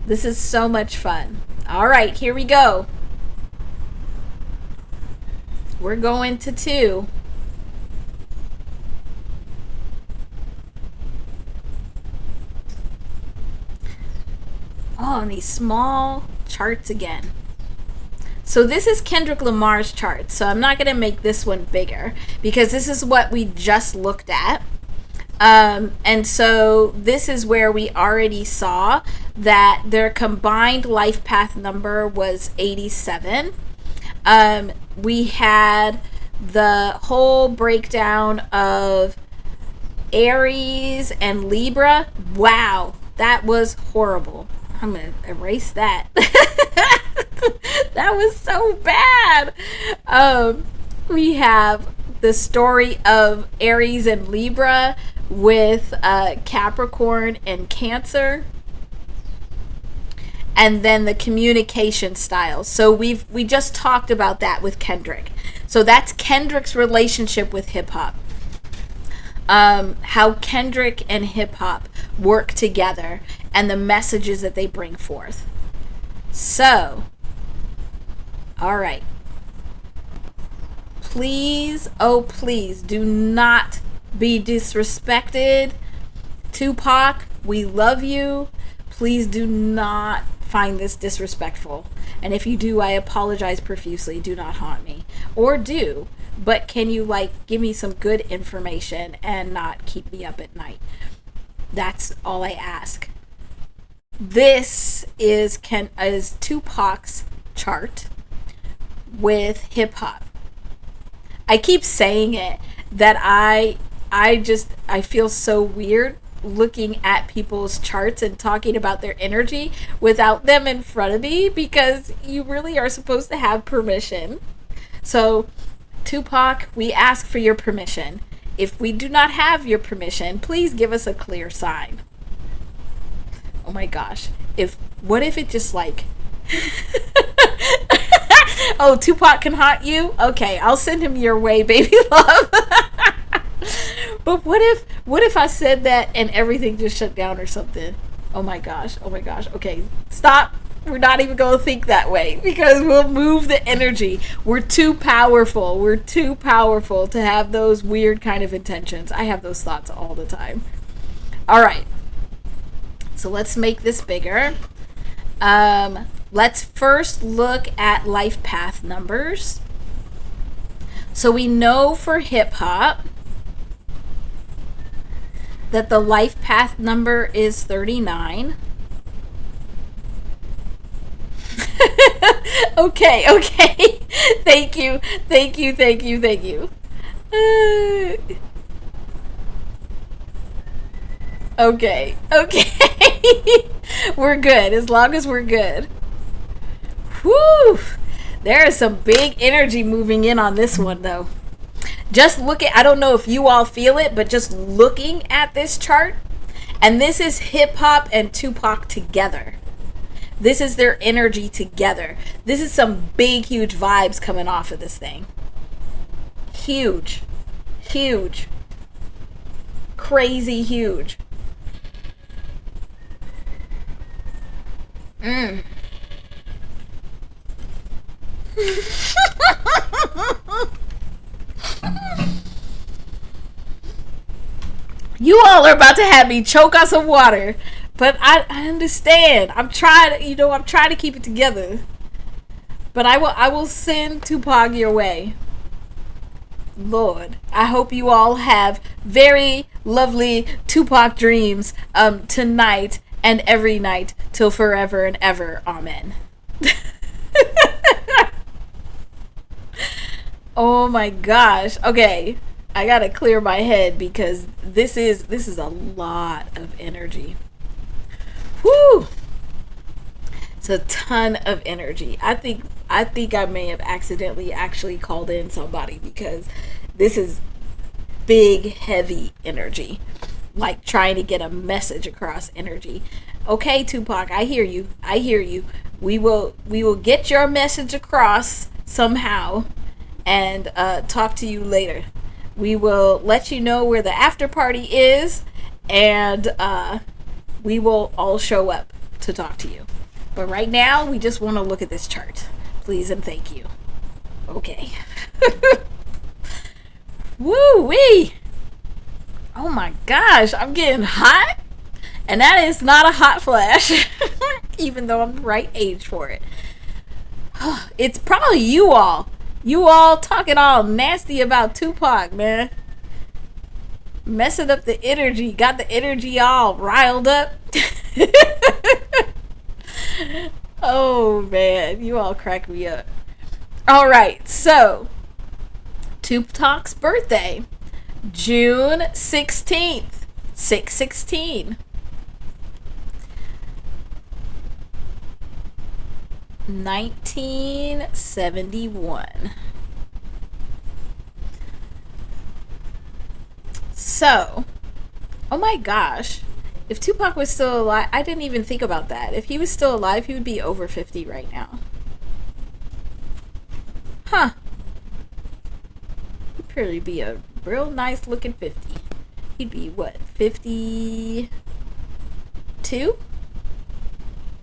This is so much fun. All right, here we go. We're going to 2. Oh, and these small charts again. So this is Kendrick Lamar's chart. So I'm not going to make this one bigger because this is what we just looked at. And so this is where we already saw that their combined life path number was 87. We had the whole breakdown of Aries and Libra. Wow, that was horrible. I'm going to erase that. That was so bad. We have the story of Aries and Libra with Capricorn and Cancer, and then the communication styles. So we just talked about that with Kendrick. So that's Kendrick's relationship with hip hop. how Kendrick and hip hop work together and the messages that they bring forth. So, all right. Please, oh please, do not be disrespected. Tupac, we love you. Please do not find this disrespectful. And if you do, I apologize profusely. Do not haunt me. Or do, but can you give me some good information and not keep me up at night? That's all I ask. This is Tupac's chart with hip hop. I keep saying it that I feel so weird looking at people's charts and talking about their energy without them in front of me, because you really are supposed to have permission. So, Tupac, we ask for your permission. If we do not have your permission, please give us a clear sign. Oh my gosh. What if it just oh, Tupac can haunt you? Okay, I'll send him your way, baby love. But what if I said that and everything just shut down or something? Oh my gosh. Okay, stop. We're not even going to think that way, because we'll move the energy. We're too powerful. We're too powerful to have those weird kind of intentions. I have those thoughts all the time. All right. So let's make this bigger. Let's first look at life path numbers. So we know for hip hop that the life path number is 39. Okay. Thank you. Okay. We're good, as long as we're good. Whew. There is some big energy moving in on this one, though. Just I don't know if you all feel it, but just looking at this chart, and this is hip hop and Tupac together. This is their energy together. This is some big, huge vibes coming off of this thing. Huge. Crazy huge. You all are about to have me choke on some water, but I understand. I'm trying to keep it together. But I will send Tupac your way. Lord, I hope you all have very lovely Tupac dreams tonight and every night till forever and ever. Amen. Oh my gosh. Okay, I gotta clear my head, because this is a lot of energy. Whew. It's a ton of energy. I think I may have accidentally actually called in somebody, because this is big, heavy energy. Like trying to get a message across energy. Okay, Tupac, I hear you. We will get your message across somehow, and talk to you later. We will let you know where the after party is, and we will all show up to talk to you. But right now, we just want to look at this chart. Please and thank you. Okay. Woo-wee! Oh my gosh, I'm getting hot. And that is not a hot flash. Even though I'm the right age for it. It's probably you all. You all talking all nasty about Tupac, man. Messing up the energy. Got the energy all riled up. Oh, man. You all crack me up. All right. So, Tupac's birthday. June 16th. 6/16. 1971. So, oh my gosh, if Tupac was still alive, I didn't even think about that. If he was still alive, he would be over 50 right now. Huh. He'd probably be a real nice looking 50. He'd be what, 52?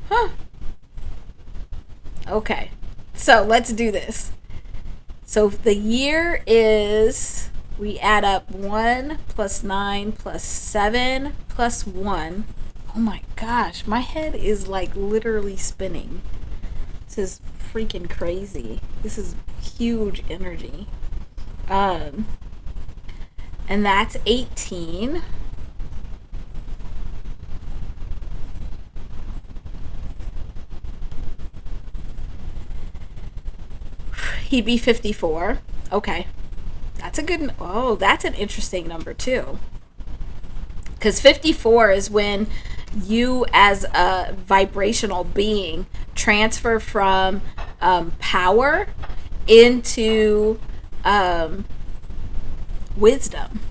Huh. Okay. So let's do this. So the year is, we add up 1 plus 9 plus 7 plus 1. Oh my gosh, my head is like literally spinning. This is freaking crazy. This is huge energy. And that's 18. He'd be 54. Okay. That's a good, oh, that's an interesting number too. Because 54 is when you as a vibrational being transfer from power into wisdom.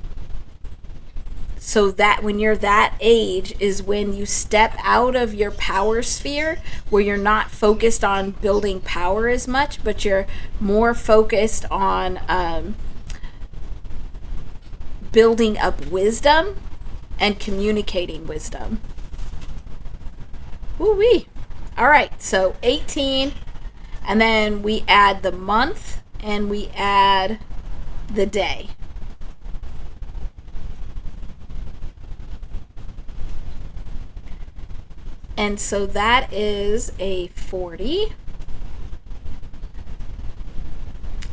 So that when you're that age is when you step out of your power sphere, where you're not focused on building power as much, but you're more focused on building up wisdom and communicating wisdom. Woo-wee. All right, so 18, and then we add the month and we add the day. And so that is a 40.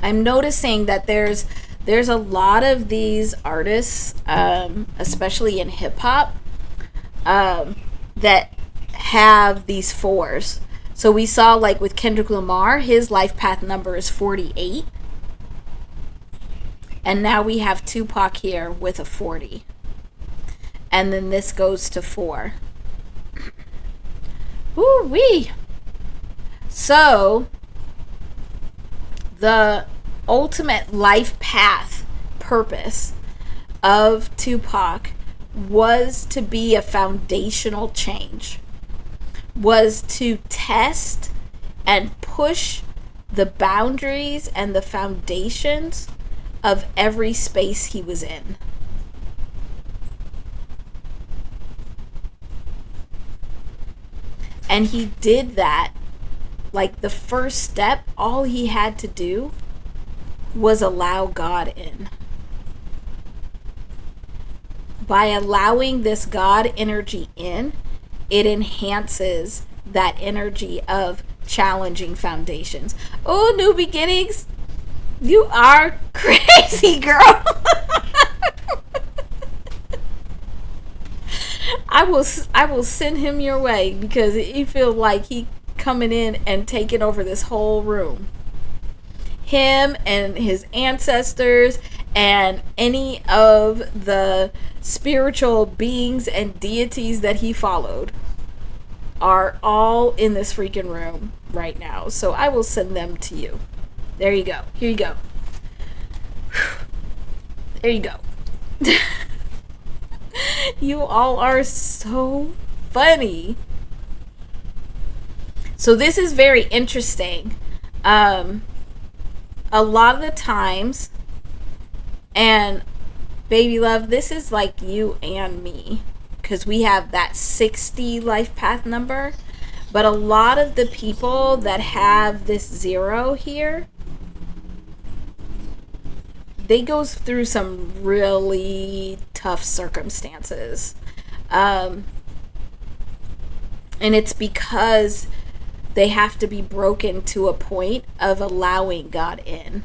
I'm noticing that there's a lot of these artists, especially in hip hop, that have these 4s. So we saw, like with Kendrick Lamar, his life path number is 48. And now we have Tupac here with a 40. And then this goes to 4. Woo-wee. So the ultimate life path purpose of Tupac was to be a foundational change, was to test and push the boundaries and the foundations of every space he was in. And he did that. Like the first step, all he had to do was allow God in. By allowing this God energy in, it enhances that energy of challenging foundations. Oh, new beginnings. You are crazy, girl. I will send him your way because he feels like he coming in and taking over this whole room. Him and his ancestors and any of the spiritual beings and deities that he followed are all in this freaking room right now. So I will send them to you. There you go. Here you go. There you go. You all are so funny. So this is very interesting. A lot of the times, and baby love, this is like you and me, because we have that 60 life path number. But a lot of the people that have this 0 here, they go through some really tough circumstances. And it's because they have to be broken to a point of allowing God in.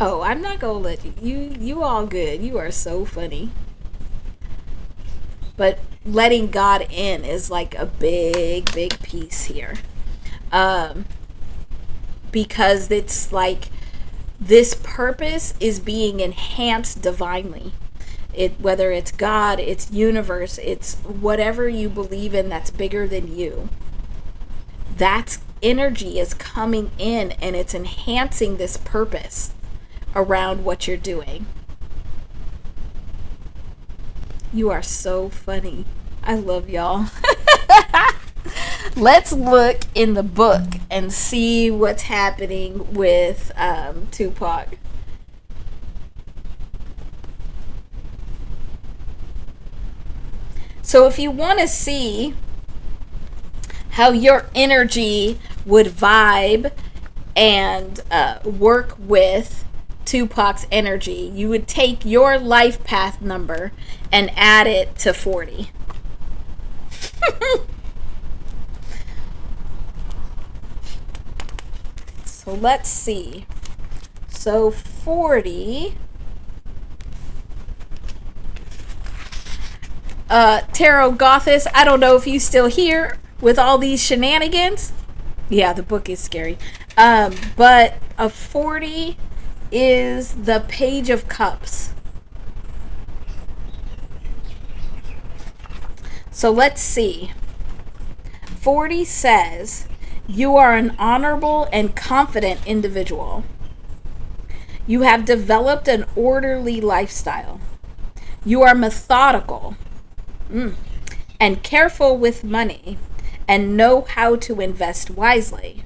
Oh, I'm not gonna let you all good. You are so funny. But letting God in is like a big piece here. Because it's like this purpose is being enhanced divinely. Whether it's God, it's universe, it's whatever you believe in that's bigger than you. That energy is coming in and it's enhancing this purpose around what you're doing. You are so funny. I love y'all. Let's look in the book and see what's happening with Tupac. So if you want to see how your energy would vibe and work with Tupac's energy, you would take your life path number and add it to 40. So let's see. So 40. Tarot Gothis, I don't know if you still here with all these shenanigans. Yeah, the book is scary. But a 40 is the Page of Cups. So let's see. 40 says, you are an honorable and confident individual. You have developed an orderly lifestyle. You are methodical and careful with money and know how to invest wisely.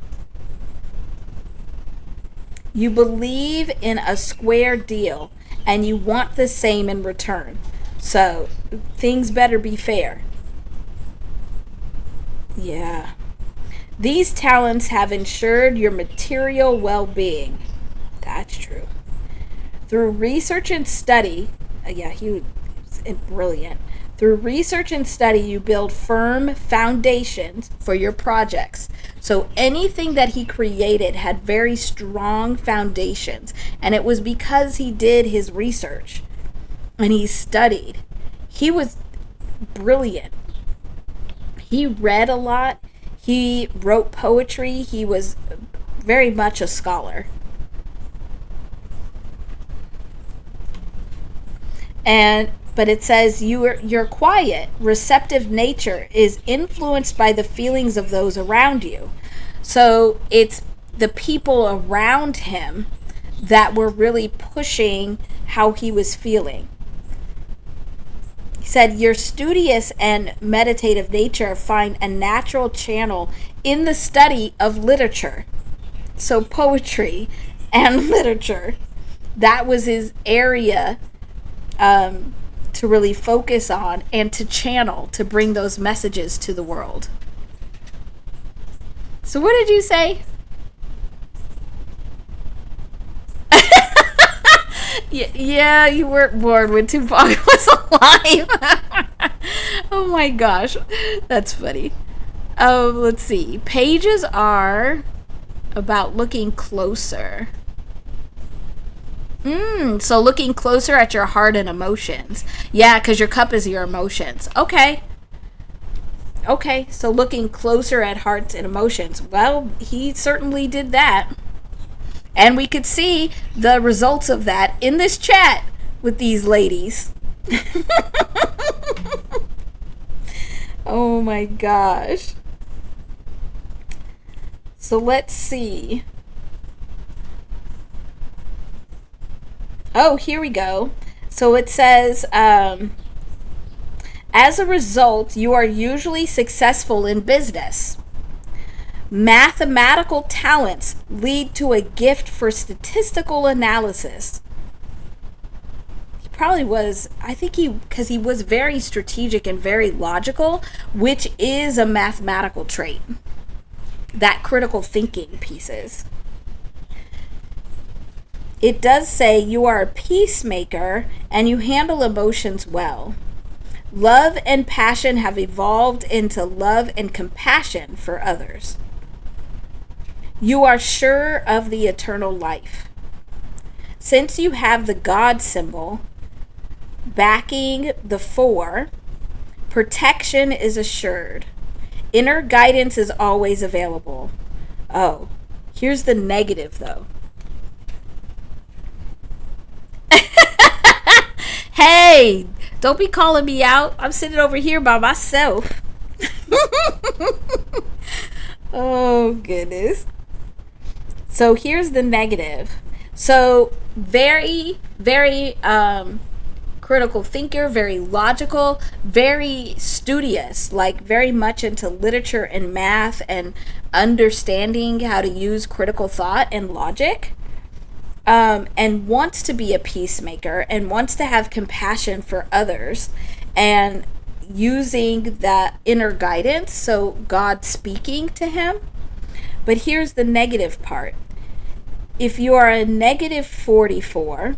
You believe in a square deal and you want the same in return. So things better be fair. Yeah. These talents have ensured your material well-being. That's true. Through research and study, he was brilliant. Through research and study, you build firm foundations for your projects. So anything that he created had very strong foundations. And it was because he did his research and he studied. He was brilliant. He read a lot. He wrote poetry. He was very much a scholar. But it says your quiet, receptive nature is influenced by the feelings of those around you. So it's the people around him that were really pushing how he was feeling. He said, your studious and meditative nature find a natural channel in the study of literature. So poetry and literature, that was his area to really focus on and to channel, to bring those messages to the world. So what did you say? Yeah, you weren't born when Tupac was alive. Oh my gosh, that's funny. Let's see. Pages are about looking closer. So looking closer at your heart and emotions. Yeah, because your cup is your emotions. Okay, so looking closer at hearts and emotions. Well, he certainly did that. And we could see the results of that in this chat with these ladies. Oh my gosh. So let's see. Oh, here we go. So it says, as a result, you are usually successful in business. Mathematical talents lead to a gift for statistical analysis. He probably was, because he was very strategic and very logical, which is a mathematical trait. That critical thinking pieces. It does say you are a peacemaker and you handle emotions well. Love and passion have evolved into love and compassion for others. You are sure of the eternal life. Since you have the God symbol backing the 4, protection is assured. Inner guidance is always available. Oh, here's the negative though. Hey, don't be calling me out. I'm sitting over here by myself. Oh, goodness. So here's the negative. So very, very critical thinker, very logical, very studious, like very much into literature and math and understanding how to use critical thought and logic. And wants to be a peacemaker and wants to have compassion for others. And using the inner guidance, so God speaking to him. But here's the negative part. If you are a negative 44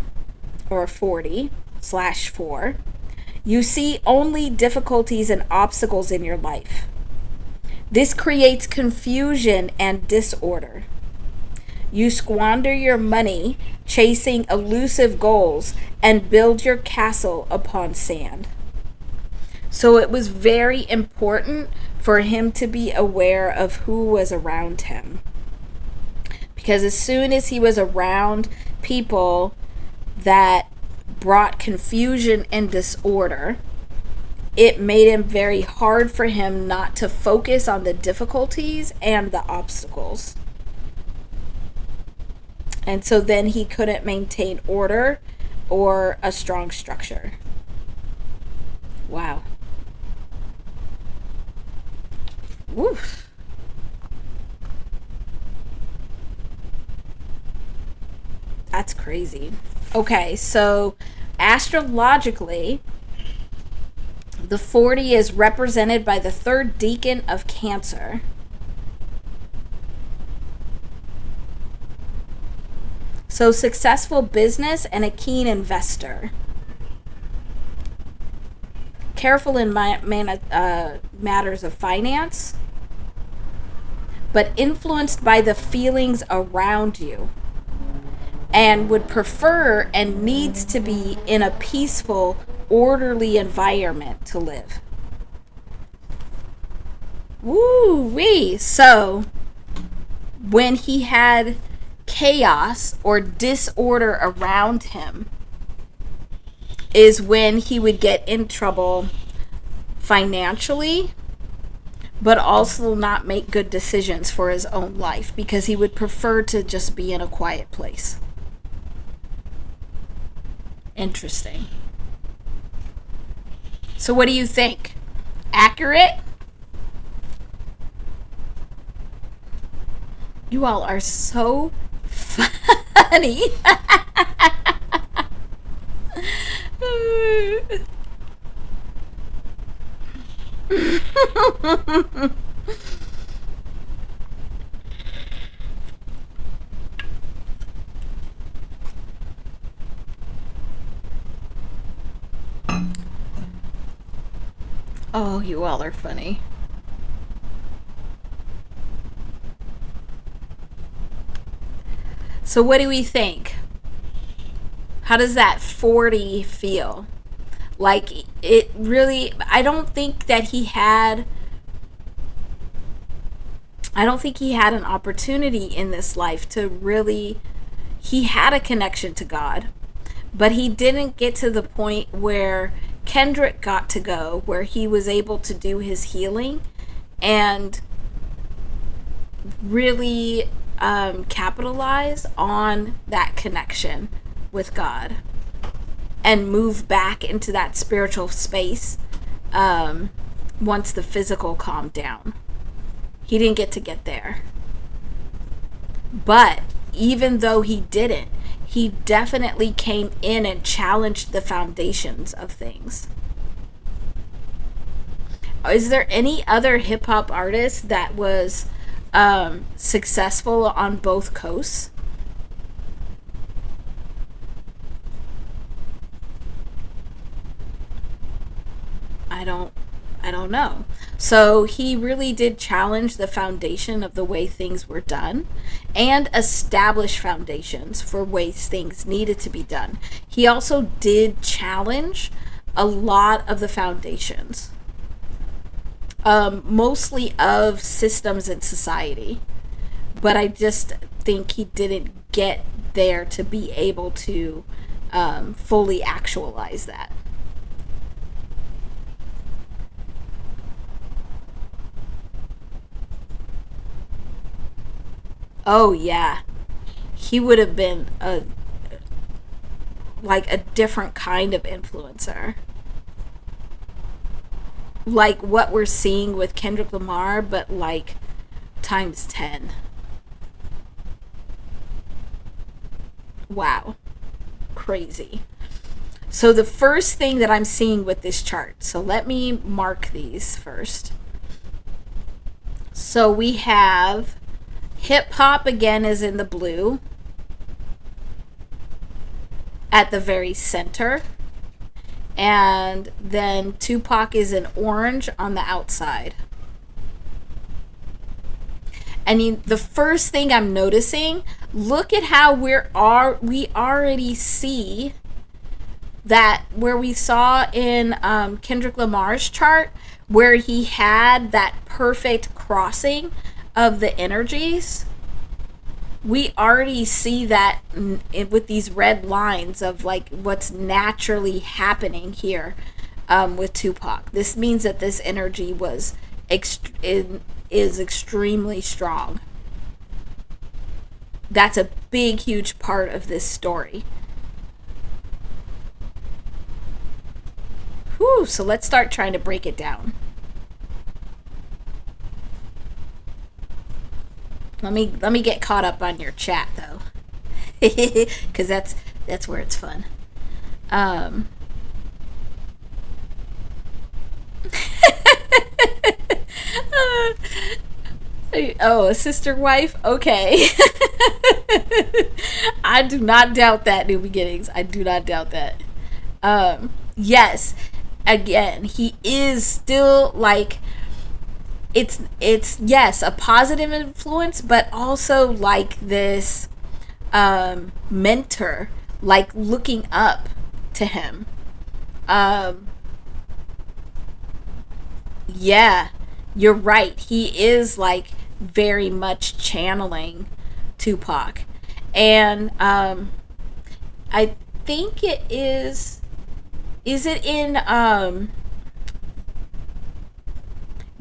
or 40/4, you see only difficulties and obstacles in your life. This creates confusion and disorder. You squander your money chasing elusive goals and build your castle upon sand. So it was very important for him to be aware of who was around him. Because as soon as he was around people that brought confusion and disorder, it made it very hard for him not to focus on the difficulties and the obstacles. And so then he couldn't maintain order or a strong structure. Wow. Woof. That's crazy. Okay, so astrologically, the 40 is represented by the third decan of Cancer. So successful business and a keen investor. Careful in matters of finance, but influenced by the feelings around you, and would prefer and needs to be in a peaceful, orderly environment to live. Woo-wee! So, when he had chaos or disorder around him, is when he would get in trouble financially, but also not make good decisions for his own life, because he would prefer to just be in a quiet place. Interesting. So what do you think? Accurate? You all are so funny. Oh, you all are funny. So what do we think? How does that 40 feel? Like, it really, I don't think he had an opportunity in this life to really, he had a connection to God, but he didn't get to the point where Kendrick got to go, where he was able to do his healing and really capitalize on that connection with God and move back into that spiritual space once the physical calmed down. He didn't get there. But even though he didn't, he definitely came in and challenged the foundations of things. Is there any other hip-hop artist that was successful on both coasts? I don't know. So he really did challenge the foundation of the way things were done and establish foundations for ways things needed to be done. He also did challenge a lot of the foundations, mostly of systems in society. But I just think he didn't get there to be able to fully actualize that. Oh yeah, he would have been a different kind of influencer, like what we're seeing with Kendrick Lamar, but like times 10. Wow, crazy. So the first thing that I'm seeing with this chart, so let me mark these first. So we have hip hop again is in the blue at the very center. And then Tupac is in orange on the outside. And the first thing I'm noticing, look at how we already see that where we saw in Kendrick Lamar's chart, where he had that perfect crossing of the energies. We already see that with these red lines of like what's naturally happening here with Tupac. This means that this energy is extremely strong. That's a big, huge part of this story. Whew, so let's start trying to break it down. Let me get caught up on your chat though, because that's where it's fun. Oh, a sister wife? Okay. I do not doubt that, New Beginnings. I do not doubt that. Yes, again, he is still like, it's yes, a positive influence, but also like this mentor, like looking up to him. Yeah, you're right. He is like very much channeling Tupac. And I think it is it in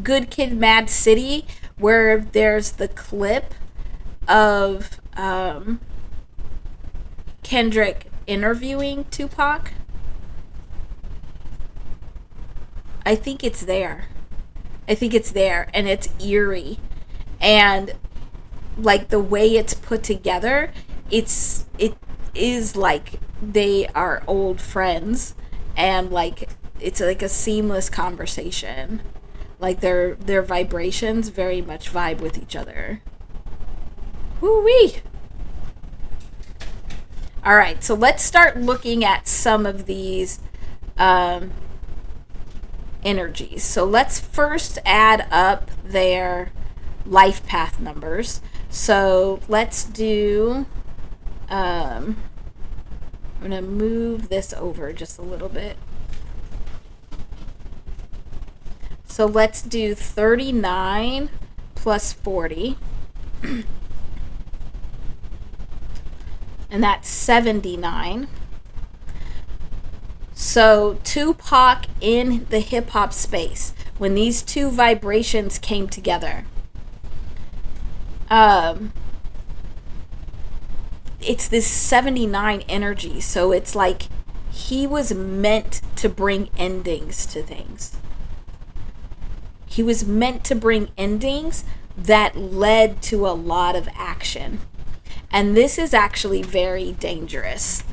Good Kid, Mad City, where there's the clip of Kendrick interviewing Tupac? I think it's there. And it's eerie. And like the way it's put together, it is like they are old friends, and like it's like a seamless conversation. Like their vibrations very much vibe with each other. Woo-wee! All right, so let's start looking at some of these energies. So let's first add up their life path numbers. So let's do, I'm going to move this over just a little bit. So let's do 39 plus 40. And that's 79. So Tupac in the hip hop space, when these two vibrations came together, it's this 79 energy. So it's like he was meant to bring endings to things. He was meant to bring endings that led to a lot of action. And this is actually very dangerous,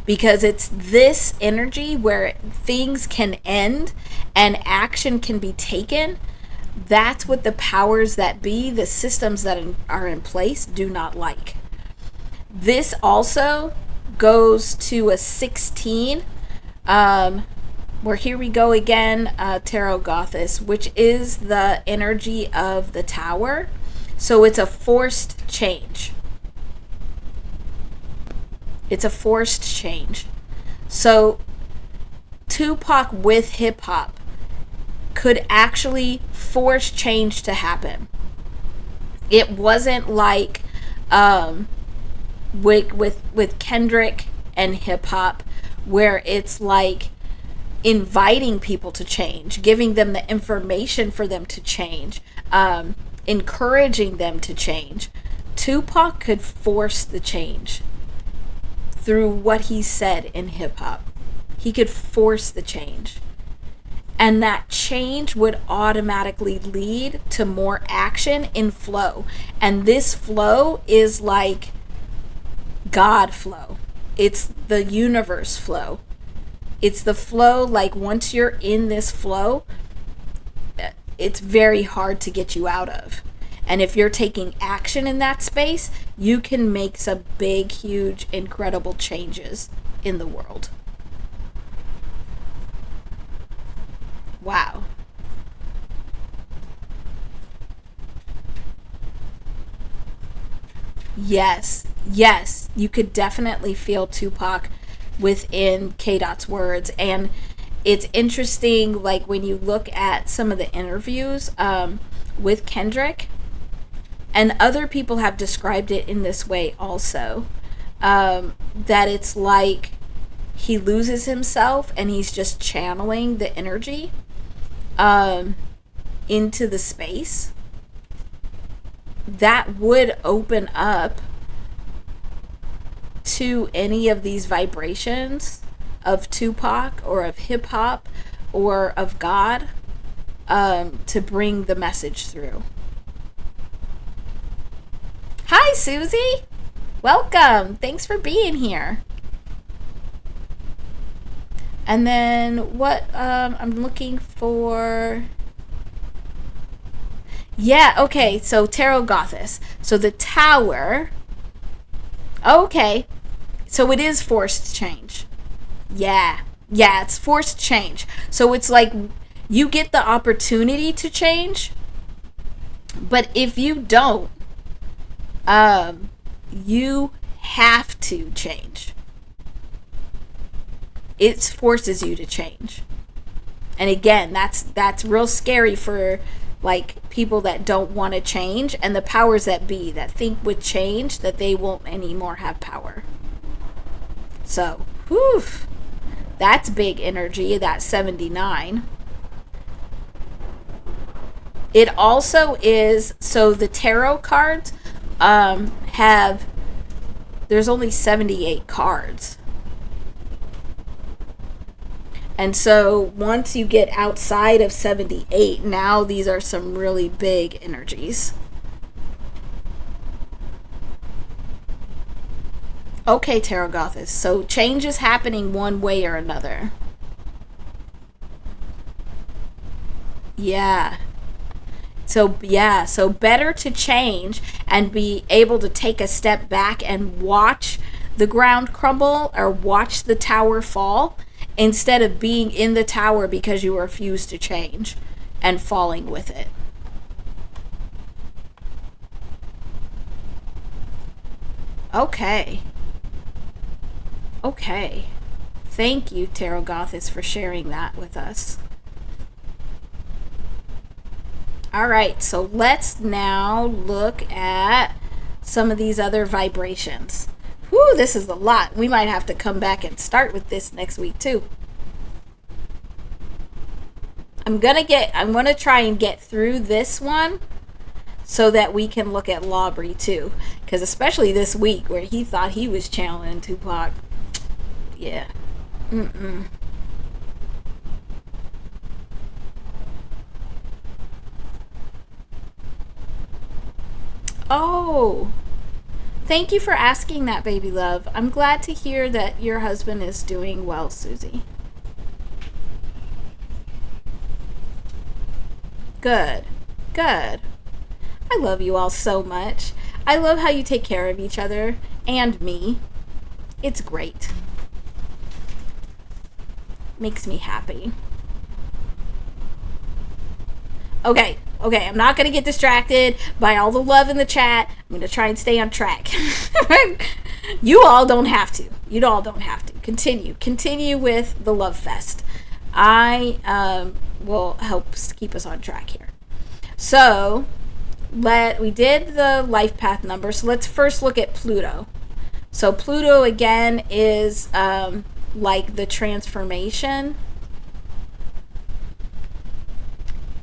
because it's this energy where things can end and action can be taken. That's what the powers that be, the systems that are in place, do not like. This also goes to a 16, where here we go again, Tarot Gothis, which is the energy of the Tower. So it's a forced change. It's a forced change. So Tupac with hip hop could actually force change to happen. It wasn't like with Kendrick and hip hop, where it's like inviting people to change, giving them the information for them to change, encouraging them to change. Tupac could force the change through what he said in hip hop. He could force the change. And that change would automatically lead to more action in flow. And this flow is like God flow. It's the universe flow. It's the flow, like once you're in this flow, it's very hard to get you out of. And if you're taking action in that space, you can make some big, huge, incredible changes in the world. Wow. Yes, yes, you could definitely feel Tupac within K Dot's words. And it's interesting, like when you look at some of the interviews with Kendrick, and other people have described it in this way also, that it's like he loses himself and he's just channeling the energy into the space. That would open up to any of these vibrations of Tupac or of hip hop or of God, to bring the message through. Hi, Susie. Welcome. Thanks for being here. And then what I'm looking for. Yeah, okay. So Tarot Goddess. So the Tower. Okay. So it is forced change. Yeah. Yeah, it's forced change. So it's like you get the opportunity to change, but if you don't, you have to change. It forces you to change. And again, that's real scary for like people that don't want to change, and the powers that be that think with change that they won't anymore have power. So, whew, that's big energy, that 79. It also is, so the tarot cards have, there's only 78 cards. And so once you get outside of 78, now these are some really big energies. Okay, Tarot Goddess. So change is happening one way or another. Yeah. So better to change and be able to take a step back and watch the ground crumble or watch the tower fall, instead of being in the tower because you refuse to change and falling with it. Okay. Okay. Thank you, Tarot Goddess, for sharing that with us. All right, so let's now look at some of these other vibrations. Whew, this is a lot. We might have to come back and start with this next week too. I'm gonna try and get through this one so that we can look at Lawbury too, because especially this week where he thought he was channeling Tupac. Yeah. Oh, thank you for asking that, baby love. I'm glad to hear that your husband is doing well, Susie. Good. Good. I love you all so much. I love how you take care of each other and me. It's great. Makes me happy. Okay, I'm not going to get distracted by all the love in the chat. I'm going to try and stay on track. You all don't have to. You all don't have to. Continue with the love fest. I will help keep us on track here. So, we did the life path number. So let's first look at Pluto. So Pluto again is like the transformation.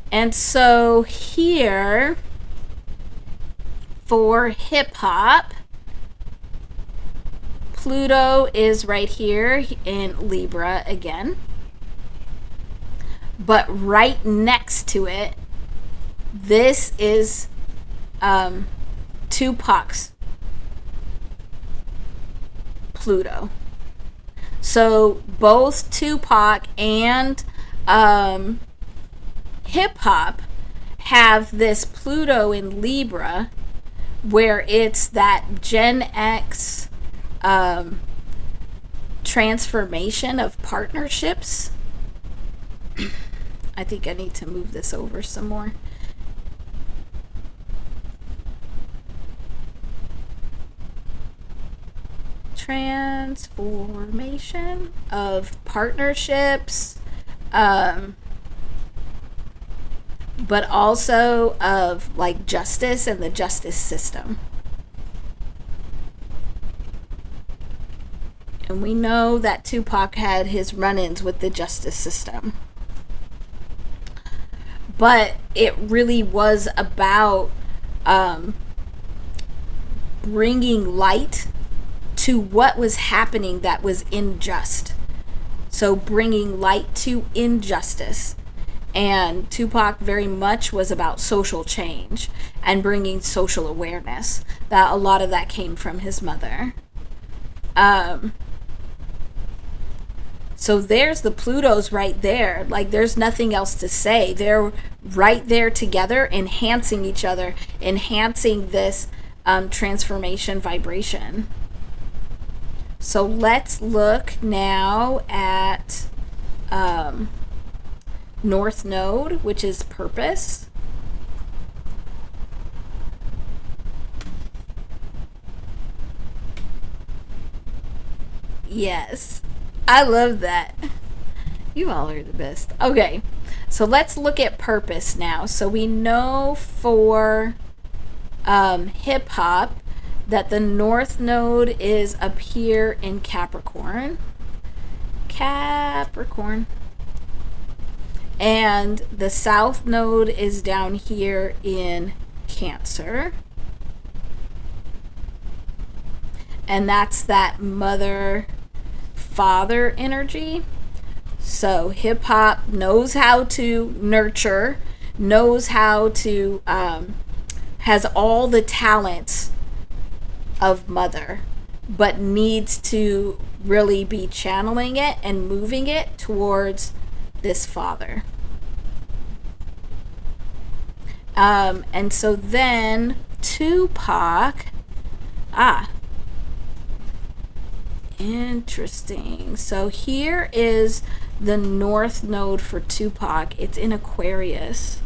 And so here for hip hop, Pluto is right here in Libra again. But right next to it, this is Tupac's Pluto. So both Tupac and hip hop have this Pluto in Libra, where it's that Gen X transformation of partnerships. I think I need to move this over some more. Transformation of partnerships, but also of like justice and the justice system. And we know that Tupac had his run-ins with the justice system. But it really was about bringing light to what was happening that was unjust. So bringing light to injustice. And Tupac very much was about social change and bringing social awareness. That a lot of that came from his mother. So there's the Plutos right there. Like, there's nothing else to say. They're right there together, enhancing each other, enhancing this transformation vibration. So let's look now at North Node, which is purpose. Yes, I love that. You all are the best. Okay, so let's look at purpose now. So we know for hip hop that the North Node is up here in Capricorn. And the South Node is down here in Cancer. And that's that mother-father energy. So hip hop knows how to nurture, knows how to, has all the talents of mother, but needs to really be channeling it and moving it towards this father. And so then Tupac, interesting. So here is the North Node for Tupac. It's in Aquarius.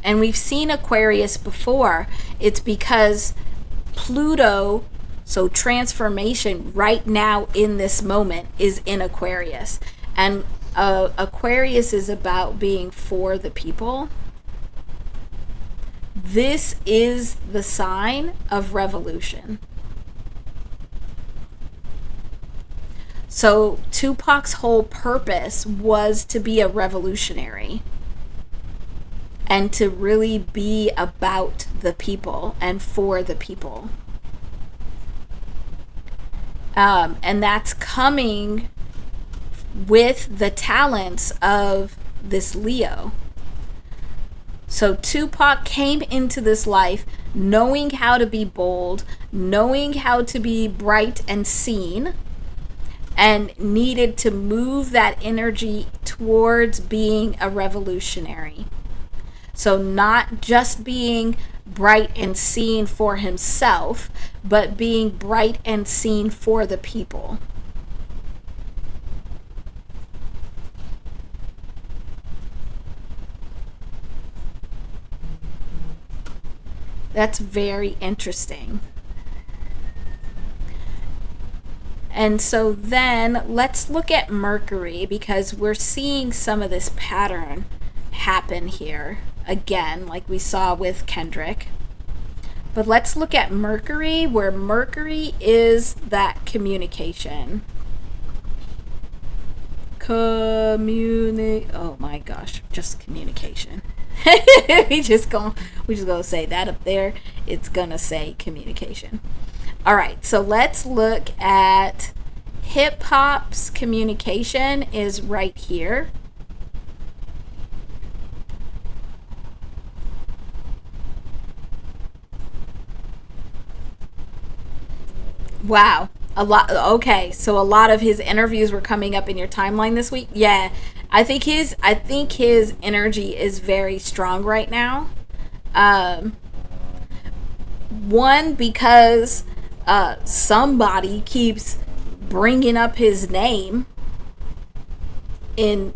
And we've seen Aquarius before. It's because Pluto, so transformation right now in this moment, is in Aquarius. And Aquarius is about being for the people. This is the sign of revolution. So Tupac's whole purpose was to be a revolutionary and to really be about the people and for the people. And that's coming with the talents of this Leo. So Tupac came into this life knowing how to be bold, knowing how to be bright and seen, and needed to move that energy towards being a revolutionary. So not just being bright and seen for himself, but being bright and seen for the people. That's very interesting. And so then let's look at Mercury, because we're seeing some of this pattern happen here again, like we saw with Kendrick. But let's look at Mercury, where Mercury is that communication. Oh my gosh, just communication. we just gonna say that up there. It's gonna say communication. All right, so let's look at hip hop's communication is right here. Wow. A lot. Okay, so a lot of his interviews were coming up in your timeline this week. Yeah, I think his energy is very strong right now. Um, One, because somebody keeps bringing up his name in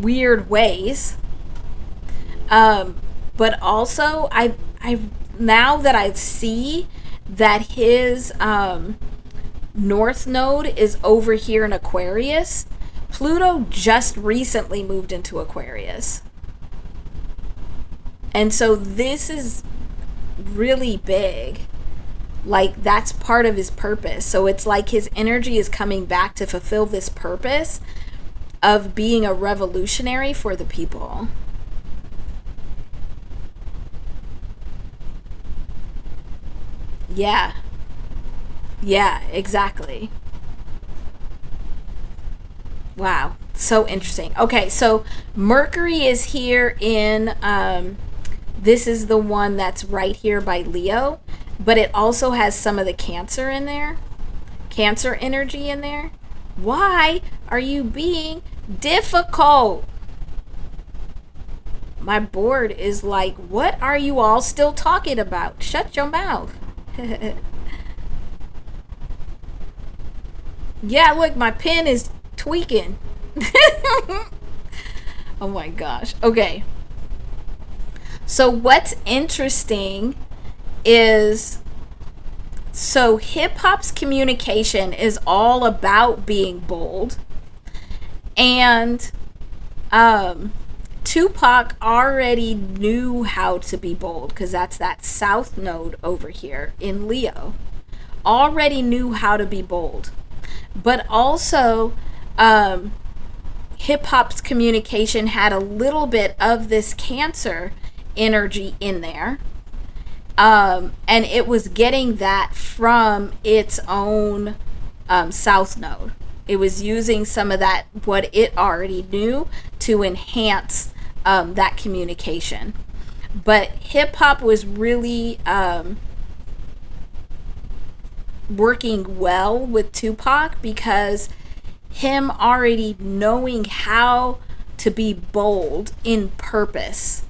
weird ways. Um, but also, I now that I see that his North Node is over here in Aquarius. Pluto just recently moved into Aquarius. And so this is really big. Like, that's part of his purpose. So it's like his energy is coming back to fulfill this purpose of being a revolutionary for the people. Yeah. Yeah, exactly. Wow. So interesting. Okay, so Mercury is here in this is the one that's right here by Leo, but it also has some of the Cancer in there. Cancer energy in there. Why are you being difficult? My board is like, what are you all still talking about? Shut your mouth. Yeah, look, my pen is tweaking. Oh my gosh. Okay. So what's interesting is, so hip hop's communication is all about being bold, and um Tupac already knew how to be bold because that's that south node over here in Leo. Already knew how to be bold. But also, um, hip hop's communication had a little bit of this Cancer energy in there. And it was getting that from its own south node. It was using some of that, what it already knew, to enhance that communication. But hip hop was really working well with Tupac because him already knowing how to be bold in purpose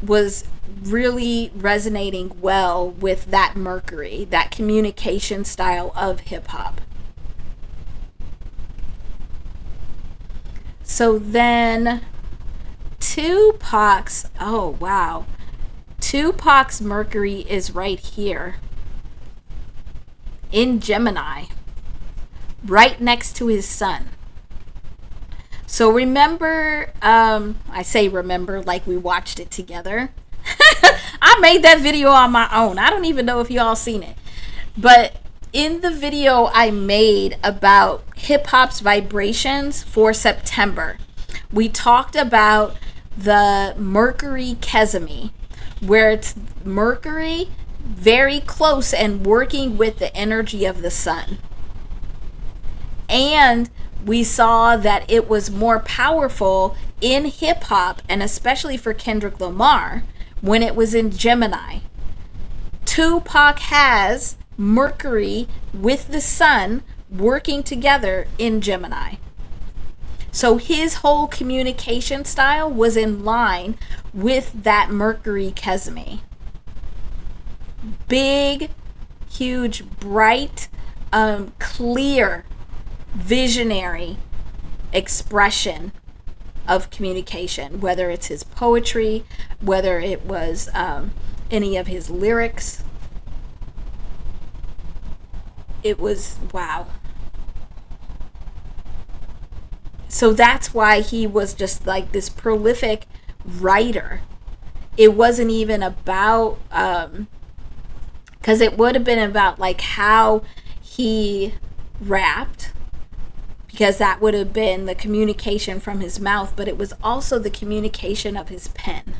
was really resonating well with that Mercury, that communication style of hip hop. So then Tupac's, oh wow, Tupac's Mercury is right here in Gemini, right next to his sun. So remember, I say remember like we watched it together. I made that video on my own. I don't even know if y'all seen it. But in the video I made about hip hop's vibrations for September, we talked about the Mercury Kesemi, where it's Mercury very close and working with the energy of the sun. And we saw that it was more powerful in hip hop, and especially for Kendrick Lamar, when it was in Gemini. Tupac has Mercury with the sun working together in Gemini. So his whole communication style was in line with that Mercury Kesemi. Big, huge, bright, clear, visionary expression of communication, whether it's his poetry, whether it was any of his lyrics. It was wow. So that's why he was just like this prolific writer. It wasn't even about because it would have been about like how he rapped, because that would have been the communication from his mouth, but it was also the communication of his pen.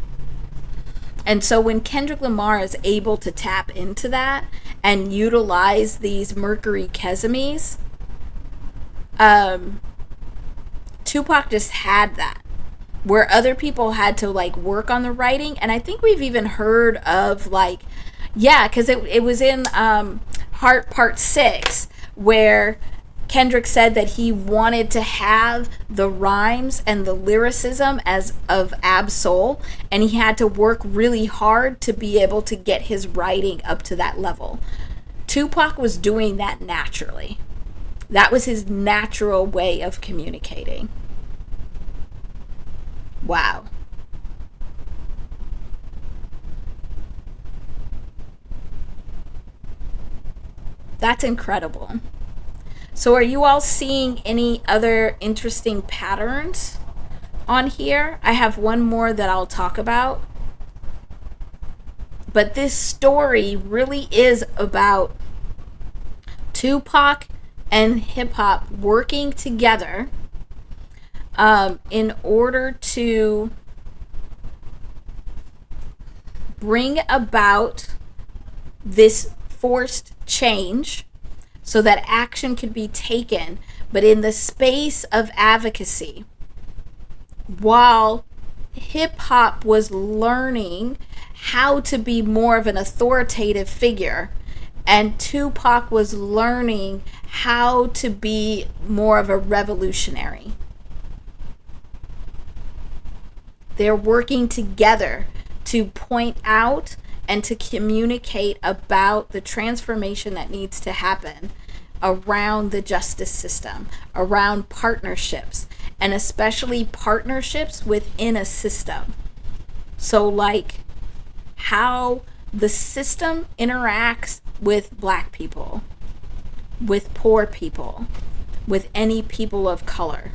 And so when Kendrick Lamar is able to tap into that and utilize these Mercury Kesemis, Tupac just had that, where other people had to like work on the writing. And I think we've even heard of like, Yeah, because it was in Heart Part 6 where Kendrick said that he wanted to have the rhymes and the lyricism as of Ab Soul, and he had to work really hard to be able to get his writing up to that level. Tupac was doing that naturally. That was his natural way of communicating. Wow. That's incredible. So, are you all seeing any other interesting patterns on here? I have one more that I'll talk about. But this story really is about Tupac and hip hop working together in order to bring about this forced change so that action could be taken, but in the space of advocacy, while hip hop was learning how to be more of an authoritative figure, and Tupac was learning how to be more of a revolutionary. They're working together to point out and to communicate about the transformation that needs to happen around the justice system, around partnerships, and especially partnerships within a system. So, like how the system interacts with Black people, with poor people, with any people of color.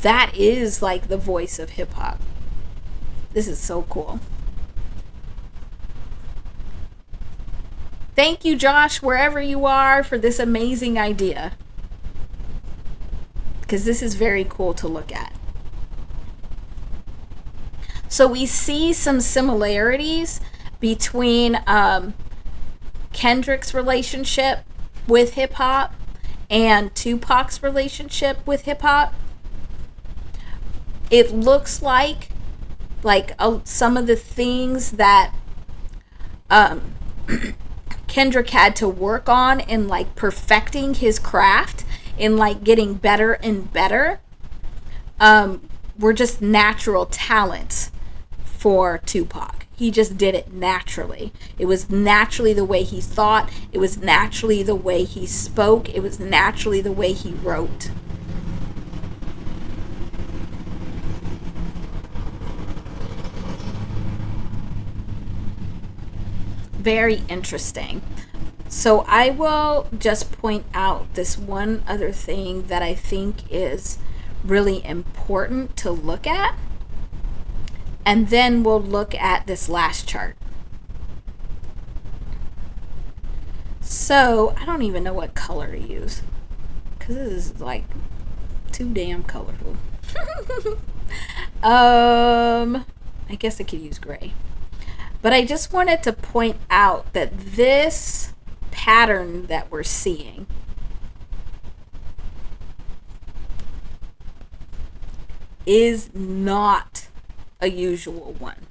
That is like the voice of hip hop. This is so cool. Thank you, Josh, wherever you are, for this amazing idea. Because this is very cool to look at. So we see some similarities between Kendrick's relationship with hip hop and Tupac's relationship with hip hop. It looks like some of the things that Kendrick had to work on in like perfecting his craft, in like getting better and better, were just natural talents for Tupac. He just did it naturally. It was naturally the way he thought. It was naturally the way he spoke. It was naturally the way he wrote. Very interesting. So I will just point out this one other thing that I think is really important to look at. And then we'll look at this last chart. So I don't even know what color to use, because this is like too damn colorful. I guess I could use gray. But I just wanted to point out that this pattern that we're seeing is not a usual one.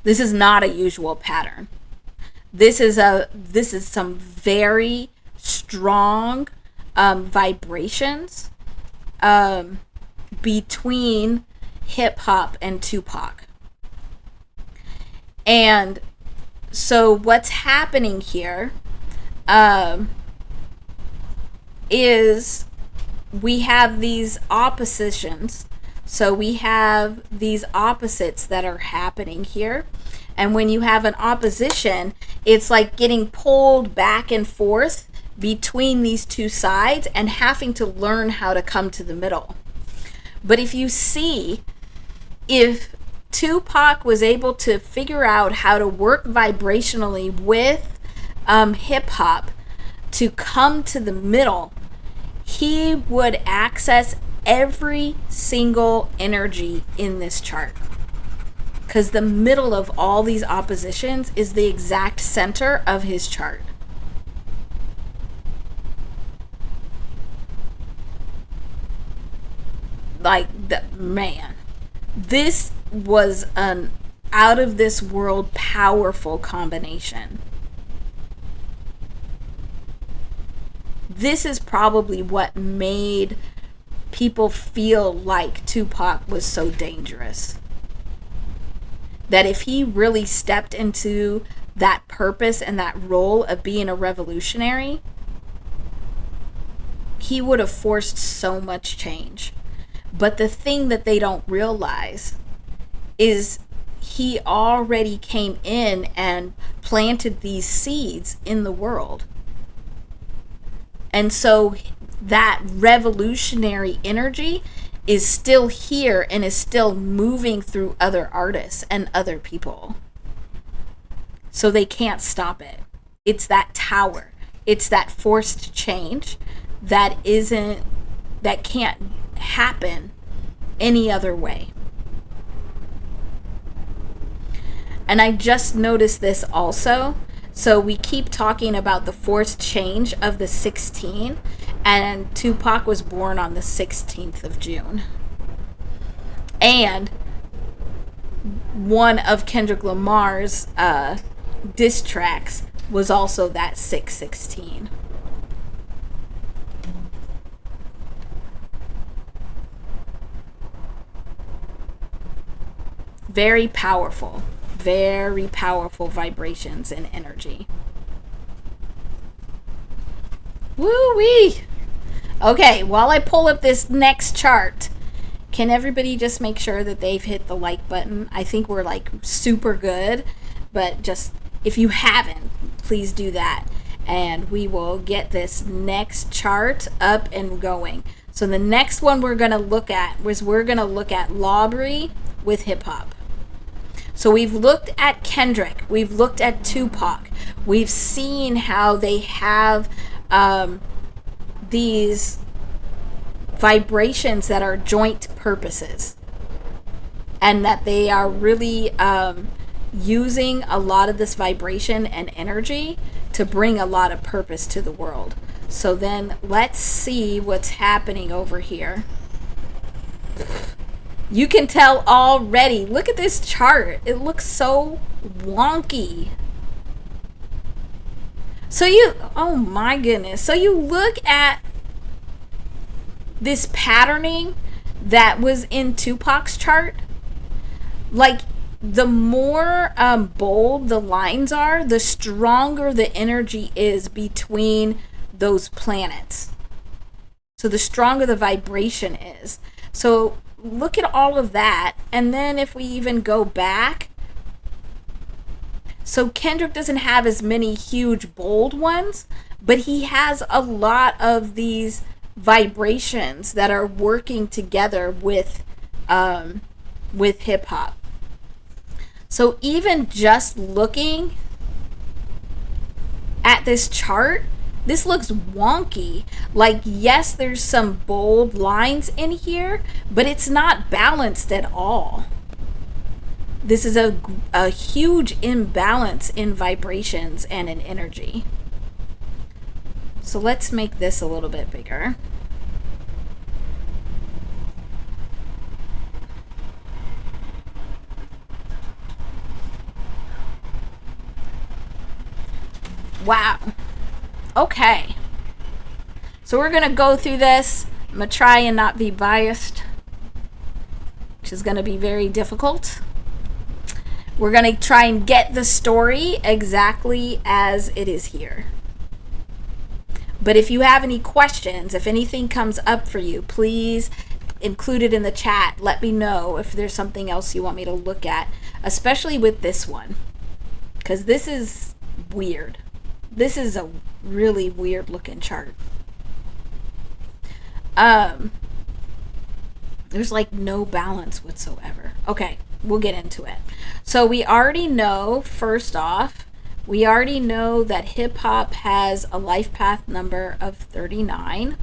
This is not a usual pattern. This is some very strong vibrations between hip hop and Tupac. And so what's happening here is we have these oppositions. So we have these opposites that are happening here. And when you have an opposition, it's like getting pulled back and forth between these two sides and having to learn how to come to the middle. But if you see, if Tupac was able to figure out how to work vibrationally with hip hop to come to the middle, he would access every single energy in this chart. Because the middle of all these oppositions is the exact center of his chart. Like, man, this was an out of this world powerful combination. This is probably what made people feel like Tupac was so dangerous. That if he really stepped into that purpose and that role of being a revolutionary, he would have forced so much change. But the thing that they don't realize is he already came in and planted these seeds in the world. And so that revolutionary energy is still here and is still moving through other artists and other people. So they can't stop it. It's that tower. It's that forced change that can't happen any other way. And I just noticed this also. So we keep talking about the forced change of the 16, and Tupac was born on the 16th of June. And one of Kendrick Lamar's diss tracks was also that 616. Very powerful vibrations and energy. Woo-wee! Okay, while I pull up this next chart, can everybody just make sure that they've hit the like button? I think we're like super good, but just if you haven't, please do that. And we will get this next chart up and going. So the next one we're going to look at Lawbury with hip hop. So we've looked at Kendrick, we've looked at Tupac, we've seen how they have these vibrations that are joint purposes, and that they are really using a lot of this vibration and energy to bring a lot of purpose to the world. So then let's see what's happening over here. You can tell already. Look at this chart. It looks so wonky. Oh my goodness. So you look at this patterning that was in Tupac's chart. Like, the more bold the lines are, the stronger the energy is between those planets. So the stronger the vibration is. So look at all of that. And then if we even go back, so Kendrick doesn't have as many huge bold ones, but he has a lot of these vibrations that are working together with hip hop. So even just looking at this chart, this looks wonky. Like, yes, there's some bold lines in here, but it's not balanced at all. This is a huge imbalance in vibrations and in energy. So let's make this a little bit bigger. Wow. Okay. So we're going to go through this. I'm going to try and not be biased, which is going to be very difficult. We're going to try and get the story exactly as it is here. But if you have any questions, if anything comes up for you, please include it in the chat. Let me know if there's something else you want me to look at, especially with this one, because this is weird. This is a really weird looking chart. There's like no balance whatsoever. Okay, we'll get into it. So we already know, first off, we already know that hip hop has a life path number of 39.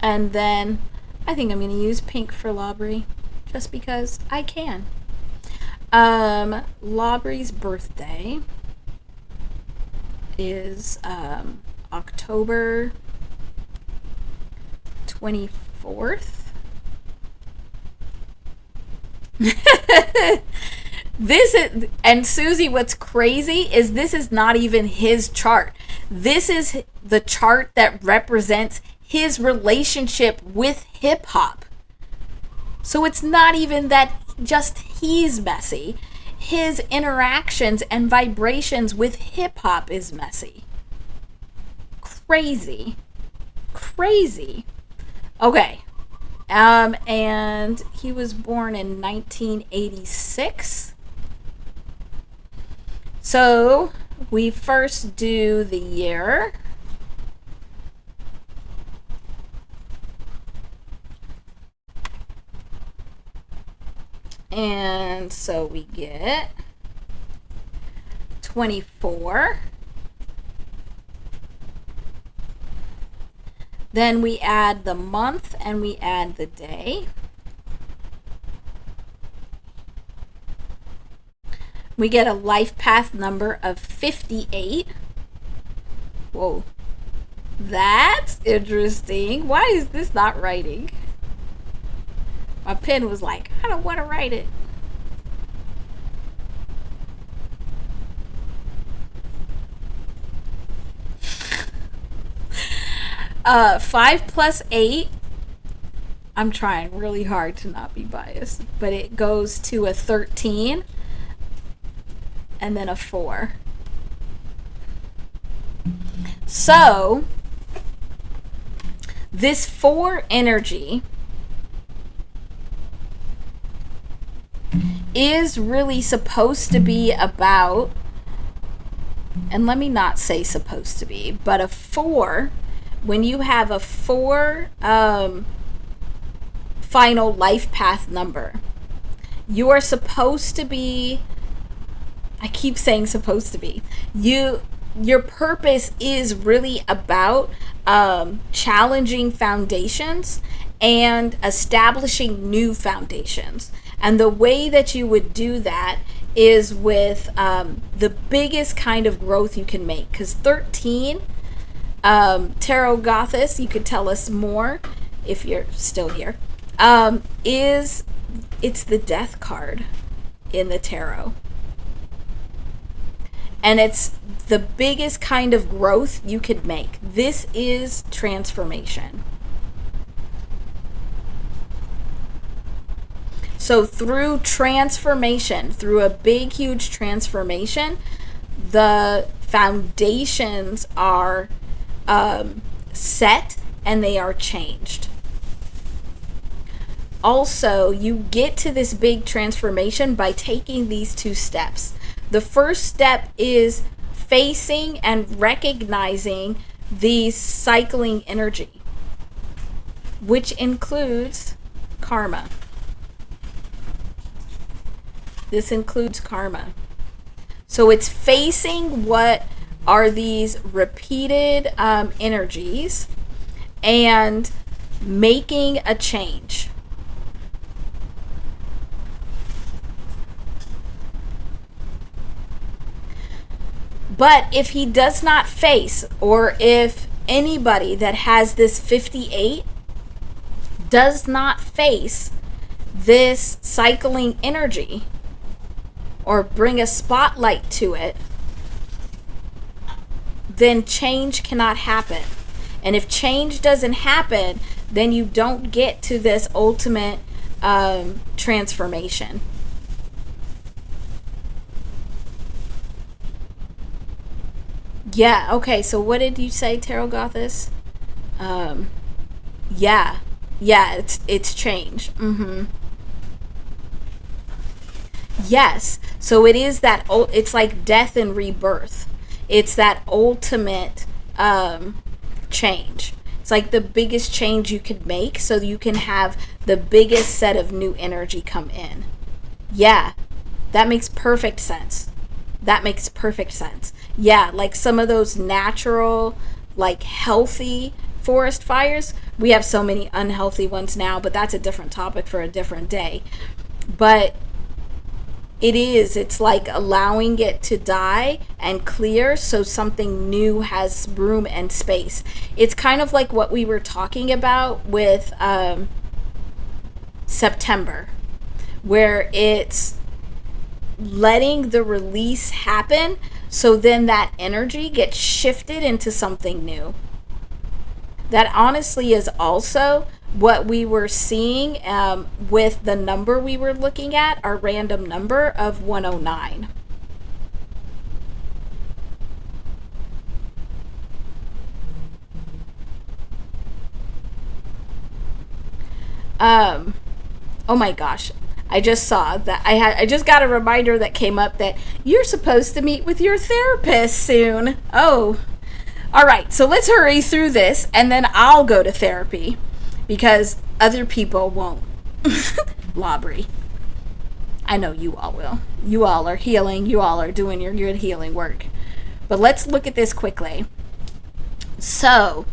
And then I think I'm going to use pink for Lawbury just because I can. Lawbury's birthday is October 24th. This is, and Susie, what's crazy is this is not even his chart. This is the chart that represents his relationship with hip hop. So it's not even that just he's messy. His interactions and vibrations with hip hop is messy. Crazy. Crazy. Okay. And he was born in 1986. So we first do the year. And so we get 24. Then we add the month and we add the day. We get a life path number of 58. Whoa. That's interesting. Why is this not writing? My pen was like, I don't want to write it. Five plus 8. I'm trying really hard to not be biased, but it goes to a 13 and then a 4. So this 4 energy is really supposed to be about, and let me not say supposed to be, but a 4, when you have a 4 final life path number, you are supposed to be, I keep saying supposed to be, your purpose is really about challenging foundations and establishing new foundations. And the way that you would do that is with the biggest kind of growth you can make. Because 13, Tarot Gothis, you could tell us more if you're still here, it's the death card in the tarot. And it's the biggest kind of growth you could make. This is transformation. So through transformation, through a big, huge transformation, the foundations are set and they are changed. Also, you get to this big transformation by taking these 2 steps. The first step is facing and recognizing the cycling energy, which includes karma. This includes karma. So it's facing what are these repeated energies and making a change. But if he does not face, or if anybody that has this 58 does not face this cycling energy or bring a spotlight to it, then change cannot happen. And if change doesn't happen, then you don't get to this ultimate transformation. Yeah, okay, so what did you say, Tarot Gothis? Yeah, it's change. Yes, so it is that, it's like death and rebirth. It's that ultimate change. It's like the biggest change you could make so you can have the biggest set of new energy come in. Yeah, that makes perfect sense. That makes perfect sense. Yeah, like some of those natural, like healthy forest fires. We have so many unhealthy ones now, but that's a different topic for a different day. But it's like allowing it to die and clear so something new has room and space. It's kind of like what we were talking about with September, where it's letting the release happen, so then that energy gets shifted into something new. That honestly is also what we were seeing with the number we were looking at, our random number of 109. Oh my gosh. I just saw that I just got a reminder that came up that you're supposed to meet with your therapist soon. Oh. All right, so let's hurry through this and then I'll go to therapy because other people won't. Labri. I know you all will. You all are healing. You all are doing your good healing work. But let's look at this quickly. So,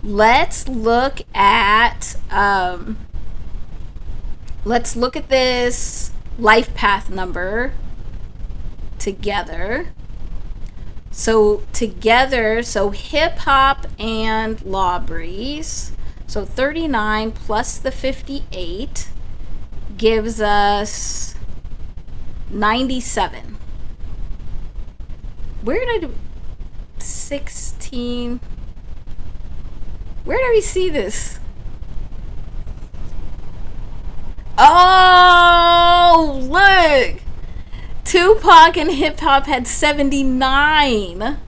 let's look at this life path number together. So together, so hip hop and Law Breeze. So 39 plus the 58 gives us 97. Where did I do 16? Where did we see this? Oh, look! Tupac and hip hop had 79.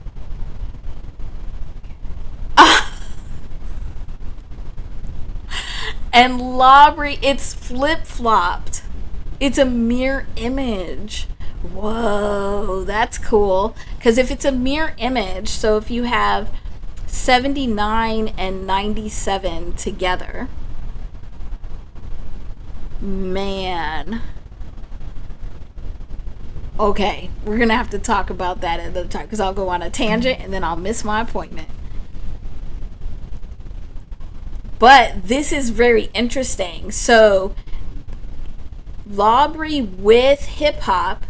And Labri, it's flip-flopped. It's a mirror image. Whoa, that's cool. Because if it's a mirror image, so if you have 79 and 97 together, man. Okay, we're going to have to talk about that at another time because I'll go on a tangent and then I'll miss my appointment. But this is very interesting. So, Labri with hip hop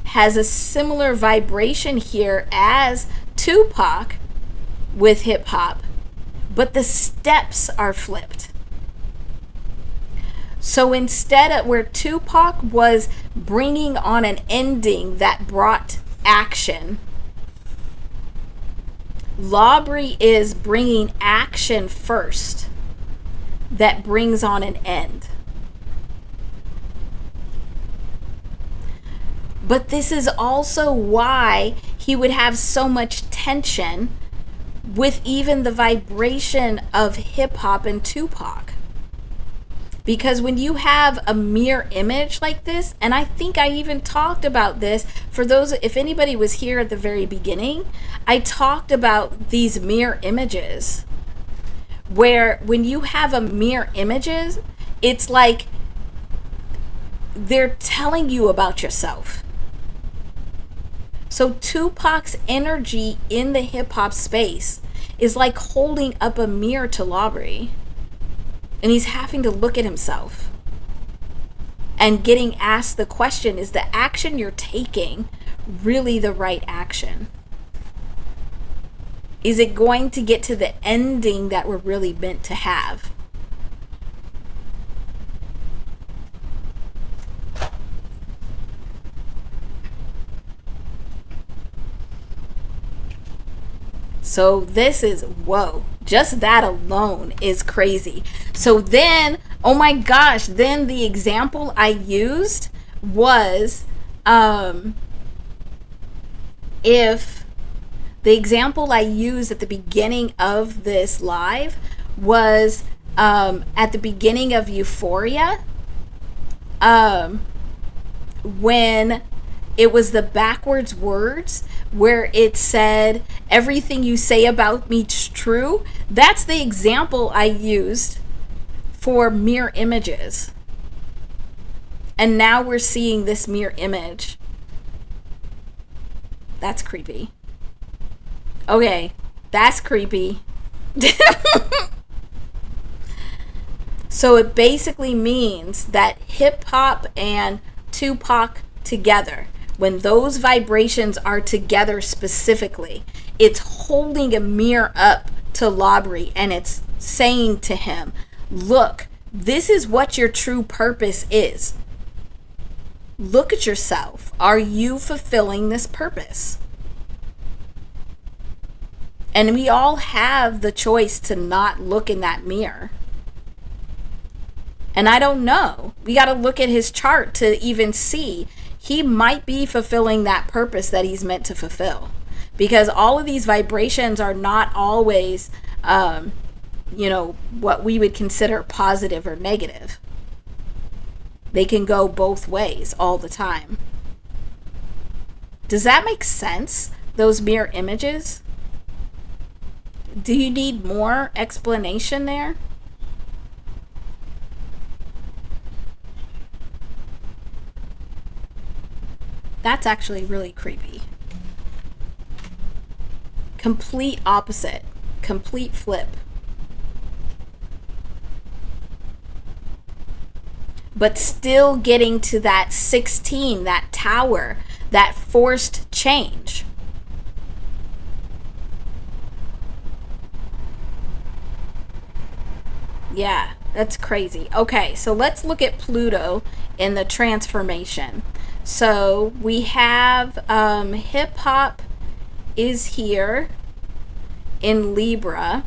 has a similar vibration here as Tupac with hip hop, but the steps are flipped. So instead of where Tupac was bringing on an ending that brought action, Labri is bringing action first that brings on an end. But this is also why he would have so much tension with even the vibration of hip hop and Tupac. Because when you have a mirror image like this, and I think I even talked about this for those, if anybody was here at the very beginning, I talked about these mirror images. Where when you have a mirror images, it's like they're telling you about yourself. So Tupac's energy in the hip hop space is like holding up a mirror to Labri. And he's having to look at himself and getting asked the question, is the action you're taking really the right action? Is it going to get to the ending that we're really meant to have? So this is, whoa, just that alone is crazy. So then, oh my gosh, then the example I used was, if the example I used at the beginning of this live was at the beginning of Euphoria, when it was the backwards words where it said, everything you say about me's true. That's the example I used for mirror images. And now we're seeing this mirror image. That's creepy. Okay, that's creepy. So it basically means that hip hop and Tupac together, when those vibrations are together specifically, it's holding a mirror up to Labri and it's saying to him, look, this is what your true purpose is. Look at yourself. Are you fulfilling this purpose? And we all have the choice to not look in that mirror. And I don't know. We got to look at his chart to even see. He might be fulfilling that purpose that he's meant to fulfill. Because all of these vibrations are not always, what we would consider positive or negative. They can go both ways all the time. Does that make sense? Those mirror images? Do you need more explanation there? That's actually really creepy. Complete opposite. Complete flip. But still getting to that 16, that tower, that forced change. Yeah, that's crazy. Okay, so let's look at Pluto in the transformation. So we have hip hop is here in Libra.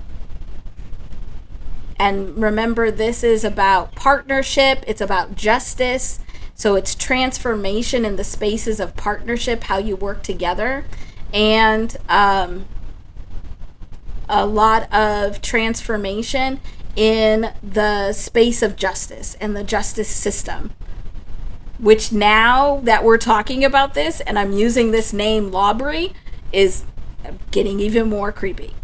And remember, this is about partnership. It's about justice. So it's transformation in the spaces of partnership, how you work together. And a lot of transformation in the space of justice and the justice system. Which now that we're talking about this, and I'm using this name, Lawbury, is getting even more creepy.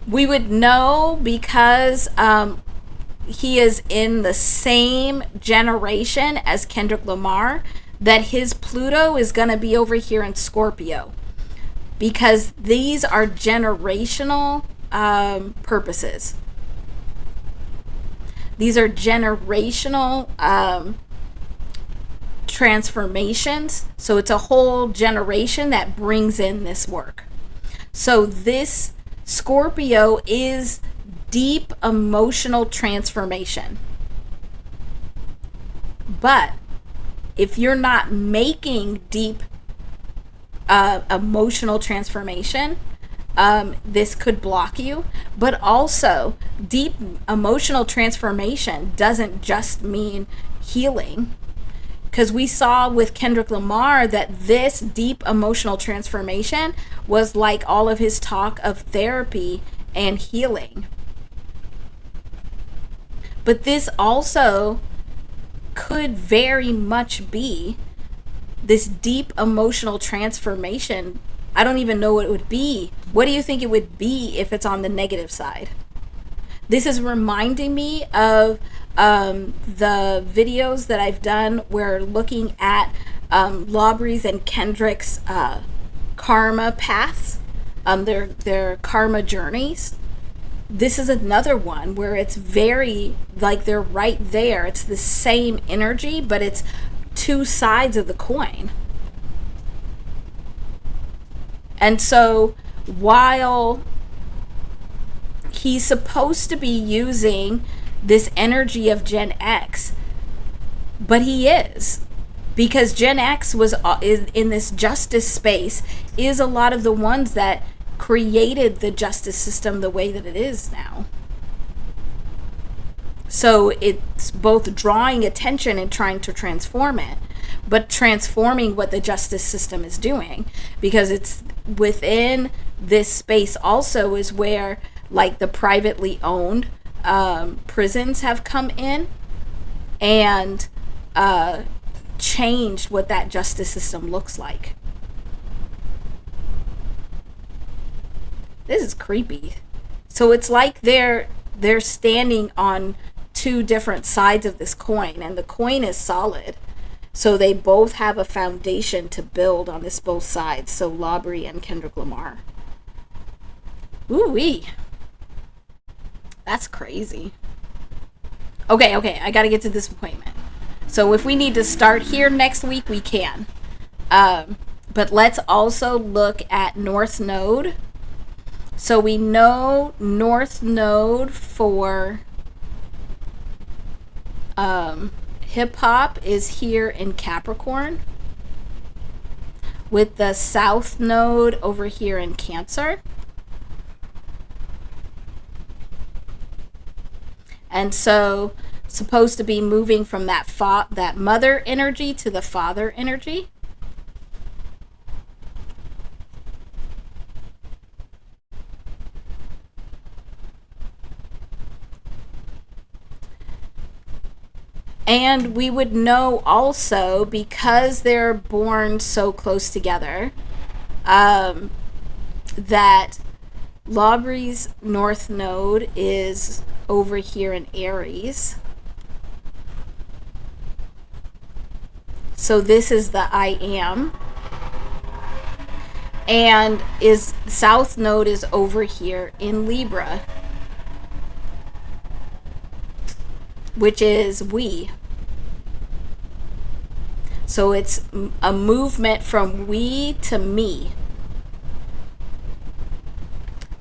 We would know because he is in the same generation as Kendrick Lamar that his Pluto is going to be over here in Scorpio, because these are generational purposes. These are generational transformations. So it's a whole generation that brings in this work. So this Scorpio is deep emotional transformation. But if you're not making deep emotional transformation, this could block you. But also, deep emotional transformation doesn't just mean healing. Because we saw with Kendrick Lamar that this deep emotional transformation was like all of his talk of therapy and healing. But this also could very much be this deep emotional transformation. I don't even know what it would be. What do you think it would be if it's on the negative side? This is reminding me of the videos that I've done where looking at Lawbury's and Kendrick's karma paths, their karma journeys. This is another one where it's very, like, they're right there. It's the same energy, but it's two sides of the coin. And so while he's supposed to be using this energy of Gen X, but he is, because Gen X is in this justice space, is a lot of the ones that created the justice system the way that it is now. So it's both drawing attention and trying to transform it, but transforming what the justice system is doing, because it's within this space also is where, like, the privately owned prisons have come in and changed what that justice system looks like. This is creepy. So it's like they're standing on two different sides of this coin, and the coin is solid. So they both have a foundation to build on this both sides. So Lawbury and Kendrick Lamar. Ooh-wee. That's crazy. Okay, I gotta get to this appointment. So if we need to start here next week, we can. But let's also look at North Node. So we know North Node for hip hop is here in Capricorn, with the South Node over here in Cancer. And so, supposed to be moving from that mother energy to the father energy. And we would know also, because they're born so close together, that Laubry's North Node is over here in Aries. So this is the I am. And South Node is over here in Libra, which is we. So it's a movement from we to me,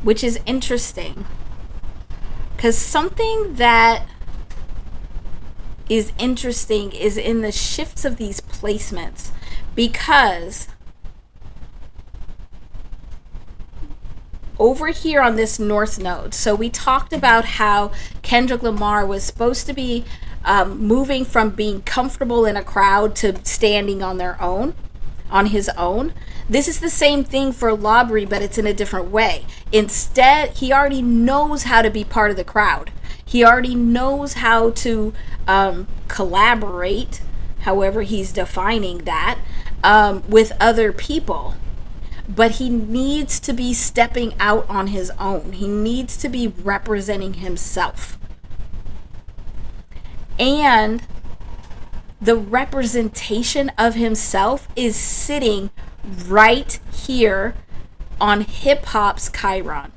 which is interesting, because something that is interesting is in the shifts of these placements, because over here on this North Node, so we talked about how Kendrick Lamar was supposed to be moving from being comfortable in a crowd to standing on his own. This is the same thing for Laubry, but it's in a different way. Instead, he already knows how to be part of the crowd. He already knows how to collaborate, however he's defining that, with other people. But he needs to be stepping out on his own. He needs to be representing himself. And the representation of himself is sitting right here on hip hop's Chiron.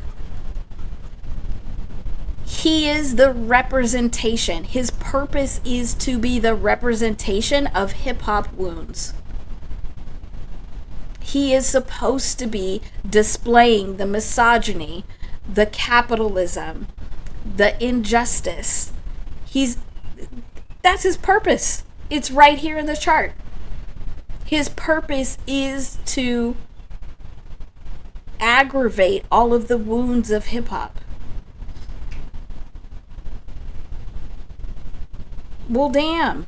He is the representation. His purpose is to be the representation of hip hop wounds. He is supposed to be displaying the misogyny, the capitalism, the injustice. That's his purpose. It's right here in the chart. His purpose is to aggravate all of the wounds of hip hop. Well, damn.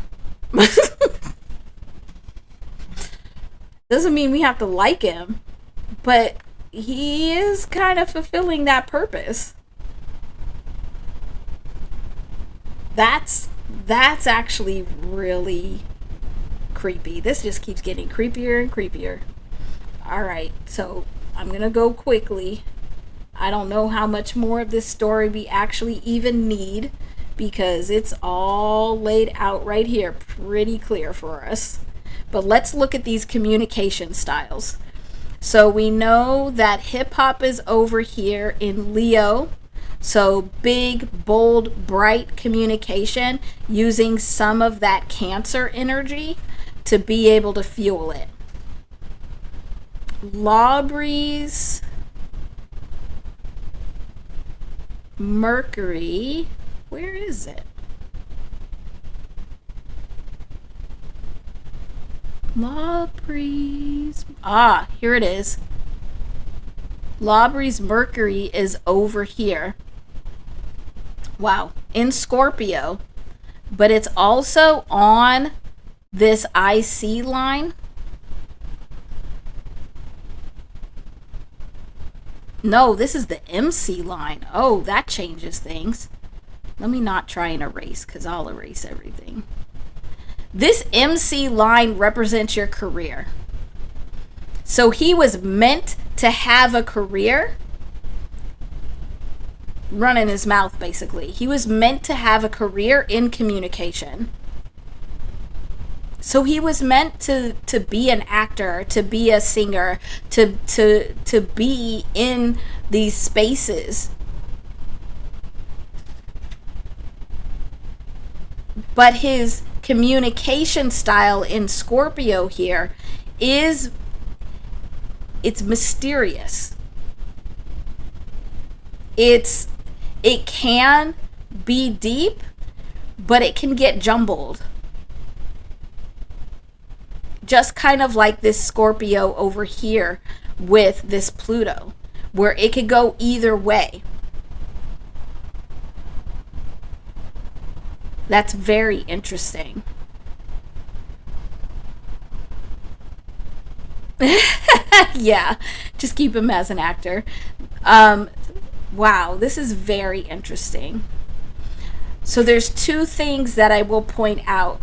Doesn't mean we have to like him, but he is kind of fulfilling that purpose. That's actually really creepy. This just keeps getting creepier and creepier. All right, so I'm gonna go quickly. I don't know how much more of this story we actually even need, because it's all laid out right here pretty clear for us. But let's look at these communication styles. So we know that hip hop is over here in Leo. So big, bold, bright communication, using some of that Cancer energy to be able to fuel it. Laubry's Mercury, where is it? Laubry's, here it is. Laubry's Mercury is over here. Wow, in Scorpio, but it's also on this IC line. No, this is the MC line. Oh, that changes things. Let me not try and erase, because I'll erase everything. This MC line represents your career. So he was meant to have a career, running his mouth basically. He was meant to have a career in communication. So he was meant to be an actor, to be a singer, to be in these spaces. But his communication style in Scorpio here it's mysterious. It can be deep, but it can get jumbled. Just kind of like this Scorpio over here with this Pluto, where it could go either way. That's very interesting. Yeah, just keep him as an actor. Wow, this is very interesting. So there's two things that I will point out,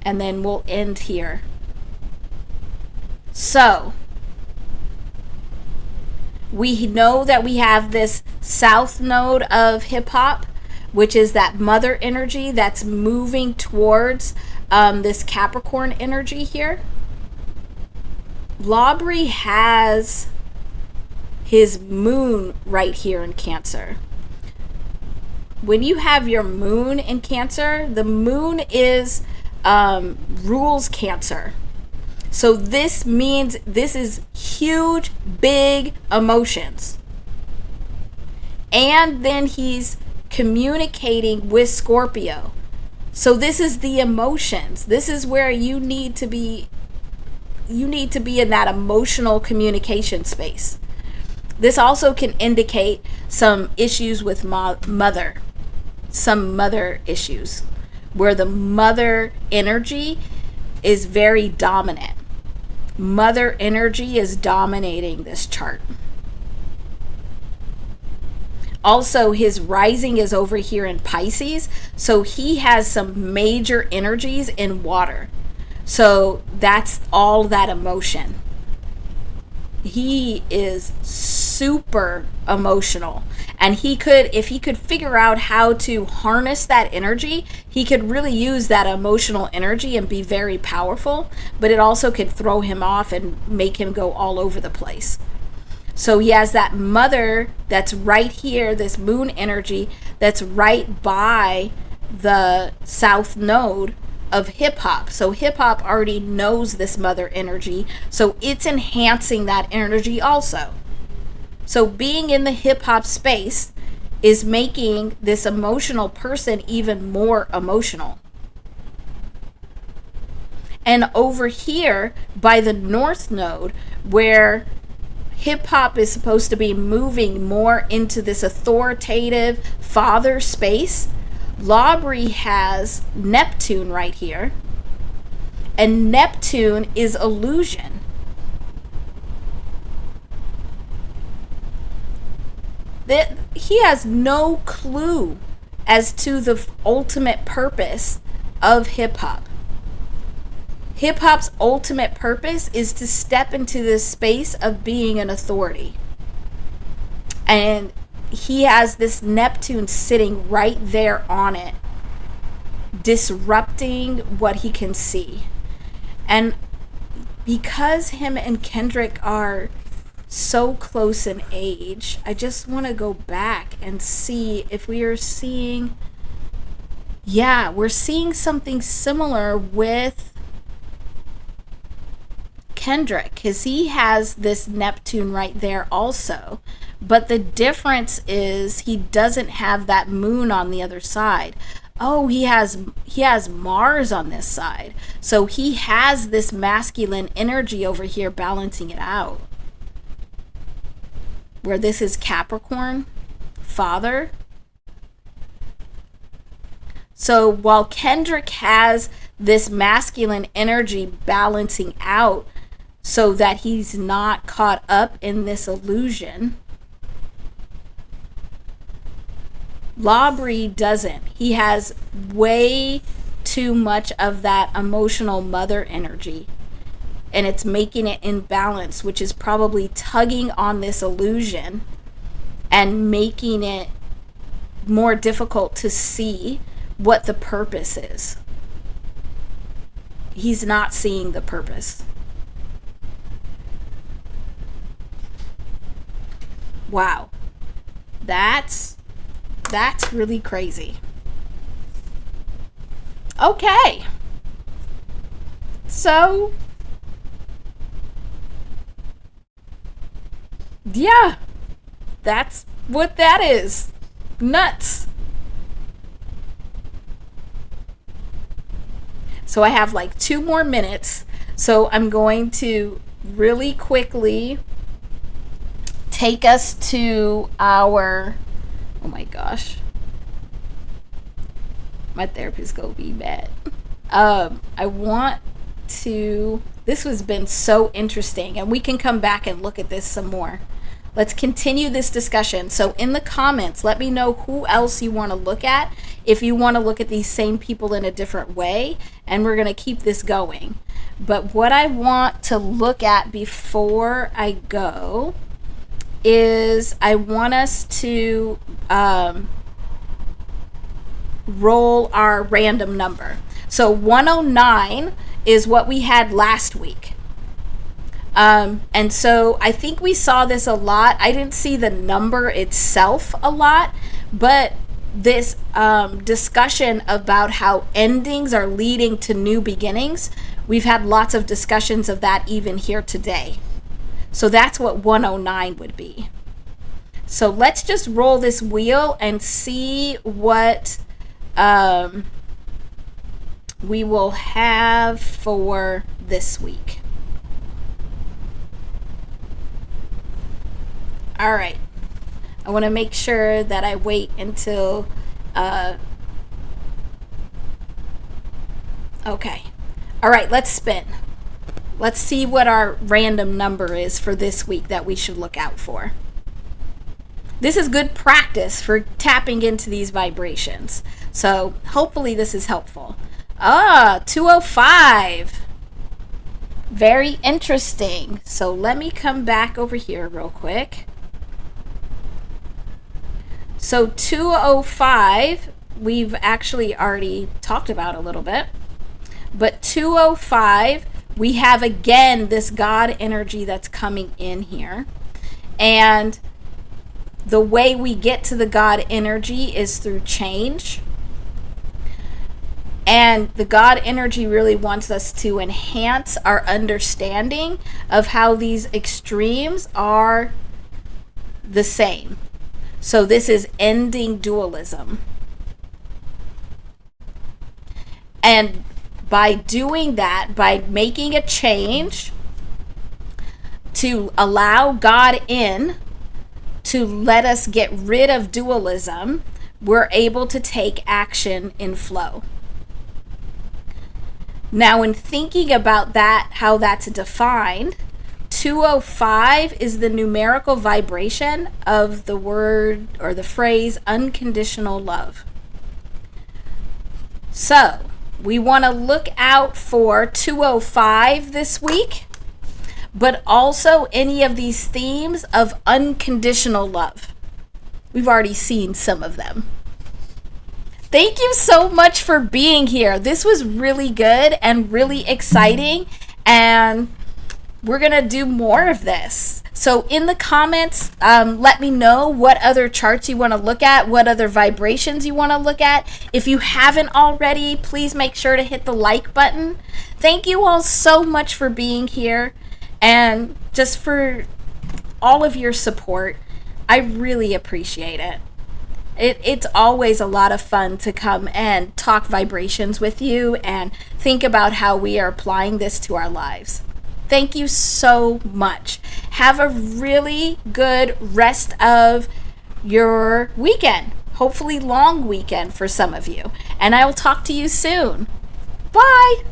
and then we'll end here. So we know that we have this south node of hip hop, which is that mother energy that's moving towards this Capricorn energy here. Labrie has his moon right here in Cancer. When you have your moon in Cancer, the moon is rules Cancer. So this means this is huge, big emotions. And then he's communicating with Scorpio. So this is the emotions. This is where you need to be in that emotional communication space. This also can indicate some issues with mother, some mother issues, where the mother energy is very dominant. Mother energy is dominating this chart. Also, his rising is over here in Pisces, so he has some major energies in water. So that's all that emotion. He is super emotional, and if he could figure out how to harness that energy, he could really use that emotional energy and be very powerful, but it also could throw him off and make him go all over the place. So he has that mother that's right here, this moon energy that's right by the south node of hip hop. So hip hop already knows this mother energy, so it's enhancing that energy also. So being in the hip hop space is making this emotional person even more emotional. And over here by the north node, where hip hop is supposed to be moving more into this authoritative father space, Labrie has Neptune right here, and Neptune is illusion. He has no clue as to the ultimate purpose of hip hop. Hip hop's ultimate purpose is to step into this space of being an authority. And he has this Neptune sitting right there on it, disrupting what he can see. And because him and Kendrick are so close in age, I just want to go back and see if we are seeing, we're seeing something similar with Kendrick, because he has this Neptune right there also. But the difference is he doesn't have that moon on the other side. Oh, he has Mars on this side. So he has this masculine energy over here balancing it out. Where this is Capricorn, father. So while Kendrick has this masculine energy balancing out so that he's not caught up in this illusion, Labrie doesn't. He has way too much of that emotional mother energy, and it's making it imbalance, which is probably tugging on this illusion and making it more difficult to see what the purpose is. He's not seeing the purpose. Wow. That's really crazy. Okay. So, yeah, that's what that is. Nuts. So I have like 2 more minutes. So I'm going to really quickly take us to our, oh my gosh, my therapist gonna be mad. I want to, this has been so interesting, and we can come back and look at this some more. Let's continue this discussion. So in the comments, let me know who else you want to look at, if you want to look at these same people in a different way, and we're going to keep this going. But what I want to look at before I go is I want us to roll our random number. So 109 is what we had last week. And so I think we saw this a lot. I didn't see the number itself a lot, but this discussion about how endings are leading to new beginnings, we've had lots of discussions of that even here today. So that's what 109 would be. So let's just roll this wheel and see what we will have for this week. All right. I want to make sure that I wait until okay. All right, let's spin. Let's see what our random number is for this week that we should look out for. This is good practice for tapping into these vibrations. So hopefully this is helpful. 205. Very interesting. So let me come back over here real quick. So 205, we've actually already talked about a little bit. But 205, we have again this God energy that's coming in here. And the way we get to the God energy is through change. And the God energy really wants us to enhance our understanding of how these extremes are the same. So this is ending dualism. And by doing that, by making a change to allow God in, to let us get rid of dualism, we're able to take action in flow. Now, in thinking about that, how that's defined, 205 is the numerical vibration of the word or the phrase unconditional love. So, we want to look out for 205 this week, but also any of these themes of unconditional love. We've already seen some of them. Thank you so much for being here. This was really good and really exciting, and we're going to do more of this. So in the comments, let me know what other charts you want to look at, what other vibrations you want to look at. If you haven't already, please make sure to hit the like button. Thank you all so much for being here and just for all of your support. I really appreciate it. It's always a lot of fun to come and talk vibrations with you and think about how we are applying this to our lives. Thank you so much. Have a really good rest of your weekend. Hopefully long weekend for some of you. And I will talk to you soon. Bye.